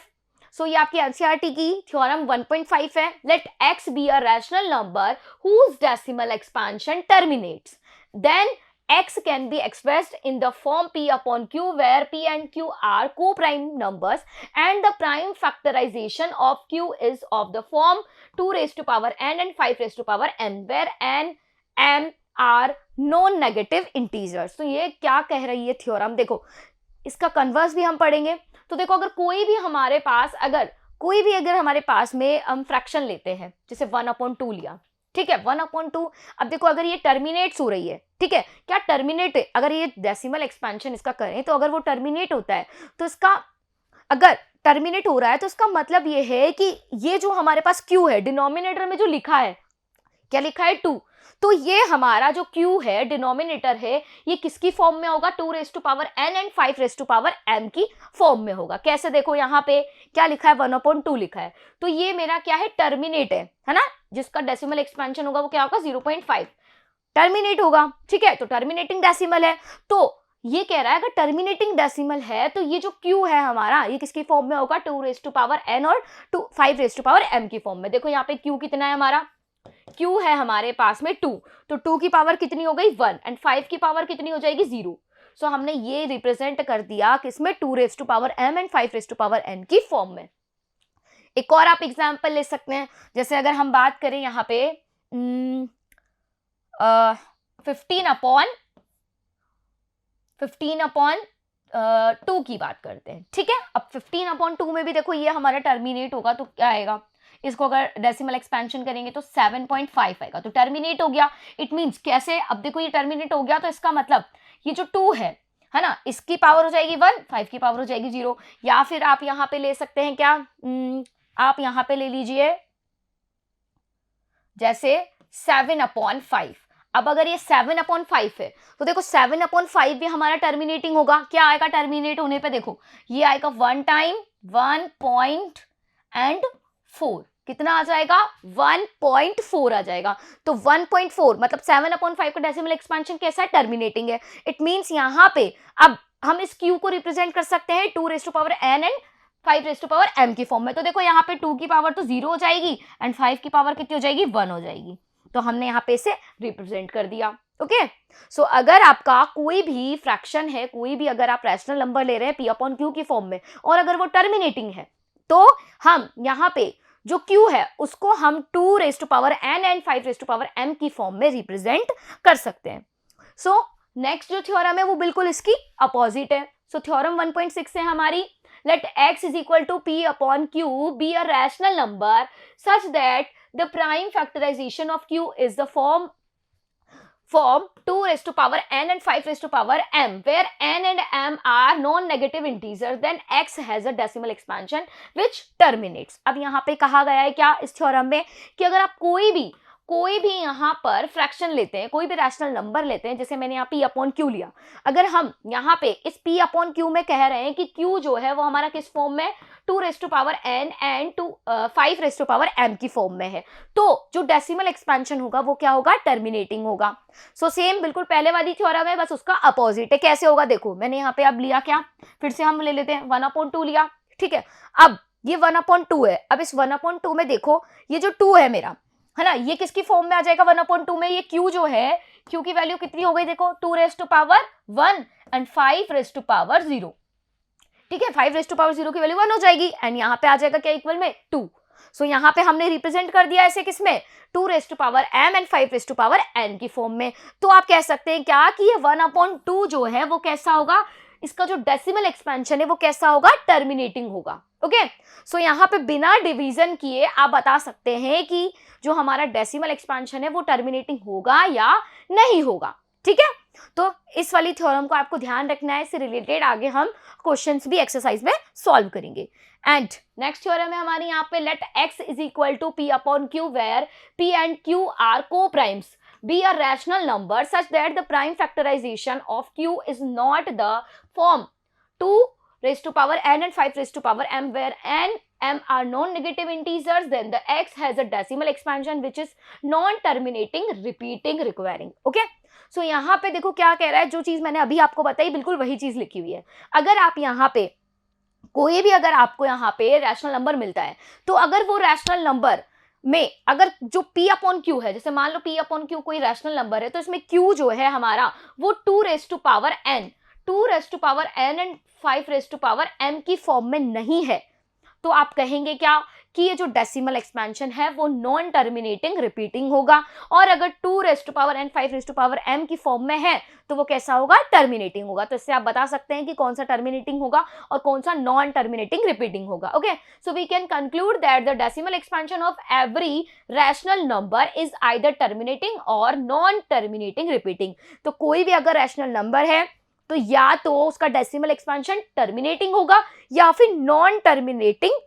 सो ये आपकी एनसीईआरटी की थ्योरम 1.5 है। Let x be a rational number whose decimal expansion terminates, then x can be expressed in the form p upon q where p and q are co-prime numbers and the prime factorization of q is of the form 2 raised to power n and 5 raised to power m where n m are non negative integers. तो ये क्या कह रही है theorem? देखो इसका converse भी हम पढ़ेंगे। तो देखो अगर कोई भी हमारे पास, अगर हमारे पास में हम फ्रैक्शन लेते हैं, जैसे 1/2 लिया, ठीक है, 1/2, अब देखो अगर ये टर्मिनेट्स हो रही है, ठीक है, क्या टर्मिनेट, अगर ये डेसिमल एक्सपेंशन इसका करें तो अगर वो टर्मिनेट होता है तो इसका, अगर टर्मिनेट हो रहा है तो इसका मतलब ये है कि ये जो हमारे पास क्यू है, डिनोमिनेटर में जो लिखा है, क्या लिखा है? 2, तो ये हमारा जो q है, डिनोमिनेटर है, ये किसकी फॉर्म में होगा? 2 raised to power n and 5 raised to power m की फॉर्म में होगा। कैसे? देखो यहाँ पे क्या लिखा है? 1/2 लिखा है, तो ये मेरा क्या है? टर्मिनेट है ना, जिसका डेसिमल एक्सपेंशन होगा वो क्या होगा? 0.5 टर्मिनेट होगा। ठीक है, तो टर्मिनेटिंग डेसिमल है, तो ये कह रहा है अगर टर्मिनेटिंग डेसिमल है तो ये जो q है हमारा, ये किसकी फॉर्म में होगा? 2 raised to power n और 5 raised to power m की फॉर्म में। देखो यहाँ पे q कितना है हमारा? q है हमारे पास में 2, तो 2 की पावर कितनी हो गई? 1 एंड 5 की पावर कितनी हो जाएगी? 0। सो हमने ये रिप्रेजेंट कर दिया किसमें? 2 raised to power m and 5 raised to power n की फॉर्म में। एक और आप एग्जांपल ले सकते हैं, जैसे अगर हम बात करें यहाँ पे 15/2 की बात करते हैं। ठीक है, अब 15/2 में भी देखो ये हमारा टर्मिनेट होगा, तो क्या आएगा? इसको अगर डेसिमल एक्सपेंशन करेंगे तो 7.5 आएगा, तो टर्मिनेट हो गया। इट मींस कैसे? अब देखो ये टर्मिनेट हो गया, तो इसका मतलब ये जो 2 है ना, इसकी पावर हो जाएगी 1, 5 की पावर हो जाएगी 0। या फिर आप यहाँ पे ले सकते हैं क्या, आप यहाँ पे ले लीजिए जैसे 7/5। अब अगर ये 7/5 है तो देखो 7/5 भी हमारा टर्मिनेटिंग होगा। क्या आएगा टर्मिनेट होने पे? देखो ये आएगा 1 टाइम 1.4। कितना आ जाएगा? 1.4 आ जाएगा। तो 1.4 मतलब 7/5 का डेसिमल एक्सपेंशन कैसा है? टर्मिनेटिंग है। इट मींस यहाँ पे अब हम इस क्यू को रिप्रेजेंट कर सकते हैं 2n एंड 5m की फॉर्म में। तो देखो यहाँ पे 2 की पावर तो 0 हो जाएगी एंड 5 की पावर कितनी हो जाएगी? 1 हो जाएगी। तो हमने यहाँ पे इसे रिप्रेजेंट कर दिया। ओके सो अगर आपका कोई भी फ्रैक्शन है, कोई भी अगर आप रैशनल नंबर ले रहे हैं p/q की फॉर्म में और अगर वो टर्मिनेटिंग है तो हम यहाँ पे जो q है उसको हम 2n एंड 5m की फॉर्म में रिप्रेजेंट कर सकते हैं। सो नेक्स्ट जो थ्योरम है वो बिल्कुल इसकी अपोजिट है। सो थ्योरम 1.6 है हमारी, let x is equal to p/q be a rational number such that the prime factorization of q is the form 2n and 5m, where n and m are non-negative integers, then x has a decimal expansion which terminates। अब यहाँ पे कहा गया है क्या इस theorem में कि अगर आप कोई भी यहाँ पर फ्रैक्शन लेते हैं, कोई भी रैशनल नंबर लेते हैं, जैसे मैंने यहाँ p/q लिया, अगर हम यहाँ पे इस p/q में कह रहे हैं कि q जो है वो हमारा किस फॉर्म में? 2n एंड 5m की फॉर्म में है, तो जो डेसिमल एक्सपेंशन होगा वो क्या होगा? टर्मिनेटिंग होगा। सो सेम बिल्कुल पहले वाली थ्योरम है, बस उसका अपोजिट है। कैसे होगा? देखो मैंने यहाँ पे अब लिया क्या, फिर से हम ले लेते हैं 1/2 लिया, ठीक है। अब ये 1/2 है। अब इस 1/2 में देखो ये जो 2 है मेरा, है ना, ये किसकी फॉर्म में आ जाएगा? 1/2 में। ये q जो है, q की वैल्यू कितनी हो गई? देखो 2n एंड 5n, ठीक है। 5n की वैल्यू 1 हो जाएगी एंड यहाँ पे आ जाएगा क्या इक्वल में? 2। सो यहाँ पे हमने रिप्रेजेंट कर दिया ऐसे किसमें? 2m एंड 5n की फॉर्म में। तो आप कह सकते हैं क्या कि ये 1/2 जो है वो कैसा होगा? इसका जो डेसिमल एक्सपेंशन है वो कैसा होगा? टर्मिनेटिंग होगा। ओके सो यहाँ पे बिना डिवीजन किए आप बता सकते हैं कि जो हमारा डेसिमल एक्सपेंशन है वो टर्मिनेटिंग होगा या नहीं होगा, ठीक है। तो इस वाली थ्योरम को आपको ध्यान रखना है, इससे रिलेटेड आगे हम क्वेश्चंस भी एक्सरसाइज में सॉल्व करेंगे। एंड नेक्स्ट थ्योरम है हमारी यहाँ पे, let x is equal to p/q where p and q are coprimes be a rational number such that the prime factorization of q is not the form 2n and 5m, where n m are non-negative integers, then the x has a decimal expansion which is non-terminating, repeating, requiring। okay? सो यहाँ पे देखो क्या कह रहा है, जो चीज मैंने अभी आपको बताई बिल्कुल वही चीज लिखी हुई है। अगर आप यहाँ पे कोई भी अगर आपको यहाँ पे रैशनल नंबर मिलता है तो अगर वो रैशनल नंबर में अगर जो p/q है, जैसे मान लो p/q कोई रैशनल नंबर है, तो इसमें q जो है हमारा वो 2n एंड 5m की फॉर्म में नहीं है, तो आप कहेंगे क्या कि ये जो डेसिमल एक्सपेंशन है वो नॉन टर्मिनेटिंग, रिपीटिंग होगा। और अगर 2n एंड 5m की फॉर्म में है तो वो कैसा होगा? टर्मिनेटिंग होगा। तो इससे आप बता सकते हैं कि कौन सा टर्मिनेटिंग होगा और कौन सा नॉन टर्मिनेटिंग, रिपीटिंग होगा। Okay so we can conclude that the decimal expansion of every rational number is either terminating और नॉन टर्मिनेटिंग, रिपीटिंग। तो कोई भी अगर रैशनल नंबर है तो या तो उसका डेसिमल एक्सपेंशन टर्मिनेटिंग होगा या फिर नॉन टर्मिनेटिंग,